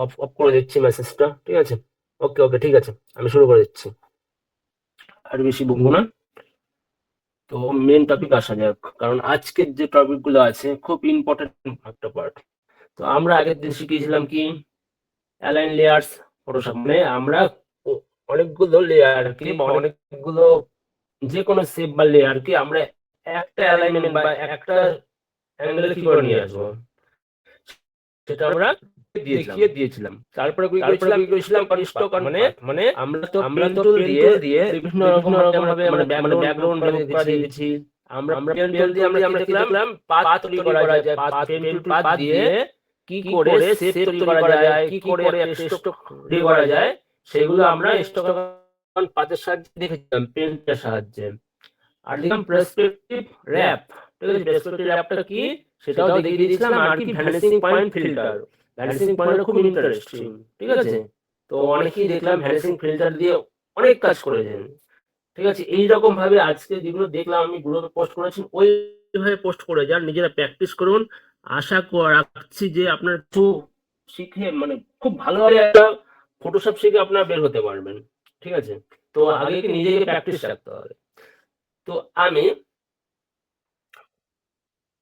Of of করে দিচ্ছি মেসেজটা, ঠিক আছে? ওকে ওকে, ঠিক আছে, আমি শুরু করে দিচ্ছি, আর বেশি বকবো না। তো মেন টপিক আসা যাক, কারণ আজকের যে টপিক গুলো আছে খুব ইম্পর্টেন্ট একটা পার্ট। তো আমরা আগের দিন শিখিয়েছিলাম কি অ্যালাইন লেয়ার্স ফটোশপ, মানে আমরা অনেকগুলো লেয়ারকে বা অনেকগুলো যে কোনো শেপ বা লেয়ারকে আমরা একটা অ্যালাইনমেন্ট বা একটা অ্যাঙ্গেলে কি করে নিয়ে আসবো সেটা আমরা দেখিয়ে দিয়েছিলাম। তারপরে কি করেছিলাম স্টক মানে মানে আমরা তো পেন টুল দিয়ে বিভিন্ন রকম ভাবে মানে ব্যাকগ্রাউন্ড করা দিয়েছি। আমরা পেন টুল দিয়ে আমরা কি দেখলাম পাথ তৈরি করা যায়, পেন টুল পাথ দিয়ে কি করে শেপ তৈরি করা যায়, কি করে একটা স্টক রেডি করা যায়, সেগুলো আমরা স্টক পাথের সাহায্যে দেখেছিলাম, পেনের সাহায্যে। আর দেখলাম পার্সপেক্টিভ র‍্যাপ, ঠিক আছে? পার্সপেক্টিভ র‍্যাপটা কি সেটাও দেখিয়ে দিয়েছিলাম, আর কি vanishing point filter. Vanishing point খুব ইন্টারেস্টিং, ঠিক আছে? তো অনেকেই দেখলাম ভ্যানিসিং ফিল্টার দিয়ে অনেক কাজ করেছেন, ঠিক আছে? এইরকম ভাবে আজকে যেগুলো দেখলাম আমি গ্রুপে পোস্ট করেছি, ওইভাবে পোস্ট করে যান, নিজেরা প্র্যাকটিস করুন। আশা রাখছি যে আপনার কিছু শিখে মানে খুব ভালোভাবে একটা ফটোশপ শিখে আপনারা বের হতে পারবেন, ঠিক আছে? তো আগে কি নিজেকে প্র্যাকটিস রাখতে হবে। তো আমি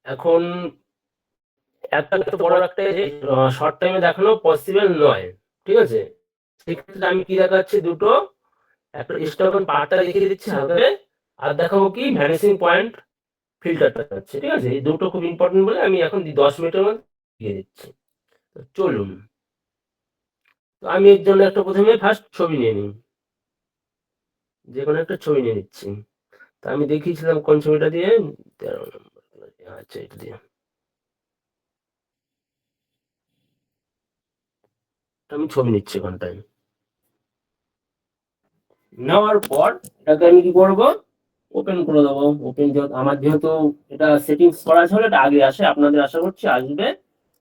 এখন এত বড় একটা শর্ট টাইমে দেখানো পসিবল নয়, ঠিক আছে? সেক্ষেত্রে আমি কি দেখাচ্ছি, দুটো একটা স্টক পার্টটা দেখিয়ে দিচ্ছি হালকা, আর দেখাবো কি ভ্যানিসিং পয়েন্ট ফিল্টারটা হচ্ছে, ঠিক আছে? এই দুটো খুব ইম্পর্টেন্ট বলে আমি এখন 10 মিনিটের মধ্যে দিয়ে দিচ্ছি। তো চলুন, তো আমি এর জন্য একটা প্রথমে ফার্স্ট ছবি নিয়ে নিই, যে কোনো একটা ছবি নিয়ে নিচ্ছি। তো আমি দেখিয়েছিলাম কোন ছবিটা দিয়ে, 13 নম্বর, আচ্ছা এটা দিয়ে আমি ছবি নিচ্ছি এখানটায়। নেওয়ার পর এটাকে আমি কি করবো, ওপেন করে দেবো। ওপেন, আমার যেহেতু এটা সেটিংস করা ছিল, এটা আগে আসে, আপনাদের আশা করছি আসবে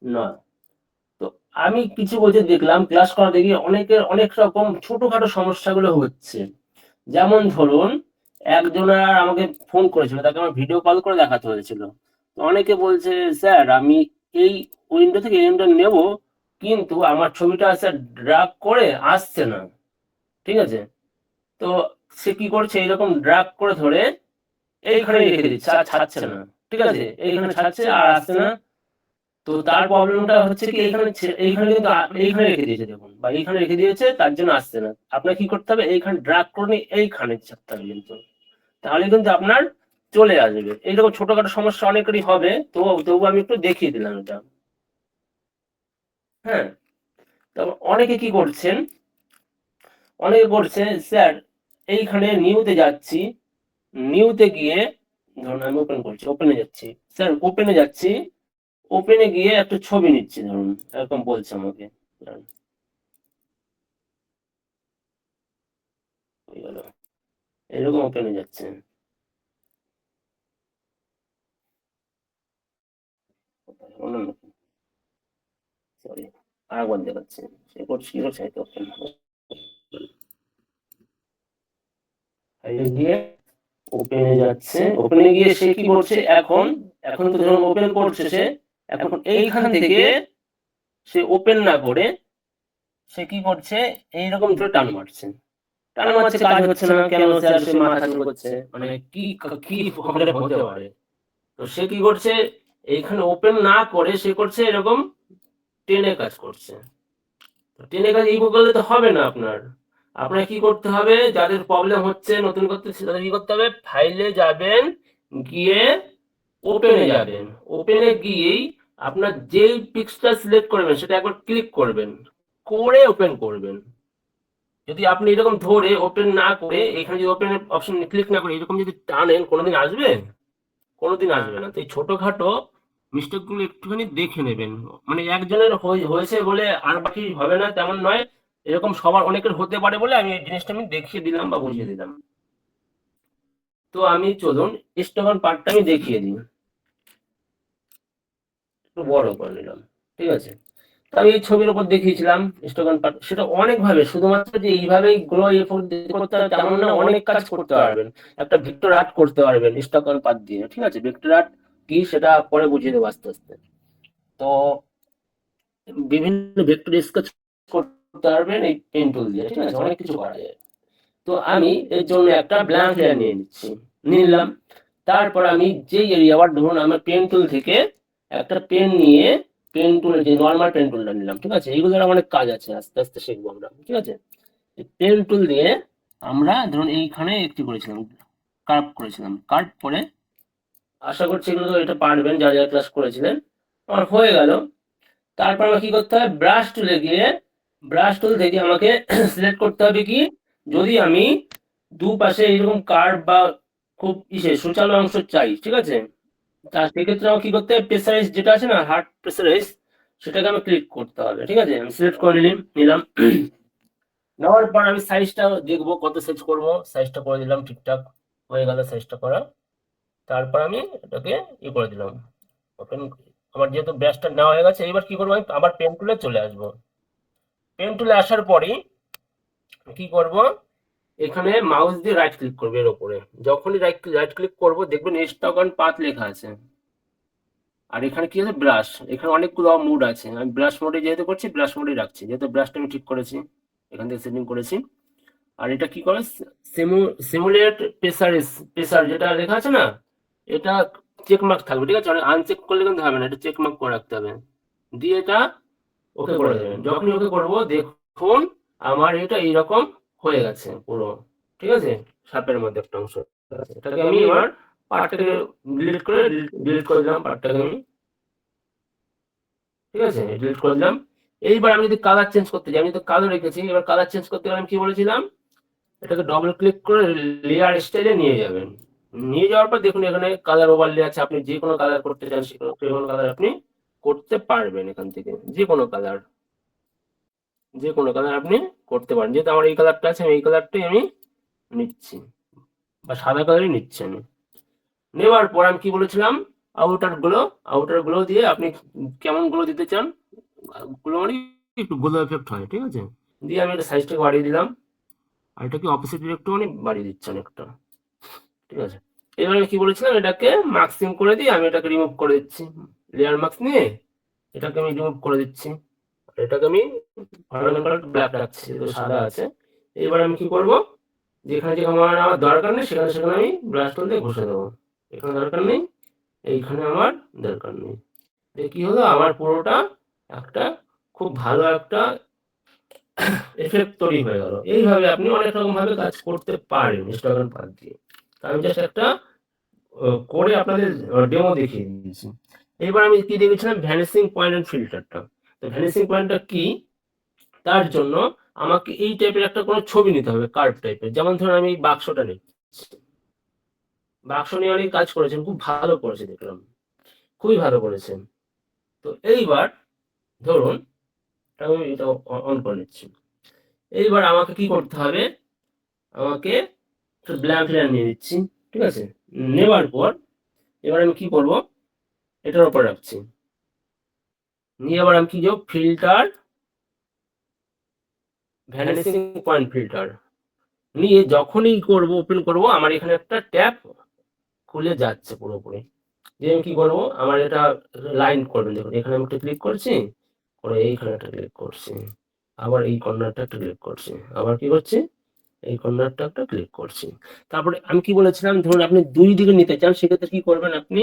না। তো আমি কিছু বলতে দেখলাম ক্লাস করা দেখি অনেকের অনেক রকম ছোটখাটো সমস্যাগুলো হচ্ছে। যেমন ধরুন একজনের আমাকে ফোন করেছিল, তাকে আমার ভিডিও কল করে দেখাতে হয়েছিল। তো অনেকে বলছে স্যার আমি এই উইন্ডো থেকে এই উইন্ডো নেব, কিন্তু আমার ছবিটা স্যার ড্রাগ করে আসছে না, ঠিক আছে? তো সে কি করছে, এইরকম ড্রাগ করে ধরে এইখানে রেখে দিচ্ছে, আর ছাড়ছে না, ঠিক আছে? এইখানে ছাড়ছে আর আসছে না। তো তার প্রবলেমটা হচ্ছে কি এইখানে এইখানে কিন্তু এইখানে রেখে দিয়েছে দেখুন, বা এইখানে রেখে দিয়েছে, তার জন্য আসছে না। আপনার কি করতে হবে, এইখানে ড্রাগ করে নিয়ে এইখানে ছাড়তে হবে কিন্তু, তাহলে কিন্তু আপনার চলে আসবে। এইরকম ছোটখাটো সমস্যা অনেকেরই হবে, তো তবু আমি একটু দেখিয়ে দিলাম এটা। হ্যাঁ, তো অনেকে কি করছেন, অনেকে করছে স্যার এইখানে নিউতে যাচ্ছি, নিউতে গিয়ে ধরুন আমি ওপেন করছি, ওপেনে যাচ্ছি, স্যার ওপেনে যাচ্ছি, ওপেনে গিয়ে একটা ছবি নিচ্ছি ধরুন, এরকম বলছে আমাকে, দাঁড়ান, হয়ে গেল, এরকম ওপেনে যাচ্ছে, সরি আরেকবার দেখাচ্ছি, সে করছি কি করছে, হয়তো ওপেন গিয়ে ওপেনে যাচ্ছে, ওপেনে গিয়ে সে কি করছে, এখন এখন তো ধরুন ওপেন করছে সে, এখন এইখান থেকে সে ওপেন না করে সে কি করছে, এইরকম ধরে টান মারছে, টান মারছে, কাজ হচ্ছে না কেন স্যার, সে মাথা চুল করছে, মানে কি কি প্রবলেম হতে পারে। তো সে কি করছে, এইখানে ওপেন না করে সে করছে এরকম টেনে কাজ করছে। টেনে কাজ এই করলে তো হবে না আপনার। আপনার কি করতে হবে, যাদের প্রবলেম হচ্ছে নতুন করতে, তাদের কি করতে হবে, ফাইলে যাবেন, গিয়ে ওপেনে যাবেন, ওপেনে গিয়েই আপনার যেই পিক্সটা সিলেক্ট করবেন সেটা একবার ক্লিক করবেন, করে ওপেন করবেন। যদি আপনি এরকম ধরে ওপেন না করে এখানে যদি ওপেন অপশন ক্লিক না করে এরকম যদি টানেন, কোনোদিন আসবে? কোনোদিন আসবে না। তো এই ছোটখাটো মিস্টেক গুলো একটুখানি দেখে নেবেন, মানে একজনের হয়েছে বলে আর বাকি হবে না তেমন নয়, এরকম সবার অনেকের হতে পারে বলে আমি এই জিনিসটা আমি দেখিয়ে দিলাম বা বুঝিয়ে দিলাম। তো আমি চলুন স্টোকান পার্টটা আমি দেখিয়ে দিই, একটু বড় করে নিলাম, ঠিক আছে? তো আমি এই ছবির উপর দেখিয়েছিলাম স্টোকান পার্ট, সেটা অনেক ভাবে, শুধুমাত্র যে এইভাবেই গ্লো করতে হবে তেমন না, অনেক কাজ করতে পারবেন। একটা ভেক্টর আর্ট করতে পারবেন স্টোকান পার্ট দিয়ে, ঠিক আছে? ভেক্টর আর্ট কি সেটা পরে বুঝিয়ে দেবো আস্তে আস্তে। তো বিভিন্ন ভেক্টর স্কেচ করতে পারবেন এই পেন টুল দিয়ে, ঠিক আছে, অনেক কিছু করা যায়। তো আমি এর জন্য একটা ব্ল্যাঙ্ক লেয়ার নিয়ে নিচ্ছি, নিলাম। তারপর আমি যেই এরিয়া, আবার ধরুন আমার পেন টুল থেকে একটা পেন নিয়ে, পেন টুলের যে নর্মাল পেন টুলটা নিলাম, ঠিক আছে, এইগুলোর অনেক কাজ আছে, আস্তে আস্তে শিখবো আমরা, ঠিক আছে। পেন টুল দিয়ে আমরা ধরুন এইখানে একটি করেছিলাম, কার্ভ করেছিলাম, কার্ভ করে, আশা করছি এগুলো তো এটা পারবেন যারা যারা ক্লাস করেছিলেন। আমার হয়ে গেল। তারপর আমাকে কি করতে হবে, ব্রাশ টুলে গিয়ে, ব্রাশ টুল থেকে আমাকে সিলেক্ট করতে হবে কি, যদি আমি দুপাশে এরকম কার্ভ বা খুব সূচালো অংশ চাই, ঠিক আছে, তা সেক্ষেত্রে আমাকে কি করতে হবে, প্রেসারাইজ যেটা আছে না, হার্ড প্রেসারাইজ, সেটাকে আমি ক্লিক করতে হবে, ঠিক আছে। আমি সিলেক্ট করে নিলাম। নেওয়ার পর আমি সাইজটা দেখবো কত সাইজ করবো, সাইজটা করে দিলাম, ঠিকঠাক হয়ে গেল সাইজটা করা। তারপর আমি এটাকে করে দিলাম ওপেন। আমার যেহেতু ব্রাশটা নেওয়া হয়ে গেছে, এবার কি করবো, আমি আবার পেন টুলে চলে আসবো। পেন টুলে আসার পরই কি করব, এখানে মাউস দিয়ে রাইট ক্লিক করবে এর উপরে। যখনই রাইট ক্লিক করব দেখবেন স্টক অন পাথ লেখা আছে। আর এখানে কি আছে, ব্রাশ, এখানে অনেকগুলো মুড আছে, আমি ব্রাশ মোডে যেহেতু করছি ব্রাশ মোডে রাখছি, যেহেতু ব্রাশটা আমি ঠিক করেছি, এখান থেকে সেটিং করেছি। আর এটা কি করে, সিমুলেট প্রেসার যেটা লেখা আছে না, এটা চেক মার্ক থাকবে, ঠিক আছে, আনচেক করলে কিন্তু হবে না, এটা চেক মার্ক করে রাখতে হবে, দিয়ে এটা ওকে করে দেবেন। যখনই ওকে করবো দেখুন আমার এটা এইরকম হয়ে গেছে পুরো, ঠিক আছে, সাপের মধ্যে একটা অংশ। এটাকে আমি এবার পার্টটাকে ডিলিট করে দিলাম, পার্টটাকে আমি, ঠিক আছে, ডিলিট করে দিলাম। এইবার আমি যদি কালার চেঞ্জ করতে চাই, আমি তো কালো রেখেছি, এবার কালার চেঞ্জ করতে গেলে আমি কি বলেছিলাম, এটাকে ডবল ক্লিক করে লেয়ার স্টাইলে নিয়ে যাবেন। নিয়ে যাওয়ার পর দেখুন এখানে কালার ওভারলে আছে, আপনি যে কোনো কালার করতে চান সে কোনো কালার আপনি করতে পারবেন, এখান থেকে যে কোনো কালার, যে কোনো কালার আপনি করতে পারেন। যেহেতু আমার এই কালারটা আছে, আমি এই কালারটাই আমি নিচ্ছি, বা সাদা কালারই নিচ্ছি আমি। নেওয়ার পর আমি কি বলেছিলাম, আউটার গ্লো দিয়ে আপনি কেমন গ্লো দিতে চান, গ্লো মানে একটু গ্লো এফেক্ট হয়, ঠিক আছে, দিয়ে আমি এটা সাইজটাকে বাড়িয়ে দিলাম। আর এটাকে অপোজিট একটু মানে বাড়িয়ে দিচ্ছি অনেকটা, ঠিক আছে। এবার আমি কি বলেছিলাম, এটাকে মাস্কিং করে দিয়ে আমি এটাকে রিমুভ করে দিচ্ছি, লেয়ার মাস্ক নিয়ে এটাকে আমি রিমুভ করে দিচ্ছি। এটাকে আমি অর্নামেন্টাল ব্ল্যাক রাখছি, তো সাদা আছে। এবার আমি কি করব, যেখানে যেখানে আমার দরকার নেই সেখানে সেখানে আমি ব্রাশ টুল দিয়ে ঘষে দেবো। এখানে দরকার নেই, এইখানে আমার দরকার নেই। কি হলো, আমার পুরোটা একটা খুব ভালো একটা এফেক্ট তৈরি হয়ে গেল। এইভাবে আপনি অনেক রকম ভাবে কাজ করতে পারেন ইনস্টাগ্রাম পাথ দিয়ে। আমি জাস্ট একটা করে আপনাদের ডেমো দেখিয়ে দিয়েছি। এবার আমি কি দেখেছিলাম, ভ্যানিসিং পয়েন্ট এন্ড ফিল্টারটা। তো ভ্যানিসিং পয়েন্টটা কি, তার জন্য আমাকে এই টাইপের একটা কোনো ছবি নিতে হবে, কার্ভ টাইপের। যেমন ধরুন আমি এই বাক্সটা নিই, বাক্স নিয়ে অনেক কাজ করেছেন, খুব ভালো করেছে দেখলাম, খুবই ভালো করেছেন। তো এইবার ধরুন আমি এটা অন করে নিচ্ছি। এইবার আমাকে কি করতে হবে, আমাকে ব্ল্যাঙ্ক লেয়ার নিয়ে নিচ্ছি, ঠিক আছে। নেওয়ার পর এবার আমি কি করব, এটার উপর রাখছি, নিয়ে আবার আমি কি যাব, ফিল্টার, ভ্যানিসিং পয়েন্ট ফিল্টার নিয়ে যখনই করব, ওপেন করব, আমার এখানে একটা ট্যাব খুলে যাচ্ছে পুরোপুরি। যে আমি কি করবো, আমার এটা লাইন করবেন, দেখুন এখানে আমি একটা ক্লিক করছি, করে এইখানে একটা ক্লিক করছি, আবার এই কর্নারটা একটা ক্লিক করছি, আবার কি করছি, এই কর্নারটা একটা ক্লিক করছি। তারপরে আমি কি বলেছিলাম, ধরুন আপনি দুই দিকে নিতে চান, সেক্ষেত্রে কি করবেন, আপনি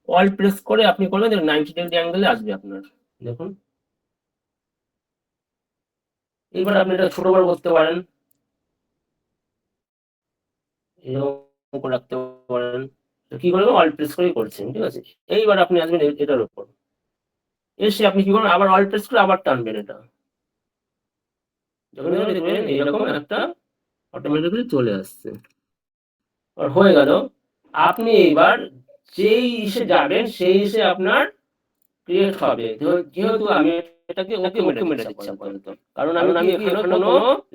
অল প্রেস করে আপনি করবেন, দেখুন 90 ডিগ্রি অ্যাঙ্গেলে আসবে আপনার, দেখুন। এইবার আপনি এটা ছোট বড় করতে পারেন, এরকম করে রাখতে পারেন। তো কি করবেন, অল প্রেস করেই করছেন, ঠিক আছে। এইবার আপনি আসবেন এটার উপর, এসে আপনি কি করবেন, আবার অল প্রেস করে আবার টানবেন এটা, যখন দেখবেন এইরকম একটা অটোমেটিক্যালি চলে আসছে। আর হয়ে গেল। আপনি এইবার যেই ইসে যাবেন সেই ইসে আপনার ক্রিয়েট হবে। যেহেতু আমি এটাকে ওকে মেরে দিচ্ছি আপাতত, কারণ আমি এখানে কোনো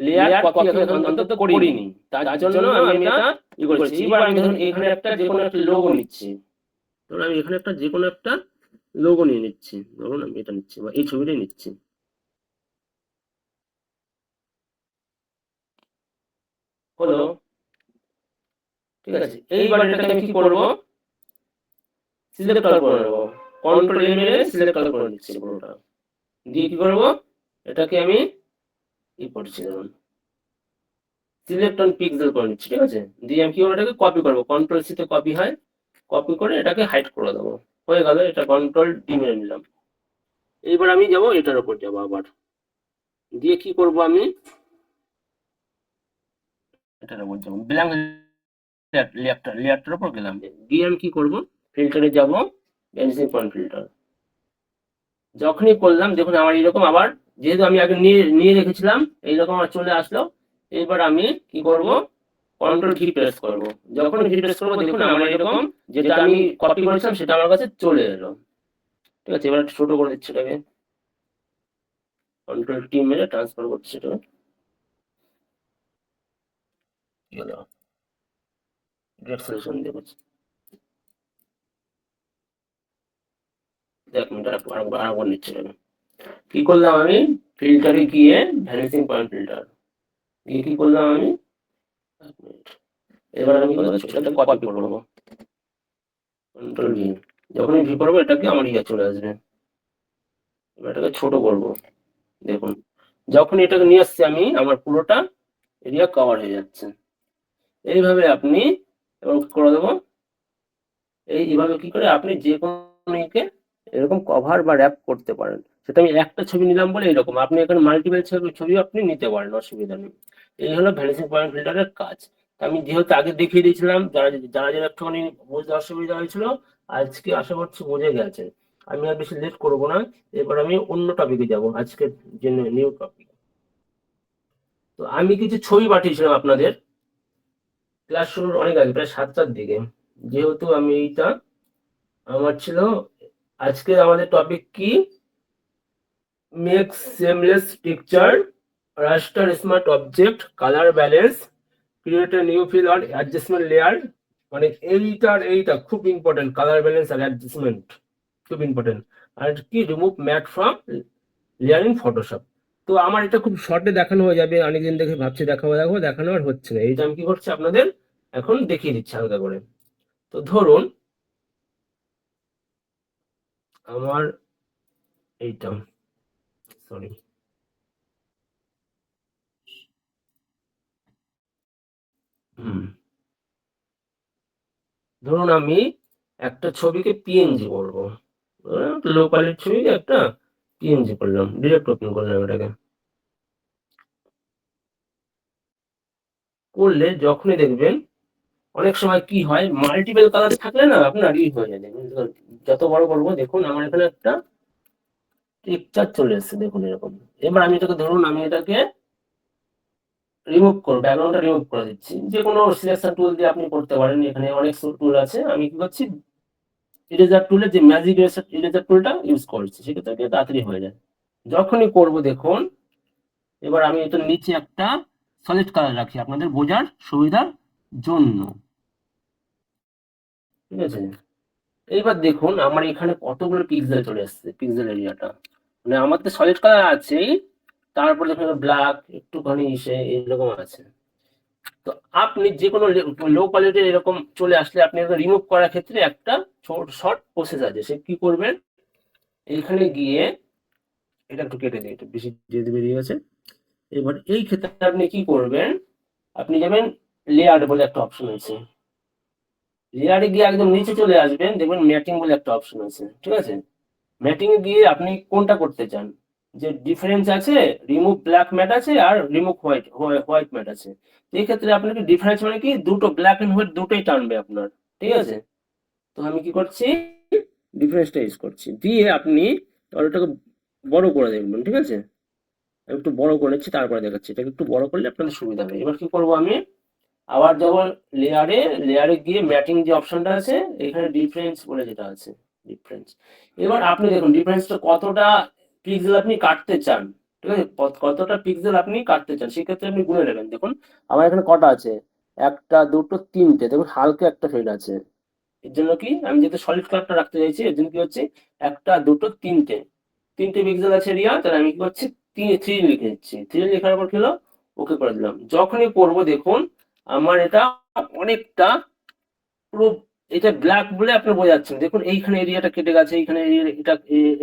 লেয়ার কপি এখন অন্তত করিনি, তার জন্য আমি এটা করেছি। এবার আমি ধরুন এখানে একটা যে কোনো একটা লোগো নিচ্ছি, ধরুন আমি এখানে একটা যে কোনো একটা লোগো নিয়ে নিচ্ছি, ধরুন আমি এটা নিচ্ছি বা এই ছবিটাই নিচ্ছি, হলো, ঠিক আছে। এইবার এটাকে আমি কি করব, সিলেক্ট করে নেব, কন্ট্রোল এ মেরে সিলেক্ট করে নিচ্ছি পুরোটা, দিয়ে কি করবো, এটাকে আমি ই করছি, ধরুন সিলেক্ট অন পিক্সেল করে নিচ্ছি, ঠিক আছে। দিয়ে আমি কি করবো, এটাকে কপি করবো, কন্ট্রোল সি তে কপি হয়, কপি করে এটাকে হাইড করে দেবো, হয়ে গেল। এটা কন্ট্রোল ডি মেরে নিলাম। এইবার আমি যাবো এটার উপর যাবো আবার, দিয়ে কি করব আমি এটার উপর যাবো, ব্ল্যাঙ্ক লেয়ারটার উপর গেলাম, দিয়ে আমি কি করব, ফিল্টারে যাব, ভ্যানিশিং পয়েন্ট ফিল্টার। যখনই করলাম দেখুন আমার এরকম আবার, যেহেতু আমি আগে নিয়ে নিয়ে রেখেছিলাম, এইরকম আমার চলে আসলো। এবার আমি কি করব, কন্ট্রোল ভি প্রেস করব। যখন ভি প্রেস করবো দেখুন আমার এরকম, যেটা আমি কপি করেছিলাম সেটা আমার কাছে চলে এলো, ঠিক আছে। এবার একটু ছোট করে দিচ্ছি এটাকে, কন্ট্রোল টি মেরে ট্রান্সফার করছি এটা, কি হলো, গ্রেট সলিউশন দেখছি। এক মিনিট আরেকবার নিচ্ছি এটাকে। কি করলাম আমি, ফিল্টারে গিয়ে ভ্যানিশিং পয়েন্ট ফিল্টার দিয়ে কি করলাম আমি, এক মিনিট। এবার আমি এটাকে কপি করবো, কন্ট্রোল ভি। যখনই ভি করবো এটাকে আমার ইয়ে চলে আসবে। এবার এটাকে ছোট করব, দেখুন যখন এটাকে নিয়ে আসছি আমি, আমার পুরোটা এরিয়া কভার হয়ে যাচ্ছে। এইভাবে আপনি এবার করে দেবো, এইভাবে কি করে আপনি যে কোনো একে এরকম কভার বা র্যাপ করতে পারেন। সেটা আমি একটা ছবি নিলাম বলে এরকম, আপনি এখানে মাল্টিপল ছবি আপনি নিতে পারেন, অসুবিধা নেই। এই হলো ভ্যানিশিং পয়েন্ট ফিল্টারের কাজ। আমি যেহেতু আগে দেখিয়ে দিয়েছিলাম, যারা যারা যারা একটুখানি বুঝতে অসুবিধা হয়েছিল, আজকে আশা করছি বুঝে গেছে। আমি আর বেশি লেট করবো না, এবার আমি অন্য টপিকে যাব, আজকের যে নিউ টপিক। তো আমি কিছু ছবি পাঠিয়েছিলাম আপনাদের ক্লাস শুরুর অনেক আগে, প্রায় 7টার দিকে। যেহেতু আমি এইটা আমার ছিল, আজকে আমাদের টপিক কি, make seamless picture, raster smart object, colour balance, create a new fill or adjustment layer. মানে এইটা খুব ইম্পর্টেন্ট, কালার ব্যালেন্স আর অ্যাডজাস্টমেন্ট খুব ইম্পর্টেন্ট। আর কি, remove matte from layer in Photoshop. তো আমার এটা খুব শর্টে দেখানো হয়ে যাবে, অনেকদিন দেখে ভাবছি দেখানো আর হচ্ছে না। এইটা আমি কি করছি আপনাদের এখন দেখিয়ে দিচ্ছি হালকা করে। তো ধরুন আমার এইটা, সরি, ধরুন আমি একটা ছবিকে পিএনজি করবো, লো কোয়ালিটির ছবি একটা পিএনজি করলাম, ডিরেক্ট ওপেন করলাম এটাকে। করলে যখনই দেখবেন, অনেক সময় কি হয়, মাল্টিপল কালার থাকলে না আপনার ই হয়ে যায়, দেখুন যত বড় করবো দেখুন আমার এখানে একটা পিকচার চলে এসেছে, দেখুন এরকম। এবার আমি এটাকে ধরুন আমি এটাকে রিমুভ করবো, ব্যাকগ্রাউন্ডটা রিমুভ করে দিচ্ছি, যে কোনো সিলেকশন টুল দিয়ে আপনি করতে পারেন, এখানে অনেক টুল আছে। আমি কি করছি, ইরেজার টুলের যে ম্যাজিক ইরেজার টুলটা ইউজ করছি, সেক্ষেত্রে কি তাড়াতাড়ি হয়ে যায়। যখনই করব দেখুন, এবার আমি এটা নিচে একটা সলিড কালার রাখি আপনাদের বোঝার সুবিধার জন্য, ঠিক আছে। এইবার দেখুন আমার এখানে কতগুলো পিক্সেল চলে আসছে, পিক্সেল এরিয়াটা, মানে আমার তো সলিড কালার আছেই, তারপর দেখুন ব্ল্যাক একটুখানি এসে এরকম আছে। তো আপনি যে কোনো লো কোয়ালিটির এরকম চলে আসলে আপনি রিমুভ করার ক্ষেত্রে একটা শর্ট প্রসেস আছে। সে কি করবেন, এইখানে গিয়ে এটা একটু কেটে দিই, একটু বেশি যেহেতু বেরিয়ে গেছে। এবার এই ক্ষেত্রে আপনি কি করবেন, আপনি যাবেন লেয়ার বলে একটা অপশন আছে, লেয়ারে গিয়ে একদম নিচে চলে আসবেন, দেখবেন ম্যাটিং বলে একটা অপশন আছে, ঠিক আছে। ম্যাটিং এ গিয়ে আপনি কোনটা করতে চান, যে ডিফারেন্স আছে, রিমুভ ব্ল্যাক ম্যাট আছে আর রিমুভ হোয়াইট ম্যাট আছে। এই ক্ষেত্রে আপনাকে ডিফারেন্স মানে কি, দুটো ব্ল্যাক এন্ড হোয়াইট দুটোই টানবে আপনার, ঠিক আছে। তো আমি কি করছি, ডিফারেন্সটা ইউজ করছি, দিয়ে আপনি ওটাকে বড় করে দেখবেন, ঠিক আছে। আমি একটু বড় করে নিচ্ছি, তারপরে দেখাচ্ছি, এটাকে একটু বড় করলে আপনাদের সুবিধা হবে। এবার কি করবো আমি, আবার যখন লেয়ারে গিয়ে ম্যাটিং যে অপশনটা আছে, এখানে ডিফারেন্স বলে যেটা আছে, ডিফারেন্স। এবার আপনি দেখুন ডিফারেন্সটা কতটা পিক্সেল আপনি কাটতে চান, ঠিক আছে, কতটা পিক্সেল আপনি কাটতে চান, সেক্ষেত্রে আপনি গুনে নেবেন। দেখুন আমার এখানে কটা আছে, একটা দুটো তিনটে, দেখুন হালকা একটা ফেড আছে। এর জন্য কি, আমি যেহেতু সলিড কালারটা রাখতে চাইছি, এর জন্য কি হচ্ছে, একটা দুটো তিনটে, তিনটে পিক্সেল আছে এরিয়া, তাহলে আমি কি করছি, থ্রি লিখে দিচ্ছি, থ্রি লেখার পর কি হলো, ওকে করে দিলাম। যখনই করবো দেখুন আমার এটা অনেকটা পুরো এটা ব্ল্যাক বলে আপনি বোঝাচ্ছেন, দেখুন এইখানে এরিয়াটা কেটে গেছে, এইখানে এটা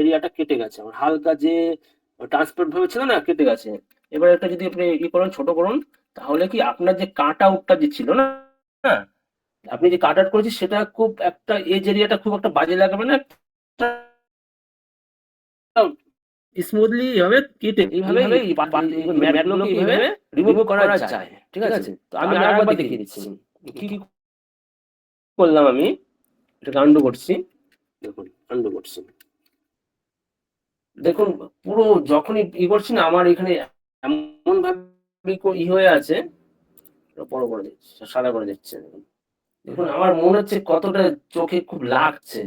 এরিয়াটা কেটে গেছে, আমার হালকা যে ট্রান্সপারেন্ট ভাবে ছিল না কেটে গেছে। এবার এটা যদি আপনি করুন, ছোট করুন, তাহলে কি আপনার যে কাট আউটটা যে ছিল না, হ্যাঁ, আপনি যে কাট আউট করেছি সেটা খুব একটা এজ এরিয়াটা খুব একটা বাজে লাগবে না, স্মুথলি এইভাবে কেটে এইভাবে ম্যাটগুলোকে এইভাবে রিমুভ করা যায়। ঠিক আছে, তো আমি আরেকবার দেখিয়ে দিচ্ছি কি কি করলাম। আমি এটা আন্ডু করছি, দেখুন আন্ডু করছি, দেখুন পুরো যখনই করছি না, আমার এখানে এমন ভাবে হয়ে আছে, বড় করে দিচ্ছে, সাদা করে দিচ্ছে, দেখুন আমার মনে হচ্ছে কতটা চোখে খুব লাগছে,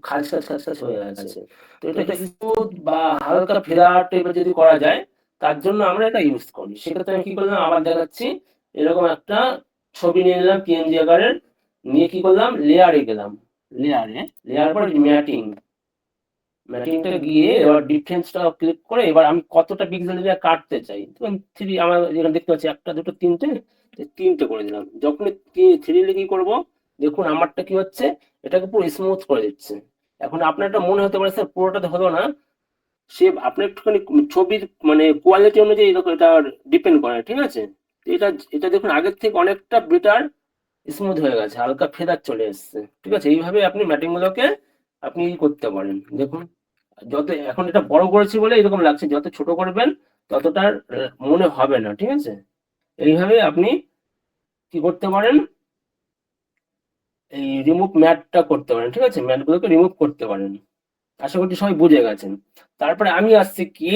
খাঁজ খাঁজ খাঁজ খাঁজ হয়ে আছে। তো এটা স্মুথ বা হালকা ফেরার টাইপের যদি করা যায়, তার জন্য আমরা এটা ইউজ করি। সেক্ষেত্রে আমি কি করলাম, আবার দেখাচ্ছি, এরকম একটা ছবি নিয়ে নিলাম পিএনজি আকারের, নিয়ে কি করলাম, লেয়ারে গেলাম, লেয়ার পর ম্যাটিং, ম্যাটিংটা গিয়ে এবার ডিফারেন্সটা ক্লিক করে এবার আমি কতটা পিক্সেল দিয়ে কাটতে চাই, থ্রি আমার যেখানে দেখতে পাচ্ছি একটা দুটো তিনটে, তিনটে করে দিলাম। যখন থ্রি কি করব, দেখুন আমারটা কি হচ্ছে, এটাকে পুরো স্মুথ করে দিচ্ছে। এখন আপনার একটা মনে হতে পারে স্যার পুরোটাতে হলো না, সে আপনার একটুখানি ছবির মানে কোয়ালিটি অনুযায়ী এরকম এটা ডিপেন্ড করে, ঠিক আছে। এটা এটা দেখুন আগের থেকে অনেকটা বেটার স্মুথ হয়ে গেছে, হালকা ফেদার চলে এসছে, ঠিক আছে। এইভাবে আপনি ম্যাটিং গুলোকে আপনি করতে পারেন। দেখুন যত এখন এটা বড় করেছি বলে এরকম লাগছে, যত ছোট করবেন ততটা মনে হবে না, ঠিক আছে। এইভাবে আপনি কি করতে পারেন, এই রিমুভ ম্যাটটা করতে পারেন, ঠিক আছে, ম্যাটগুলোকে রিমুভ করতে পারেন। আশা করছি সবাই বুঝে গেছেন। তারপরে আমি আসছি কি,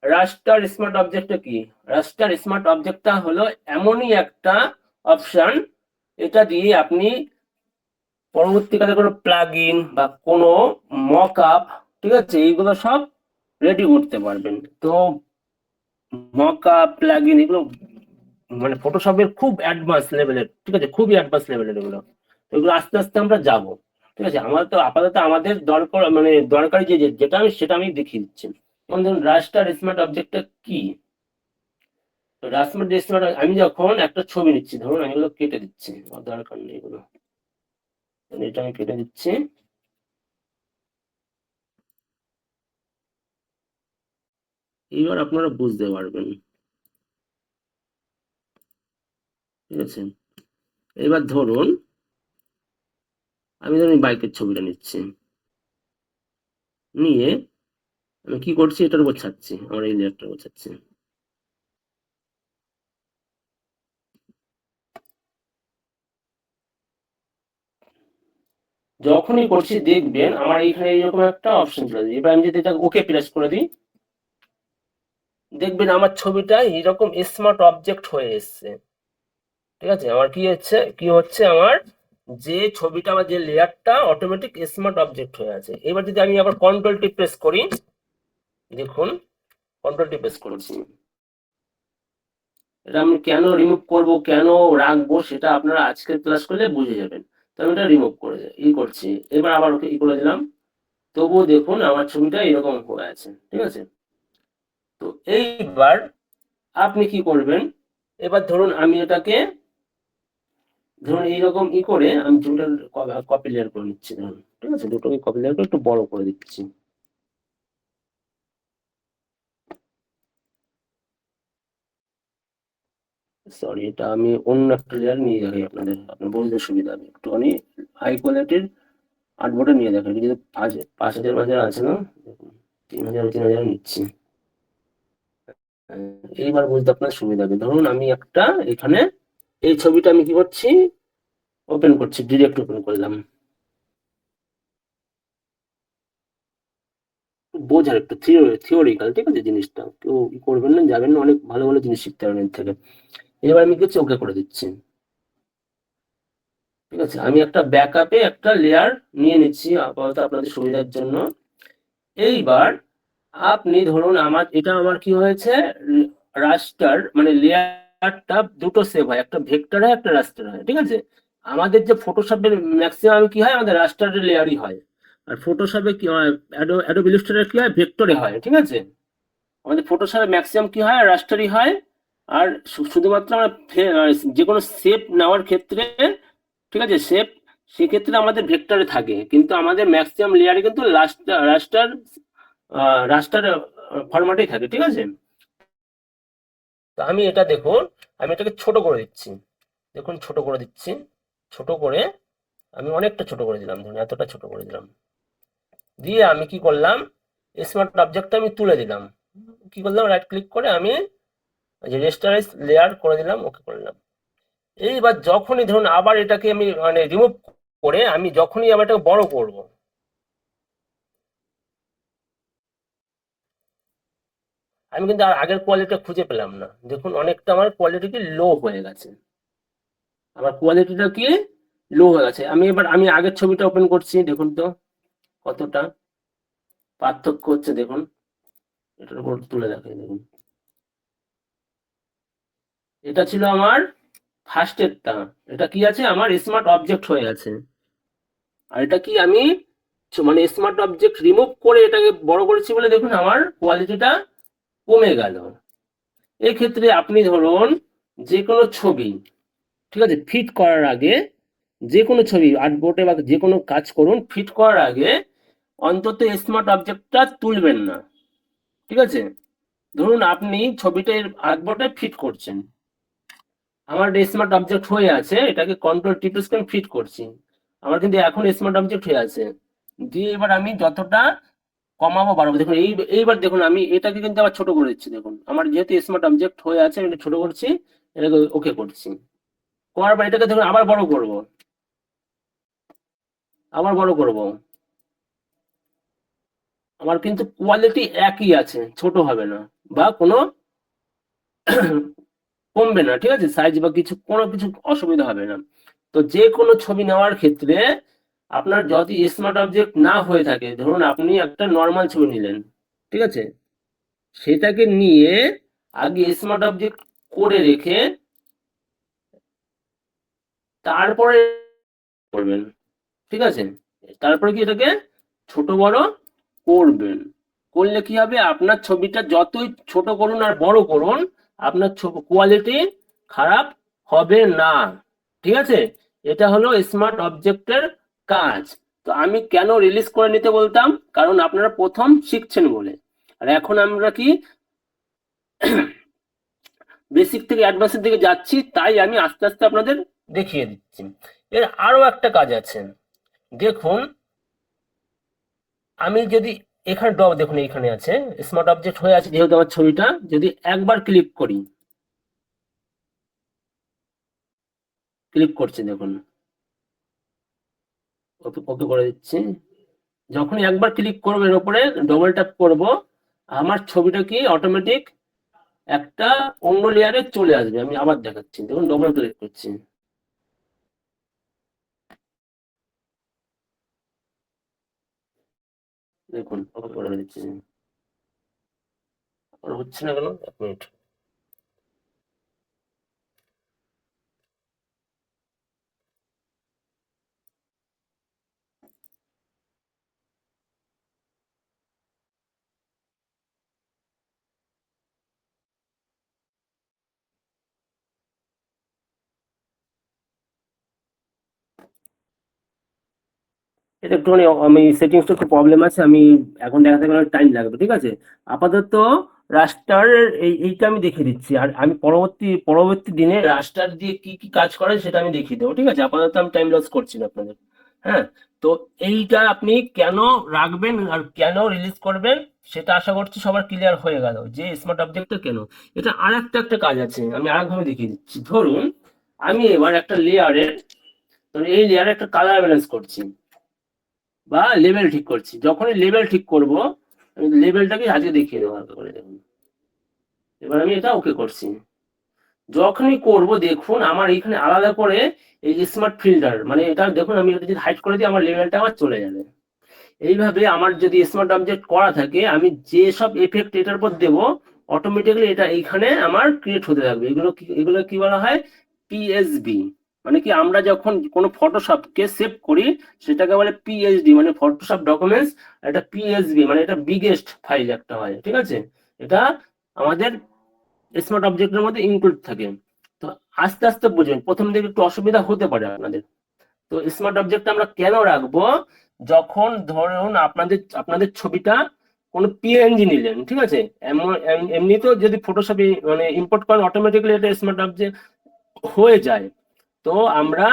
রাস্টার স্মার্ট অবজেক্টটা কি। রাস্টার স্মার্ট অবজেক্টটা হলো এমনই একটা অপশন, এটা দিয়ে আপনি পরবর্তীকালে কোনো প্লাগ ইন বা কোনো মক আপ, ঠিক আছে, এইগুলো সব রেডি করতে পারবেন। তো মক আপ প্লাগ ইন এগুলো মানে ফটোশপের খুব অ্যাডভান্স লেভেলের, ঠিক আছে, খুবই অ্যাডভান্স লেভেলের এগুলো। তো এগুলো আস্তে আস্তে আমরা যাব, ঠিক আছে। আমার তো আপাতত আমাদের দরকার মানে দরকারি যেটা আমি সেটা আমি দেখিয়ে দিচ্ছি। যেমন ধরুন রাস্টার স্মার্ট অবজেক্টটা কি। তো রাস্টার স্মার্ট, আমি যখন একটা ছবি নিচ্ছি, ধরুন আমি এগুলো কেটে দিচ্ছি, আমার দরকার নেই এগুলো, এটা আমি কেটে দিচ্ছি। এবার আপনারা বুঝতে পারবেন, ঠিক আছে। এবার ধরুন আমি ধরুন বাইকের ছবিটা নিচ্ছি, নিয়ে আমি কি করছি, এটার উপর ছাড়ছি, আমার এই লেয়ারটার উপর ছাড়ছি। যখনই করছি দেখবেন আমার এইখানে এরকম একটা অপশন চলে যায়। এবার আমি যদি এটা ওকে প্রেস করে দিই, দেখবেন আমার ছবিটা এরকম স্মার্ট অবজেক্ট হয়ে এসছে, ঠিক আছে। আমার কি হচ্ছে আমার যে ছবিটা বা যে লেয়ারটা অটোমেটিক স্মার্ট অবজেক্ট হয়ে আছে। এবার যদি আমি আবার কন্ট্রোল টি প্রেস করি, দেখুন কন্ট্রোল টি প্রেস করছি, এটা আমি কেন রিমুভ করব কেন রাখবো সেটা আপনারা আজকের ক্লাস করলে বুঝে যাবেন। তো আমি এটা রিমুভ করে করছি। এবার আবার ওকে করে দিলাম, তবুও দেখুন আমার ছবিটা এরকম হয়ে আছে, ঠিক আছে। তো এইবার আপনি কি করবেন, এবার ধরুন আমি এটাকে ধরুন এইরকম করে আমি দুটো কপি লেয়ার করে নিচ্ছি, ধরুন, ঠিক আছে, দুটোকে কপি লেয়ার করে একটু বড় করে দিচ্ছি। সরি, এটা আমি অন্য একটা লেয়ার নিয়ে যাই, আপনার বুঝতে সুবিধা হবে। একটুখানি হাই কোয়ালিটির আর্টবোর্ডে নিয়ে দেখেন, যদি 5,000 আছে না, 3,000 নিচ্ছি। এইবার বুঝতে আপনার সুবিধা হবে। ধরুন আমি একটা এখানে এই ছবিটা আমি কি করছি, ওপেন করছি, ডিরেক্ট ওপেন করলাম। বোঝার একটু থিওরিক্যাল, ঠিক আছে, জিনিসটা কেউ করবেন না, যাবেন না, অনেক ভালো ভালো জিনিস শিখতে পারবেন এর থেকে। এবার আমি কিছু ওকে করে দিচ্ছি, ঠিক আছে। আমি একটা ব্যাকআপে একটা লেয়ার নিয়ে নিচ্ছি আপাতত আপনাদের সুবিধার জন্য। এইবার আপনি ধরুন আমার কি হয়েছে, রাস্টার মানে লেয়ারটা দুটো সেভ হয়, একটা ভেক্টর হয় একটা রাস্টার হয়, ঠিক আছে। আমাদের যে ফটোশপের ম্যাক্সিমাম কি হয়, আমাদের রাস্টারের লেয়ারই হয়। আর ফটোশপে কি হয়, অ্যাডোব ইলাস্ট্রেটর কি হয়, ভেক্টরে হয়, ঠিক আছে। আমাদের ফটোশপে ম্যাক্সিমাম কি হয়, রাস্টারই হয়। আর শুধুমাত্র আমরা যে কোনো শেপ নেওয়ার ক্ষেত্রে, ঠিক আছে, শেপ সেক্ষেত্রে আমাদের ভেক্টরে থাকে, কিন্তু আমাদের ম্যাক্সিমাম লেয়ারে কিন্তু রাস্টার রাস্টার ফরম্যাটেই থাকে, ঠিক আছে। তো আমি এটা দেখুন, আমি এটাকে ছোট করে দিচ্ছি, দেখুন ছোট করে দিচ্ছি, ছোট করে আমি অনেকটা ছোট করে দিলাম, ধরুন এতটা ছোট করে দিলাম, দিয়ে আমি কি করলাম, স্মার্ট অবজেক্টটা আমি তুলে দিলাম, কি করলাম, রাইট ক্লিক করে আমি যে রেস্টারাইজ লেয়ার করে দিলাম, ওকে করলাম। এইবার যখনই ধরুন আবার এটাকে আমি মানে রিমুভ করে আমি যখনই আবার এটাকে বড় করব, আমি কিন্তু আর আগের কোয়ালিটিটা খুঁজে পেলাম না, দেখুন অনেকটা আমার কোয়ালিটি কি লো হয়ে গেছে, আমার কোয়ালিটিটা কি লো হয়ে গেছে। আমি আগের ছবিটা ওপেন করছি, দেখুন তো কতটা পার্থক্য হচ্ছে, দেখুন এটার উপর তুলে দেখেন, দেখুন এটা ছিল আমার ফার্স্টেরটা, এটা কি আছে আমার স্মার্ট অবজেক্ট হয়ে আছে, আর এটা কি আমি মানে স্মার্ট অবজেক্ট রিমুভ করে এটাকে বড় করেছি বলে দেখুন আমার কোয়ালিটিটা কমে গেল। এক্ষেত্রে আপনি ধরুন যে কোনো ছবি, ঠিক আছে, ফিট করার আগে, যে কোনো ছবি আর্টবোর্ডে বা যে কোনো কাজ করুন, ফিট করার আগে অন্তত স্মার্ট অবজেক্টটা তুলবেন না, ঠিক আছে। ধরুন আপনি ছবিটা আর্টবোর্ডে ফিট করছেন, আমার স্মার্ট অবজেক্ট হয়ে আছে, এটাকে কন্ট্রোল টিপে আমি ফিট করছি, আমার কিন্তু এখন স্মার্ট অবজেক্ট হয়ে আছে, দিয়ে এবার আমি যতটা কমাবো বাড়াবো, দেখুন এইবার দেখুন আমি এটাকে কিন্তু আবার ছোট করে দিচ্ছি, দেখুন আমার যেহেতু স্মার্ট অবজেক্ট হয়ে আছে আমি এটা ছোট করছি, এটাকে ওকে করছি, করার পর এটাকে দেখুন আবার বড় করব, আবার বড় করব, আমার কিন্তু কোয়ালিটি একই আছে, ছোট হবে না বা কোনো কমবে না, ঠিক আছে, সাইজ বা কিছু কোনো কিছু অসুবিধা হবে না। তো যে কোনো ছবি নেওয়ার ক্ষেত্রে আপনার যদি স্মার্ট অবজেক্ট না হয়ে থাকে, ধরুন আপনি একটা নর্মাল ছবি নিলেন, ঠিক আছে, সেটাকে নিয়ে আগে স্মার্ট অবজেক্ট করে রেখে তারপরে করবেন, ঠিক আছে, তারপরে কি এটাকে ছোট বড় করবেন, করলে কি হবে, আপনার ছবিটা যতই ছোট করুন আর বড় করুন আপনার কোয়ালিটি খারাপ হবে না, ঠিক আছে। এটা হলো স্মার্ট অবজেক্টের কাজ। তো আমি কেন রিলিজ করে নিতে বলতাম, কারণ আপনারা প্রথম শিখছেন বলে, আর এখন আমরা কি বেসিক থেকে অ্যাডভান্সের দিকে যাচ্ছি, তাই আমি আস্তে আস্তে আপনাদের দেখিয়ে দিচ্ছি। এর আরো একটা কাজ আছে, দেখুন আমি যদি এখানে দেখুন এখানে আছে স্মার্ট অবজেক্ট হয়ে আছে, যেহেতু আমার ছবিটা যদি একবার ক্লিক করি, ক্লিক করছি দেখুন, ওকে ওকে করে দিচ্ছি, যখনই একবার ক্লিক করবো এর উপরে ডবল ট্যাপ করব, আমার ছবিটা কি অটোমেটিক একটা অন্য লেয়ারে চলে আসবে, আমি আবার দেখাচ্ছি, দেখুন ডবল ক্লিক করছি, দেখুন ওকে করে দিচ্ছি, হচ্ছে না কেন, এক মিনিট। এটা একটুখানি আমি সেটিংসটা একটু প্রবলেম আছে, আমি এখন দেখাতে গেলে টাইম লাগবে, ঠিক আছে। আপাতত রাস্টার এইটা আমি দেখিয়ে দিচ্ছি, আর আমি পরবর্তী পরবর্তী দিনে রাস্টার দিয়ে কি কি কাজ করে সেটা আমি দেখিয়ে দেবো, ঠিক আছে। আপাতত আমি টাইম লস করছি না আপনাদের। হ্যাঁ, তো এইটা আপনি কেন রাখবেন আর কেন রিলিজ করবেন সেটা আশা করছি সবার ক্লিয়ার হয়ে গেল, যে স্মার্ট অবজেক্টটা কেন। এটা আর একটা কাজ আছে, আমি আরেকভাবে দেখিয়ে দিচ্ছি। ধরুন আমি এবার একটা লেয়ারের, এই লেয়ারে একটা কালার ব্যালেন্স করছি বা লেভেল ঠিক করছি, যখনই লেভেল ঠিক করব আমি লেভেলটাকে আজকে দেখিয়ে দেবো হালকা করে, দেখুন এবার আমি এটা ওকে করছি, যখনই করব দেখুন আমার এইখানে আলাদা করে এই যে স্মার্ট ফিল্টার, মানে এটা দেখুন আমি এটা যদি হাইড করে দিই আমার লেভেলটা আবার চলে যাবে। এইভাবে আমার যদি স্মার্ট অবজেক্ট করা থাকে আমি যে সব এফেক্ট এটার উপর দেবো অটোমেটিক্যালি এটা এইখানে আমার ক্রিয়েট হতে থাকবে। এগুলো কি বলা হয়, পিএসবি, মানে কি আমরা যখন কোনো ফটোশপকে সেভ করি সেটাকে বলে পিএইচডি, মানে ফটোশপ ডকুমেন্টস, এটা পিএসবি মানে এটা বিগেস্ট ফাইল একটা হয়, ঠিক আছে। এটা আমাদের স্মার্ট অবজেক্টের মধ্যে ইনক্লুড থাকে। তো আস্তে আস্তে বুঝবেন, প্রথম দিকে একটু অসুবিধা হতে পারে আপনাদের, তো স্মার্ট অবজেক্ট আমরা কেন রাখবো, যখন ধরুন আপনাদের ছবিটা কোনো পিএনজি নিলেন, ঠিক আছে, এমনিতেও যদি ফটোশপে মানে ইম্পোর্ট করেন অটোমেটিক্যালি এটা স্মার্ট অবজেক্ট হয়ে যায়। তো আমরা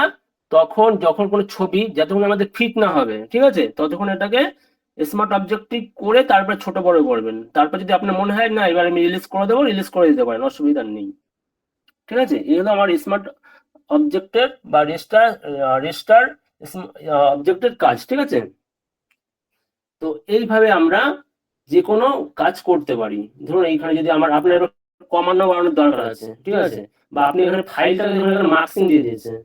তখন যখন কোনো ছবি যতক্ষণ আমাদের ফিট না হবে, ঠিক আছে, ততক্ষণ এটাকে স্মার্ট অবজেক্টিভ করে তারপরে ছোট বড় করবেন। তারপর যদি আপনার মনে হয় না এবার আমি রিলিজ করে দেবো, রিলিজ করে দিতে পারেন, অসুবিধা নেই। ঠিক আছে, এই হলো আমার স্মার্ট অবজেক্টের বা রেস্টার অবজেক্টের কাজ। ঠিক আছে, তো এইভাবে আমরা যে কোনো কাজ করতে পারি। ধরুন এইখানে যদি আপনার কমানো বাড়ানোর দরকার আছে, ঠিক আছে, বা আপনি এখানে ফাইলটাকে ধরুন এখানে মার্কসিং দিয়ে দিয়েছেন,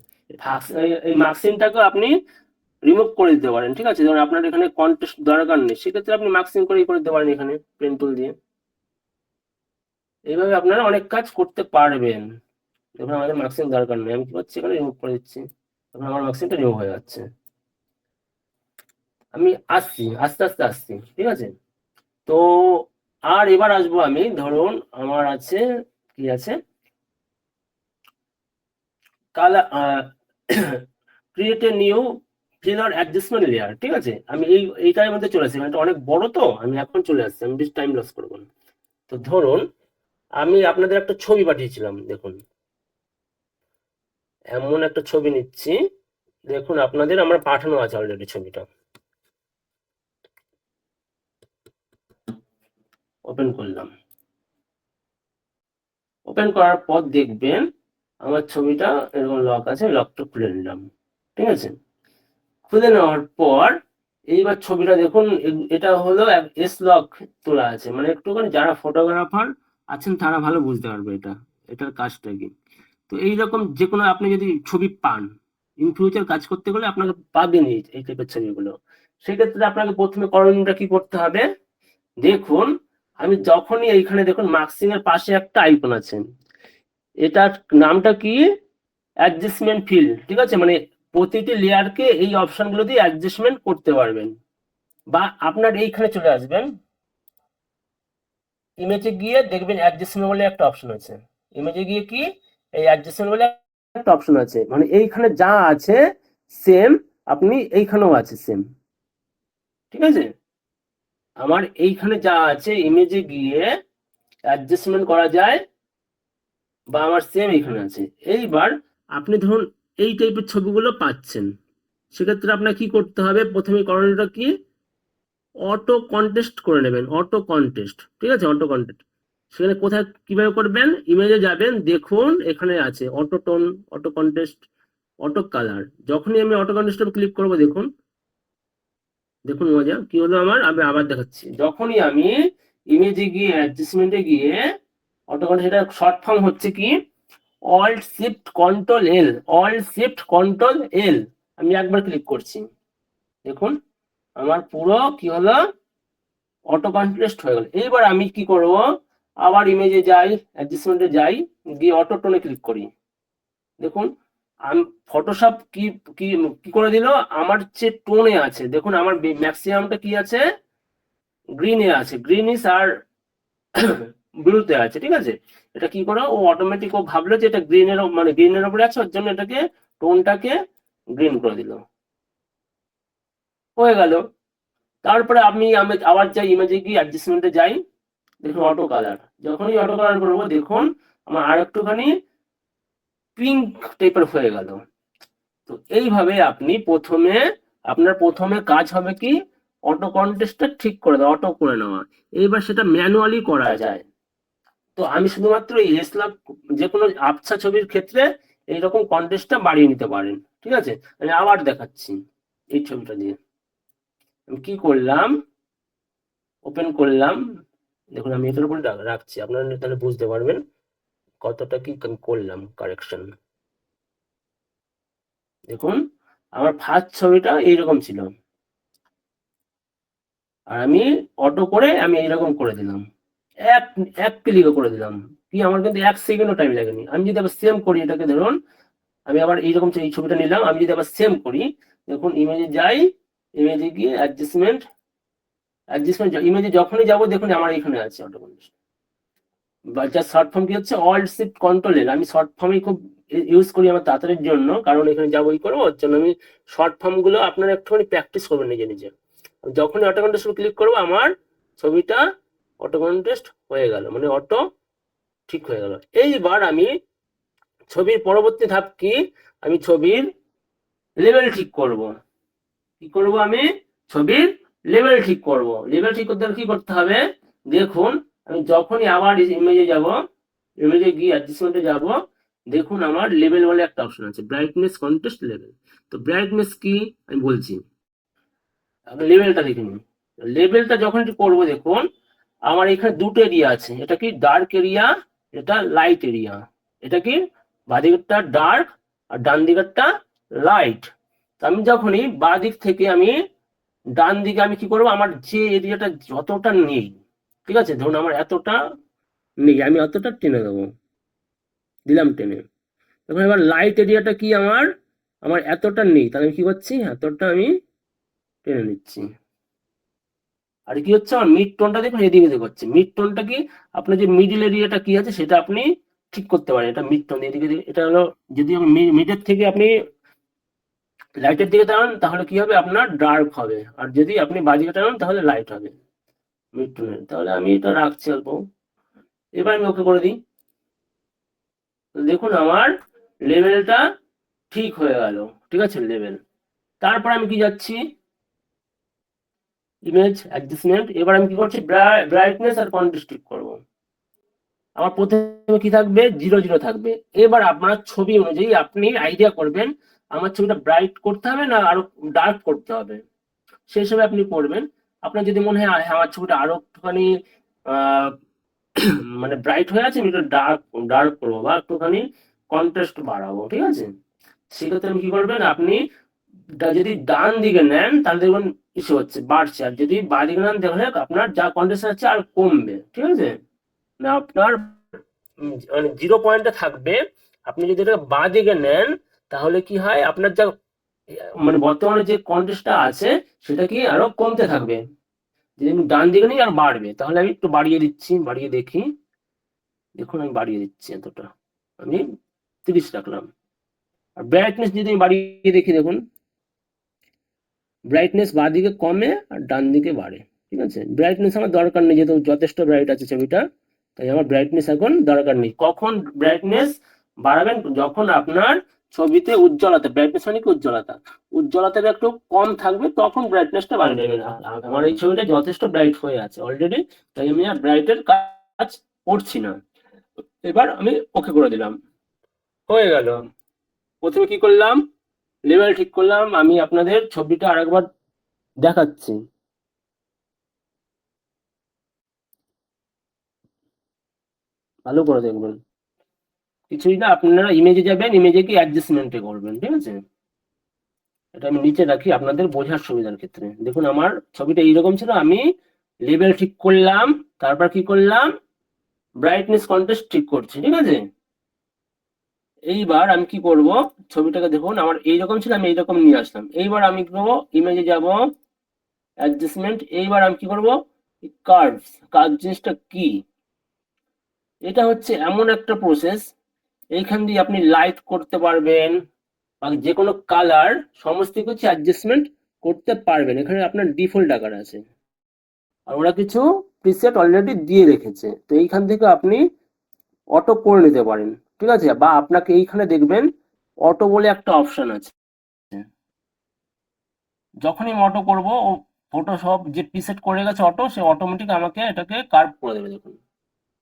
এই মার্কসিংটাকে আপনি রিমুভ করে দিতে পারেন। ঠিক আছে, ধরুন আপনার এখানে কন্টেস্ট দরকার নেই, সেক্ষেত্রে আপনি মার্কসিং করে দিতে পারেন এখানে পেন টুল দিয়ে। এইভাবে আপনারা অনেক কাজ করতে পারবেন। দেখুন আমাদের মার্কসিং দরকার নেই, আমি কি করছি এখানে রিমুভ করে দিচ্ছি, তখন আমার মার্কসিংটা রিমুভ হয়ে যাচ্ছে। আমি আসছি, আস্তে আস্তে আসছি। ঠিক আছে, তো আর এবার আসবো আমি, ধরুন আমার আছে কি আছে colour, create a new filler adjustment layer. ঠিক আছে, আমি এইটার মধ্যে চলে আসছি, এটা অনেক বড়, তো আমি এখন চলে আসছি, আমি বেশি টাইম লস করবো না। তো ধরুন আমি আপনাদের একটা ছবি পাঠিয়েছিলাম, দেখুন এমন একটা ছবি নিচ্ছি, দেখুন আপনাদের আমার পাঠানো আছে অলরেডি ছবিটা, ওপেন করলাম। ওপেন করার পর দেখবেন আমার ছবিটা এরকম লক আছে, লকটা খুলে নিলাম। ঠিক আছে, খুলে নেওয়ার পর এইবার ছবিটা দেখুন, এটা হলো এস লক তোলা আছে, মানে একটুখানি যারা ফটোগ্রাফার আছেন তারা ভালো বুঝতে পারবে এটার কাজটা কি। তো এইরকম যে কোনো আপনি যদি ছবি পান, ইন ফিউচার কাজ করতে গেলে আপনাকে পাবেন এই টাইপের ছবিগুলো। সেক্ষেত্রে আপনাকে প্রথমে করণীয়টা কি করতে হবে, দেখুন আমি যখনই এইখানে দেখুন মার্কসিং এর পাশে একটা আইকন আছে, এটার নামটা কি, অ্যাডজাস্টমেন্ট ফিল। ঠিক আছে, মানে প্রতিটি লেয়ারকে এই অপশনগুলো দিয়ে অ্যাডজাস্টমেন্ট করতে পারবেন। বা আপনার এইখানে চলে আসবেন, ইমেজে গিয়ে দেখবেন অ্যাডজাস্টমেন্ট বলে একটা অপশন আছে, ইমেজে গিয়ে কি এই অ্যাডজাস্টমেন্ট বলে একটা অপশন আছে, মানে এইখানে যা আছে সেম আপনি এইখানেও আছে সেম। ঠিক আছে, আমার এইখানে যা আছে ইমেজে গিয়ে অ্যাডজাস্টমেন্ট করা যায়, বা আমার সেম এইখানে আছে। এইবার আপনি ধরুন এই টাইপের ছবিগুলো পাচ্ছেন, সেক্ষেত্রে আপনার কি করতে হবে, প্রথমে করণীয়টা কি, অটো কন্টেস্ট করে নেবেন, অটো কন্টেস্ট। ঠিক আছে, অটো কন্টেস্ট সেখানে কোথায় কিভাবে করবেন, ইমেজে যাবেন, দেখুন এখানে আছে auto tone, auto contest, auto colour. যখনই আমি অটো কন্টেস্টে ক্লিক করব, দেখুন দেখুন মজা কি হলো আমার, আমি আবার দেখাচ্ছি। যখনই আমি ইমেজে গিয়ে অ্যাডজাস্টমেন্টে গিয়ে অটো কন্টেস্ট, এটা শর্ট ফর্ম হচ্ছে কি alt shift control L, alt shift control L. আমি একবার ক্লিক করছি, দেখুন আমার পুরো কি হলো, অটো কন্ট্রাস্ট হয়ে গেল। এইবার আমি কি করব, আবার ইমেজে যাই, অ্যাডজাস্টমেন্টে যাই, গিয়ে অটো টোনে ক্লিক করি। দেখুন আমি ফটোশপ কি কি কি করে দিল, আমার যে টোনে আছে, দেখুন আমার ম্যাক্সিমামটা কি আছে, গ্রিনে আছে, গ্রিনিশ আর ব্লুতে আছে। ঠিক আছে, এটা কি করো, ও অটোমেটিক ও ভাবলো যে এটা গ্রিনের মানে গ্রিনের উপরে আছে, ওর জন্য এটাকে টোনটাকে গ্রিন করে দিল, হয়ে গেল। তারপরে আমি আবার যাই, ইমেজে গিয়ে অ্যাডজাস্টমেন্টে যাই, দেখুন অটো কালার। যখনই অটো কালার করবো দেখুন আমার আর একটুখানি পিঙ্ক টাইপের হয়ে গেল। তো এইভাবে আপনি আপনার প্রথমে কাজ হবে কি, অটো কন্টেস্টটা ঠিক করে দেওয়া, অটো করে নেওয়া। এইবার সেটা ম্যানুয়ালি করা যায়। তো আমি শুধুমাত্র এই এসলাম, যে কোনো আবছা ছবির ক্ষেত্রে এইরকম কন্টেস্টটা বাড়িয়ে নিতে পারেন। ঠিক আছে, আমি আবার দেখাচ্ছি এই ছবিটা দিয়ে। আমি কি করলাম, ওপেন করলাম, দেখুন আমি এটার উপরে রাখছি, আপনারা তাহলে বুঝতে পারবেন কতটা কি করলাম কারেকশন। দেখুন আমার ফার্স্ট ছবিটা এইরকম ছিল, আর আমি অটো করে আমি এইরকম করে দিলাম, এক এক ক্লিকে করে দিলাম, কি আমার কিন্তু 1 সেকেন্ডও টাইম লাগেনি। আমি যদি আবার সেম করি এটাকে, ধরুন আমি আবার এইরকম এই ছবিটা নিলাম, আমি যদি আবার সেম করি, দেখুন ইমেজে যাই, ইমেজে গিয়ে অ্যাডজাস্টমেন্ট, ইমেজে যখনই যাবো দেখুন আমার এখানে আছে অটো কন্ডিশন। বা যার শর্ট ফর্ম কি হচ্ছে অল্ট শিফট কন্ট্রোল এল। আমি শর্ট ফর্মই খুব ইউজ করি আমার তাড়াতাড়ির জন্য, কারণ এখানে যা বই করবো ওর জন্য আমি শর্ট ফর্ম গুলো আপনারা একটুখানি প্র্যাকটিস করবেন নিজে নিজে। যখনই অটো কন্টেস্ট ক্লিক করবো আমার ছবিটা অটো কন্টেস্ট হয়ে গেল, মানে অটো ঠিক হয়ে গেল। এইবার আমি ছবির পরবর্তী ধাপ কি, আমি ছবির লেভেল ঠিক করব। কি করব, আমি ছবির লেভেল ঠিক করব। লেভেল ঠিক করতে হলে কি করতে হবে, দেখুন আমি যখনই আবার ইমেজে যাব, ইমেজে গিয়ে অ্যাডজাস্টমেন্টে যাব, দেখুন আমার লেভেল বলে একটা অপশন আছে, ব্রাইটনেস কন্ট্রাস্ট লেভেল। তো ব্রাইটনেস কি আমি বলছি, লেভেলটা দেখে নিন। লেভেলটা যখন করবো দেখুন আমার এখানে দুটো এরিয়া আছে, এটা কি ডার্ক এরিয়া, এটা লাইট এরিয়া। এটা কি বাঁ দিকেরটা ডার্ক আর ডান দিকেরটা লাইট। আমি যখনই বাঁ দিক থেকে আমি ডান দিকে আমি কি করবো, আমার যে এরিয়াটা যতটা নেই, ঠিক আছে, ধরুন আমার এতটা নেই, আমি অতটা টেনে দেবো, দিলাম টেনে। তখন এবার লাইট এরিয়াটা কি আমার আমার এতটা নেই, তাহলে আমি কি করছি, এতটা আমি টেনে নিচ্ছি। আর কি হচ্ছে আমার মিড টোনটা দেখুন এদিকে দিকে হচ্ছে। মিড টোনটা কি আপনার যে মিডল এরিয়াটা কি আছে সেটা আপনি ঠিক করতে পারেন। এটা মিড টোন এদিকে এটা হলো, যদি আমি মিডের থেকে আপনি লাইটের দিকে টানান তাহলে কি হবে আপনার ডার্ক হবে, আর যদি আপনি বাদিকে টানান তাহলে লাইট হবে মিড টোনের। তাহলে আমি এটা রাখছি অল্প, এবার আমি ওকে করে দিই। দেখুন আমার লেভেলটা ঠিক হয়ে গেল, ঠিক আছে লেভেল। তারপর আমি কি যাচ্ছি ইমেজ অ্যাডজাস্টমেন্ট, এবার আমি কি করছি ব্রাইটনেস আর কন্ট্রাস্ট ঠিক করবো। আমার প্রথমে কি থাকবে, 0 0 থাকবে। এবার আপনার ছবি অনুযায়ী আপনি আইডিয়া করবেন আমার ছবিটা ব্রাইট করতে হবে না আরো ডার্ক করতে হবে, সেই হিসেবে আপনি করবেন। আপনার যদি মনে হয় আমার ছবিটা আরো একটুখানি আহ মানে ব্রাইট হয়ে আছে, আমি একটু ডার্ক ডার্ক করবো বা একটুখানি কন্ট্রাস্ট বাড়াবো, ঠিক আছে, সেক্ষেত্রে আপনি কি করবেন, আপনি যদি ডান দিকে নেন তাহলে দেখবেন ইস্যু হচ্ছে বাড়ছে, আর যদি বাঁ দিকে নেন তাহলে আপনার যা কন্ট্রাস্ট আছে আর কমবে, ঠিক আছে। না আপনার মানে 0 পয়েন্টে থাকবে। আপনি যদি এটা বাঁ দিকে নেন তাহলে কি হয়, আপনার যা মানে বর্তমানে যে কন্টেস্টটা আছে সেটা কি আরো কমতে থাকবে। যদি আমি ডান দিকে নিই আর বাড়বে, তাহলে আমি একটু বাড়িয়ে দিচ্ছি, বাড়িয়ে দেখি, দেখুন আমি বাড়িয়ে দিচ্ছি এতটা, আমি 30 রাখলাম। আর ব্রাইটনেস যদি আমি বাড়িয়ে দেখি, দেখুন ব্রাইটনেস বাঁ দিকে কমে আর ডান দিকে বাড়ে, ঠিক আছে। ব্রাইটনেস আমার দরকার নেই, যেহেতু যথেষ্ট ব্রাইট আছে ছবিটা, তাই আমার ব্রাইটনেস এখন দরকার নেই। কখন ব্রাইটনেস বাড়াবেন, যখন আপনার ছবিতে উজ্জ্বলতা, ব্রাইটনেস মানে কি উজ্জ্বলতা, উজ্জ্বলতাটা একটু কম থাকবে তখন ব্রাইটনেসটা বাড়িয়ে দেবেন। আমার এই ছবিটা যথেষ্ট ব্রাইট হয়ে আছে অলরেডি, তাই আমি আর ব্রাইটের কাজ করছি না। এবার আমি ওকে করে দিলাম, হয়ে গেল। প্রথমে কি করলাম, লেভেল ঠিক করলাম। আমি আপনাদের ছবিটা আরেকবার দেখাচ্ছি, ভালো করে দেখবেন। কিছুই না, আপনারা ইমেজে যাবেন, ইমেজে কি অ্যাডজাস্টমেন্টে করবেন, ঠিক আছে। এটা আমি নিচে রাখি আপনাদের বোঝার সুবিধার ক্ষেত্রে। দেখুন আমার ছবিটা এইরকম ছিল, আমি লেভেল ঠিক করলাম, তারপর কি করলাম ব্রাইটনেস কন্ট্রাস্ট ঠিক করছি, ঠিক আছে। এইবার আমি কি করব, ছবিটাকে দেখুন আমার এইরকম ছিল, আমি এইরকম নিয়ে আসলাম। এইবার আমি কি করবো, ইমেজে যাব অ্যাডজাস্টমেন্ট, এইবার আমি কি করব কার্ভস। কার্ভ জিনিসটা কি, এটা হচ্ছে এমন একটা প্রসেস, এইখান দিয়ে আপনি লাইট করতে পারবেন বা যে কোনো কালার সমস্ত কিছু অ্যাডজাস্টমেন্ট করতে পারবেন। এখানে আপনার ডিফল্ট আকার আছে আর ওরা কিছু প্রিসেট অলরেডি দিয়ে রেখেছে, তো এইখান থেকে আপনি অটো করে নিতে পারেন, ঠিক আছে। বা আপনাকে এইখানে দেখবেন অটো বলে একটা অপশন আছে, যখনই আমি অটো করবো ও ফটোশপ যে প্রিসেট করে গেছে অটো, সে অটোমেটিক আমাকে এটাকে কার্ভ করে দেবে। দেখুন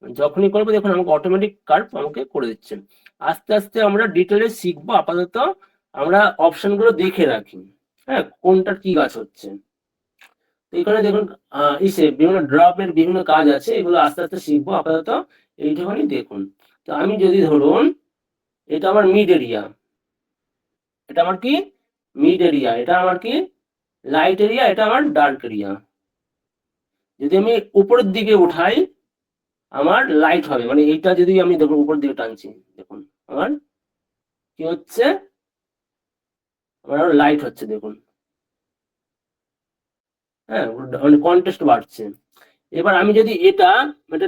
যখনই করবো দেখুন আমাকে অটোমেটিক কার্ভ আমাকে করে দিচ্ছে। আস্তে আস্তে আমরা ডিটেলে শিখবো, আপাতত আমরা অপশন গুলো দেখে রাখি, হ্যাঁ কোনটার কি কাজ হচ্ছে। তো এখানে দেখুন ইসে বিভিন্ন ড্রপের বিভিন্ন কাজ আছে, এগুলো আস্তে আস্তে শিখবো, আপাতত এইটুখানি দেখুন। তো আমি যদি ধরুন এটা আমার মিড এরিয়া, এটা আমার কি মিড এরিয়া, এটা আমার কি লাইট এরিয়া, এটা আমার ডার্ক এরিয়া। যদি আমি উপরের দিকে উঠাই আমার লাইট হবে, মানে এইটা যদি আমি দেখুন উপর দিকে টানছি, দেখুন আমার কি হচ্ছে, আমার লাইট হচ্ছে দেখুন, হ্যাঁ মানে কন্ট্রাস্ট বাড়ছে। এবার আমি যদি এটা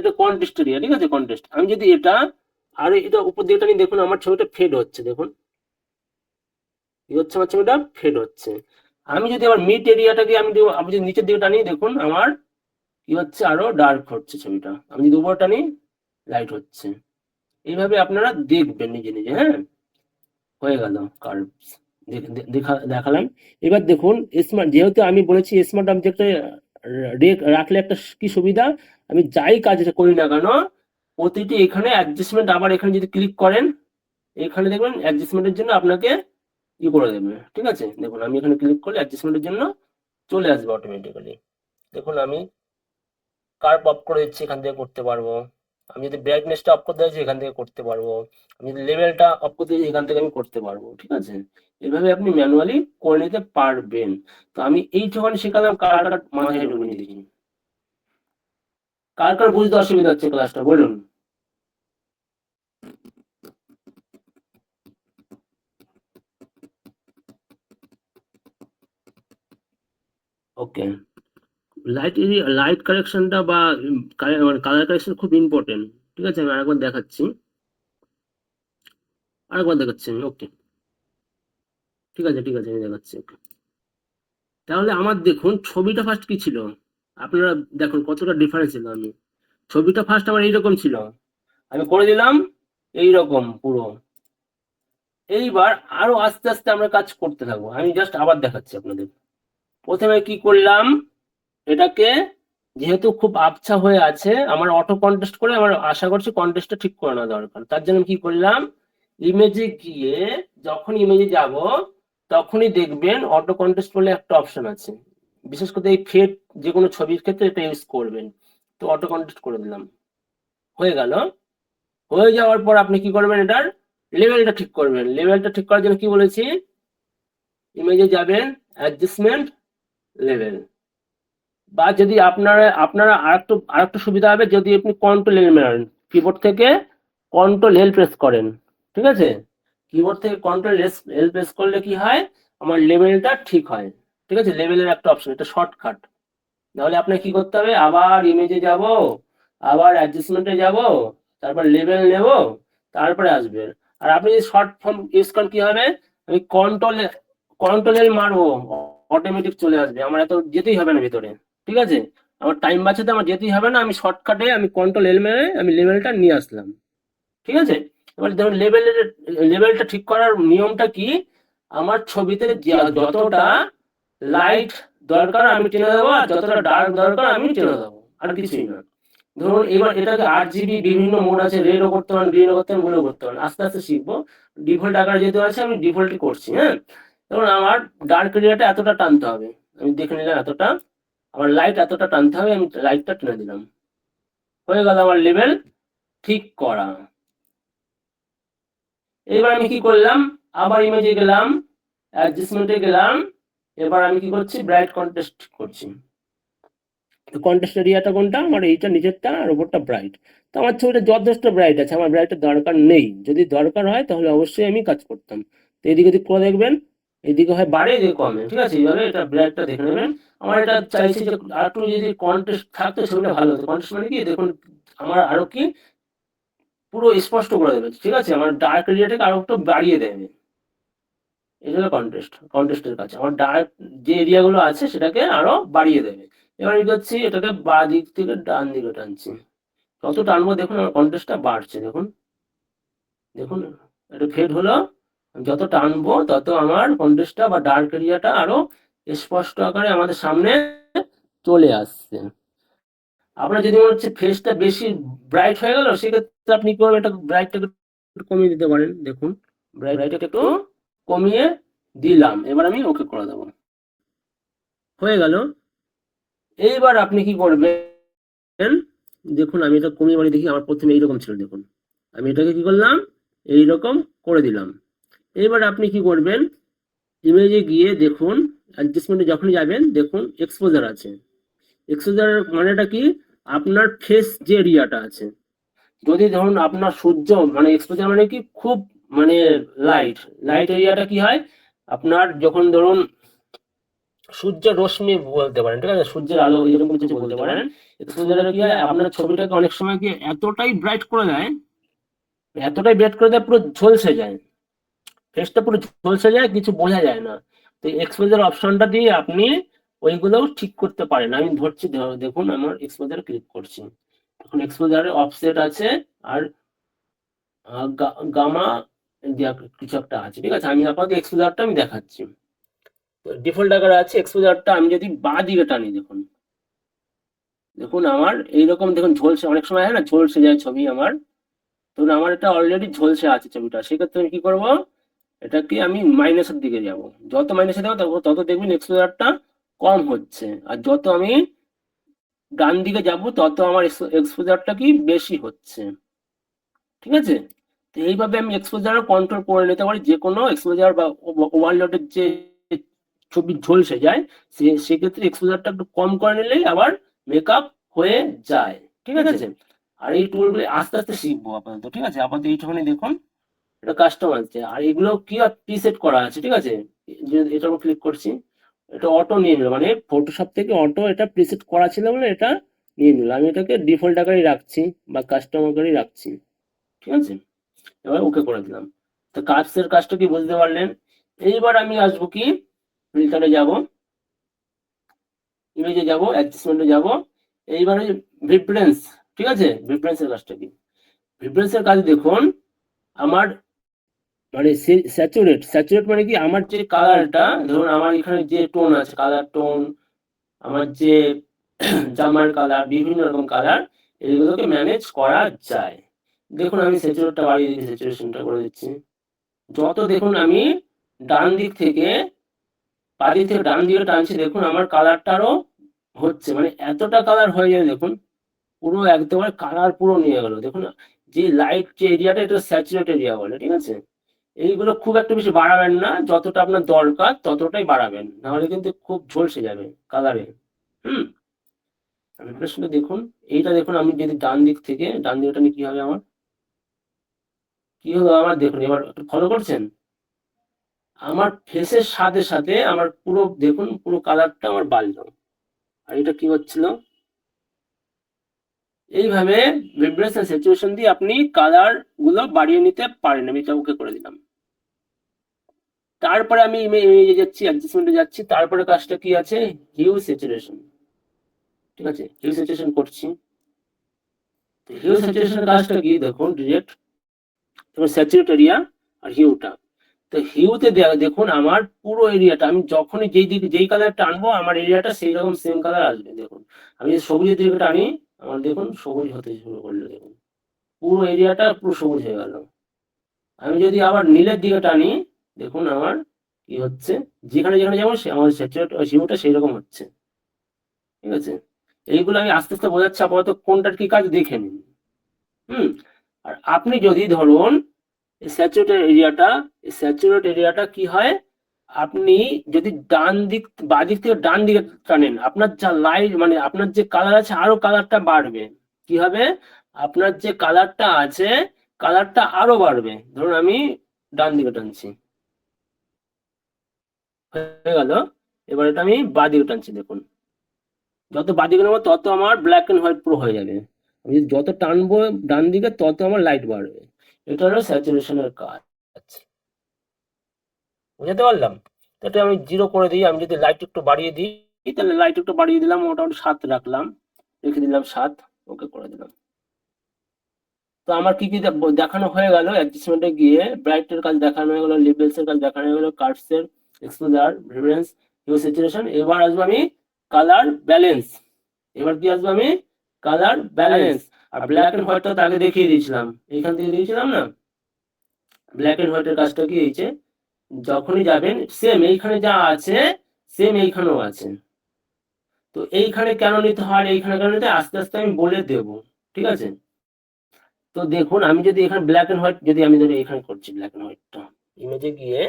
একটা কন্টেস্ট এরিয়া, ঠিক আছে, কন্টেস্ট, আমি যদি এটা আর এটা উপর দিকে টানি, দেখুন আমার ছবিটা ফেড হচ্ছে, দেখুন কি হচ্ছে, আমার ছবিটা ফেড হচ্ছে। আমি যদি আবার মিড এরিয়াটাকে আমি যদি নিচের দিকে টানি, দেখুন আমার কি হচ্ছে, আরো ডার্ক হচ্ছে ছবিটা। আমি যদি উপর টানি, লাইট হচ্ছে। এইভাবে আপনারা দেখবেন নিজে নিজে। হ্যাঁ, হয়ে গেল কার্ভস দেখালাম। এবার দেখুন স্মার্ট, যেহেতু আমি বলেছি স্মার্ট অবজেক্টে রাখলে একটা কি সুবিধা, আমি যাই কাজ করি না কেন প্রতিটি এখানে অ্যাডজাস্টমেন্ট, আবার এখানে যদি ক্লিক করেন এখানে দেখবেন অ্যাডজাস্টমেন্টের জন্য আপনাকে ই করে দেবে। ঠিক আছে, দেখুন আমি এখানে ক্লিক করলে অ্যাডজাস্টমেন্টের জন্য চলে আসবে অটোমেটিক্যালি। দেখুন আমি কার্ভ অফ করে দিচ্ছি, এখান থেকে করতে পারবো। আমি যদি ব্রাইটনেসটা অফ করতে চাইছি এখান থেকে করতে পারবো। আমি যদি লেভেলটা অফ করতে চাইছি এখান থেকে আমি করতে পারবো। ঠিক আছে, এভাবে আপনি ম্যানুয়ালি করে নিতে পারবেন। তো আমি এইটুখানি শেখালাম, কার কার মাথায় ঢুকে নিয়ে দেখি, কার কার বুঝতে অসুবিধা হচ্ছে ক্লাসটা বলুন। ওকে, লাইট কারেকশনটা বা কালার কারেকশন খুব ইম্পর্টেন্ট। ঠিক আছে, আমি আরেকবার দেখাচ্ছি, আমি। ওকে, ঠিক আছে, আমি দেখাচ্ছি। ওকে, তাহলে আমার দেখুন ছবিটা ফার্স্ট কি ছিল, আপনারা দেখুন কতটা ডিফারেন্স ছিল। আমি ছবিটা ফার্স্ট আমার এইরকম ছিল, আমি করে দিলাম এইরকম পুরো। এইবার আরো আস্তে আস্তে আমরা কাজ করতে থাকবো, আমি জাস্ট আবার দেখাচ্ছি আপনাদের। প্রথমে কি করলাম, এটাকে যেহেতু খুব আবছা হয়ে আছে, আমার অটো কন্টেস্ট করে, আমার আশা করছি কন্টেস্টটা ঠিক করে নেওয়া দরকার। তার জন্য কি করলাম, ইমেজে গিয়ে যখন ইমেজে যাব তখনই দেখবেন অটো কন্টেস্ট বলে একটা অপশন আছে। বিশেষ করে এই ফেড যে কোনো ছবির ক্ষেত্রে এটা ইউজ করবেন। তো অটো কন্টেস্ট করে দিলাম, হয়ে গেল। হয়ে যাওয়ার পর আপনি কি করবেন, এটার লেভেলটা ঠিক করবেন। লেভেলটা ঠিক করার জন্য কি বলেছি, ইমেজে যাবেন, অ্যাডজাস্টমেন্ট, লেভেল। বা যদি আপনারা আরেকটু সুবিধা হবে যদি আপনি কন্ট্রোল এল মারেন, কিবোর্ড থেকে কন্ট্রোল এল প্রেস করেন। ঠিক আছে, কিবোর্ড থেকে কন্ট্রোল এল প্রেস করলে কি হয়, আমার লেভেলটা ঠিক হয়। ঠিক আছে, লেভেলের একটা অপশন, এটা শর্টকাট। তাহলে আপনাকে কি করতে হবে, আবার ইমেজে যাব, আবার অ্যাডজাস্টমেন্টে যাব, তারপর লেভেল নেব, তারপরে আসবে। আর আপনি যদি শর্ট ফর্ম ইউজ করেন কি হবে, আমি কন্ট্রোল এল মারবো, অটোমেটিক চলে আসবে, আমার এত যেতেই হবে না ভিতরে। ঠিক আছে, আমার টাইম বাঁচাতে আমার যেতেই হবে না, আমি শর্টকাটে আমি কন্ট্রোল এল মেরে আমি লেভেলটা নিয়ে আসলাম। ঠিক আছে, এবার ধরুন লেভেলটা ঠিক করার নিয়মটা কি, আমার ছবিতে যতটা লাইট দরকার আমি টেনে দেবো, আর যতটা ডার্ক দরকার আমি টেনে দেবো, আর কিছুই না। ধরুন এবার এটাকে 8 GB বিভিন্ন মোড আছে, রেডও করতে পারেন, গ্রিনও করতে পারেন, ব্লুও করতে পারেন, আস্তে আস্তে শিখবো। ডিফল্ট আকার যেহেতু আছে আমি ডিফল্টই করছি। হ্যাঁ, ধরুন আমার ডার্ক এরিয়াটা এতটা টানতে হবে, আমি দেখে নিলাম এতটা, আমার লাইট এতটা টানতে হবে, আমি লাইটটা টেনে দিলাম, হয়ে গেল আমার লেভেল ঠিক করা। এবার আমি কি করলাম, আবার ইমেজে গেলাম, অ্যাডজাস্টমেন্টে গেলাম, এবার আমি কি করছি, ব্রাইট কন্ট্রাস্ট করছি। কন্ট্রাস্ট এরিয়াটা কোনটা, আমার এইটা নিচেরটা আর উপরটা ব্রাইট। তো আমার ছবিটা যথেষ্ট ব্রাইট আছে, আমার ব্রাইটের দরকার নেই। যদি দরকার হয় তাহলে অবশ্যই আমি কাজ করতাম। তো এদিকে দিক করে দেখবেন, এদিকে হয় বাড়ে, এদিকে কমে। ঠিক আছে, এইভাবে এটা ব্রাইটটা দেখে নেবেন। আমার এটা চাইছি যে আরেকটু যদি কন্ট্রাস্ট থাকতো সেগুলো ভালো হতো। কন্ট্রাস্ট মানে কি, দেখুন আমার আরো কি পুরো স্পষ্ট করে দেবে। ঠিক আছে, আমার ডার্ক এরিয়াটাকে আরো একটু বাড়িয়ে দেবে। এটা হলো কন্টেস্টের কাছে, আমার ডার্ক যে এরিয়াগুলো আছে সেটাকে আরো বাড়িয়ে দেবে। এবার কি করছি, এটাকে বাঁ দিক থেকে ডান দিকে টানছি, যত টানবো দেখুন আমার কন্টেস্টটা বাড়ছে। দেখুন দেখুন এটা ফেড হলো, যত টানবো তত আমার কন্টেস্টটা বা ডার্ক এরিয়াটা আরো স্পষ্ট আকারে আমাদের সামনে চলে আসছে। আপনার যদি মনে হচ্ছে ফেসটা বেশি ব্রাইট হয়ে গেল, সেক্ষেত্রে আপনি কি করবেন, এটা ব্রাইটটাকে একটু কমিয়ে দিতে পারেন। দেখুন ব্রাইটটাকে একটু কমিয়ে দিলাম, এবার আমি ওকে করে দেবো, হয়ে গেল। এইবার আপনি কি করবেন, দেখুন আমি এটা কমিয়ে বাড়িয়ে দেখি, আমার প্রথমে এইরকম ছিল, দেখুন আমি এটাকে কি করলাম, এইরকম করে দিলাম। এবার আপনি কি করবেন, ইমেজে গিয়ে দেখুন, অ্যাডজাস্টমেন্টে যখনই যাবেন দেখুন এক্সপোজার আছে। এক্সপোজার মানেটা কি, আপনার ফেস যে এরিয়াটা আছে, যদি ধরুন আপনার সূর্য মানে এক্সপোজার মানে কি খুব মানে লাইট এরিয়াটা কি হয়, আপনার যখন ধরুন সূর্যের রশ্মি বলতে পারেন, ঠিক আছে, সূর্যের আলো এরকম কিছু বলতে পারেন। সূর্যের আলো কি হয়, আপনার ছবিটাকে অনেক সময় কি এতটাই ব্রাইট করে দেয়, পুরো ঝলসে যায়, ফেসটা পুরো ঝলসে যায়, কিছু বোঝা যায় না। তো এক্সপোজার অপশনটা দিয়ে আপনি ওইগুলোও ঠিক করতে পারেন। আমি ধরছি, দেখুন আমার এক্সপোজার ক্লিক করছি, এখন এক্সপোজারে অফসেট আছে আর গামা কিছু একটা আছে, ঠিক আছে। আমি আপনাকে এক্সপোজারটা আমি দেখাচ্ছি। ডিফল্ট আকারে আছে এক্সপোজারটা, আমি যদি বাঁ দিকে টানি, দেখুন দেখুন আমার এইরকম, দেখুন ঝলসে, অনেক সময় হয় না ঝলসে যায় ছবি আমার, ধরুন আমার এটা অলরেডি ঝলসে আছে ছবিটা, সেক্ষেত্রে আমি কি করব, এটাকে আমি মাইনাসের দিকে যাব, যত মাইনাসে যাবো তত দেখবেন এক্সপোজারটা কম হচ্ছে, আর যত আমি ডান দিকে যাব তত আমার এক্সপোজারটা কি বেশি হচ্ছে, ঠিক আছে। তো এইভাবে আমি এক্সপোজার কন্ট্রোল করে নিতে পারি, যে কোনো এক্সপোজার বা ওভারলোডের যে ছবি ঝলসে যায়, সেক্ষেত্রে এক্সপোজারটা একটু কম করে নিলেই আবার মেকআপ হয়ে যায়, ঠিক আছে। আর এই টুলগুলো আস্তে আস্তে শিখবো আপাতত, ঠিক আছে। আপাতত এইটুখানি দেখুন, এটা কাস্টম আছে, আর এগুলো কি প্রিসেট করা আছে, ঠিক আছে। এটার উপর ক্লিক করছি, এটা অটো নিয়ে নিল, মানে ফটোশপ থেকে অটো এটা প্রিসেট করা ছিল বলে এটা নিয়ে নিল। আমি এটাকে ডিফল্ট আকারেই রাখছি বা কাস্টম আকারেই রাখছি, ঠিক আছে। এবার ওকে করে দিলাম। তো কাজটা কি বুঝতে পারলেন। এইবার আমি আসবো কি, ফিল্টারে যাব, ইমেজে যাব, অ্যাডজাস্টমেন্টে যাব, এইবারে ভিব্রেন্স, ঠিক আছে। ভিব্রেন্সের কাজটা কি, ভিব্রেন্সের কাজ দেখুন আমার, মানে স্যাচুরেট মানে কি, আমার যে কালারটা, ধরুন আমার এখানে যে টোন আছে, কালার টোন, আমার যে জামার কালার, বিভিন্ন রকম কালার, এগুলোকে ম্যানেজ করা যায়। দেখুন আমি স্যাচুরেটটা বাড়িয়ে দিচ্ছি, স্যাচুরেশনটা করে দিচ্ছি। যত দেখুন আমি ডান দিক থেকে বাঁ দিক থেকে ডান দিকে টানছি, দেখুন আমার কালারটারও হচ্ছে, মানে এতটা কালার হয়ে যায়, দেখুন পুরো একদম কালার পুরো নিয়ে গেল, দেখুন। যে লাইট যে এরিয়াটা, এটা স্যাচুরেট এরিয়া বলে, ঠিক আছে। এইগুলো খুব একটা বেশি বাড়াবেন না, যতটা আপনার দরকার ততটাই বাড়াবেন, নাহলে কিন্তু খুব ঝলসে যাবে কালারে। হুম, রিফ্রেশটা দেখুন, এইটা দেখুন, আমি যদি ডান দিক থেকে, ডান দিকটা কি হবে আমার, কি হলো আমার, দেখুন এবার ফলো করছেন, আমার ফেসের সাথে সাথে আমার পুরো দেখুন পুরো কালারটা আমার বাড়লো। আর এটা কি হচ্ছিল, এইভাবে ভাইব্রেশন স্যাচুরেশন দিয়ে আপনি কালার গুলো বাড়িয়ে নিতে পারেন। আমি এটা ওকে করে দিলাম। তারপরে আমি ইমেজে যাচ্ছি, অ্যাডজাস্টমেন্টে যাচ্ছি, তারপরে কাজটা কি আছে, হিউ স্যাচুরেশন, ঠিক আছে। হিউ স্যাচুরেশন করছি, হিউ স্যাচুরেশনের কাজটা কি, দেখুন ডিরেক্ট স্যাচুরেট এরিয়া আর হিউটা। তো হিউতে দেখুন আমার পুরো এরিয়াটা, আমি যখনই যেই দিকে যেই কালারটা আনবো আমার এরিয়াটা সেই রকম সেম কালার আসবে। দেখুন আমি সবুজের দিকে টানি, আমার দেখুন সবুজ হতে শুরু করলো, দেখুন পুরো এরিয়াটা পুরো সবুজ হয়ে গেল। আমি যদি আবার নীলের দিকে টানি, দেখুন আমার কি হচ্ছে, যেখানে যেখানে যেমন আমার স্যাচুরেট হিউটা সেই রকম হচ্ছে, ঠিক আছে। এইগুলো আমি আস্তে আস্তে বোঝাচ্ছি, আপাতত কোনটার কি কাজ দেখে নিন। হুম, আর আপনি যদি ধরুন স্যাচুরেট এরিয়াটা কি হয়, আপনি যদি বাঁ দিক থেকে ডান দিকে টানেন, আপনার যা লাইট, মানে আপনার যে কালার আছে আরো কালারটা বাড়বে। কি হবে, আপনার যে কালারটা আছে কালারটা আরো বাড়বে। ধরুন আমি ডান দিকে টানছি, হয়ে গেল। এবার এটা আমি বাঁ দিকে টানছি, দেখুন যত বাঁ দিকে নেবো তত আমার ব্ল্যাক এন্ড হোয়াইট পুরো হয়ে যাবে। আমি যত টানবো ডান দিকে তত আমার লাইট বাড়বে। এটা হলো স্যাচুরেশনের কাজ, বুঝতে পারলাম। তো এটা আমি 0 করে দিই, আমি যদি লাইট একটু বাড়িয়ে দিই, তাহলে লাইট একটু বাড়িয়ে দিলাম, মোটামুটি 7 রাখলাম, রেখে দিলাম 7, ওকে করে দিলাম। তো আমার কি কি দেখানো হয়ে গেল, অ্যাডজাস্টমেন্টে গিয়ে ব্রাইটের কাজ দেখানো হয়ে গেল, লেভেলস এর কাজ দেখানো হয়ে গেল, কার্ভস এর, এক্সপোজার, ভাইব্রেন্স, হিউ স্যাচুরেশন। এবার আসবো আমি কালার ব্যালেন্স। এবার কি আসবো আমি, কালার ব্যালেন্স। আর ব্ল্যাক এন্ড হোয়াইটটা তো আগে দেখিয়ে দিয়েছিলাম, এইখান থেকে দিয়েছিলাম না। ব্ল্যাক এন্ড হোয়াইটের কাজটা কি হয়েছে, যখনই যাবেন সেম এইখানে যা আছে সেম এইখানেও আছে। তো এইখানে কেন নিতে হয়, এইখানে কেন নিতে হয়, আস্তে আস্তে আমি বলে দেব, ঠিক আছে। তো দেখুন আমি যদি এখানে ব্ল্যাক এন্ড হোয়াইট, যদি আমি ধরি এখানে করছি ব্ল্যাক এন্ড হোয়াইটটা, ইমেজে গিয়ে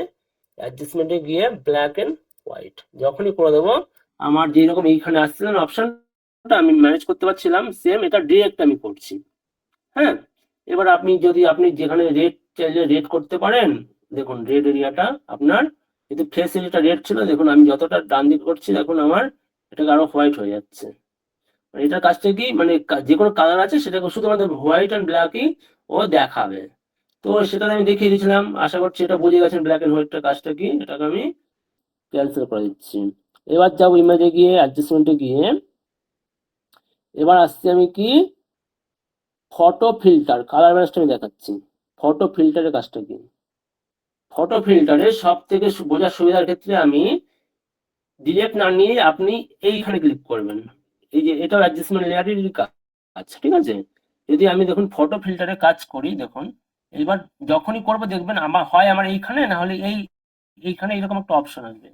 অ্যাডজাস্টমেন্টে গিয়ে ব্ল্যাক এন্ড হোয়াইট যখনই করে দেবো, আমার যেরকম এইখানে আসছিল না অপশনটা, আমি ম্যানেজ করতে পারছিলাম, সেম এটা ডিরেক্ট আমি করছি। হ্যাঁ, এবার আপনি যেখানে রেড চাইলে রেড করতে পারেন, দেখুন রেড এরিয়াটা আপনার কিন্তু ফেসে যেটা রেড ছিল দেখুন, আমি যতটা ডান দিকে করছি দেখুন আমার এটাকে আরো হোয়াইট হয়ে যাচ্ছে। এটার কাজটা কি, মানে যে কোনো কালার আছে সেটাকে শুধুমাত্র হোয়াইট অ্যান্ড ব্ল্যাকই ও দেখাবে। তো সেটা আমি দেখিয়ে দিয়েছিলাম, আশা করছি এটা বুঝে গেছেন ব্ল্যাক এন্ড হোয়াইটটার কাজটা কি। এটাকে আমি ক্যান্সেল করে দিচ্ছি। এবার যাবো ইমেজে গিয়ে অ্যাডজাস্টমেন্টে গিয়ে, এবার আসছি আমি কি ফটো ফিল্টার, কালার ম্যাচটা আমি দেখাচ্ছি। ফটো ফিল্টারের কাজটা কি, ফটো ফিল্টারে সব থেকে বোঝার সুবিধার ক্ষেত্রে আমি ডিলেট না নিয়ে আপনি এইখানে ক্লিক করবেন। এই যে এটাও অ্যাডজাস্টমেন্ট লেয়ারেরই কাজ, ঠিক আছে। যদি আমি দেখুন ফটো ফিল্টারে কাজ করি দেখুন, এবার যখনই করবো দেখবেন আমার হয় আমার এইখানে, না হলে এইখানে এরকম একটা অপশন আসবে।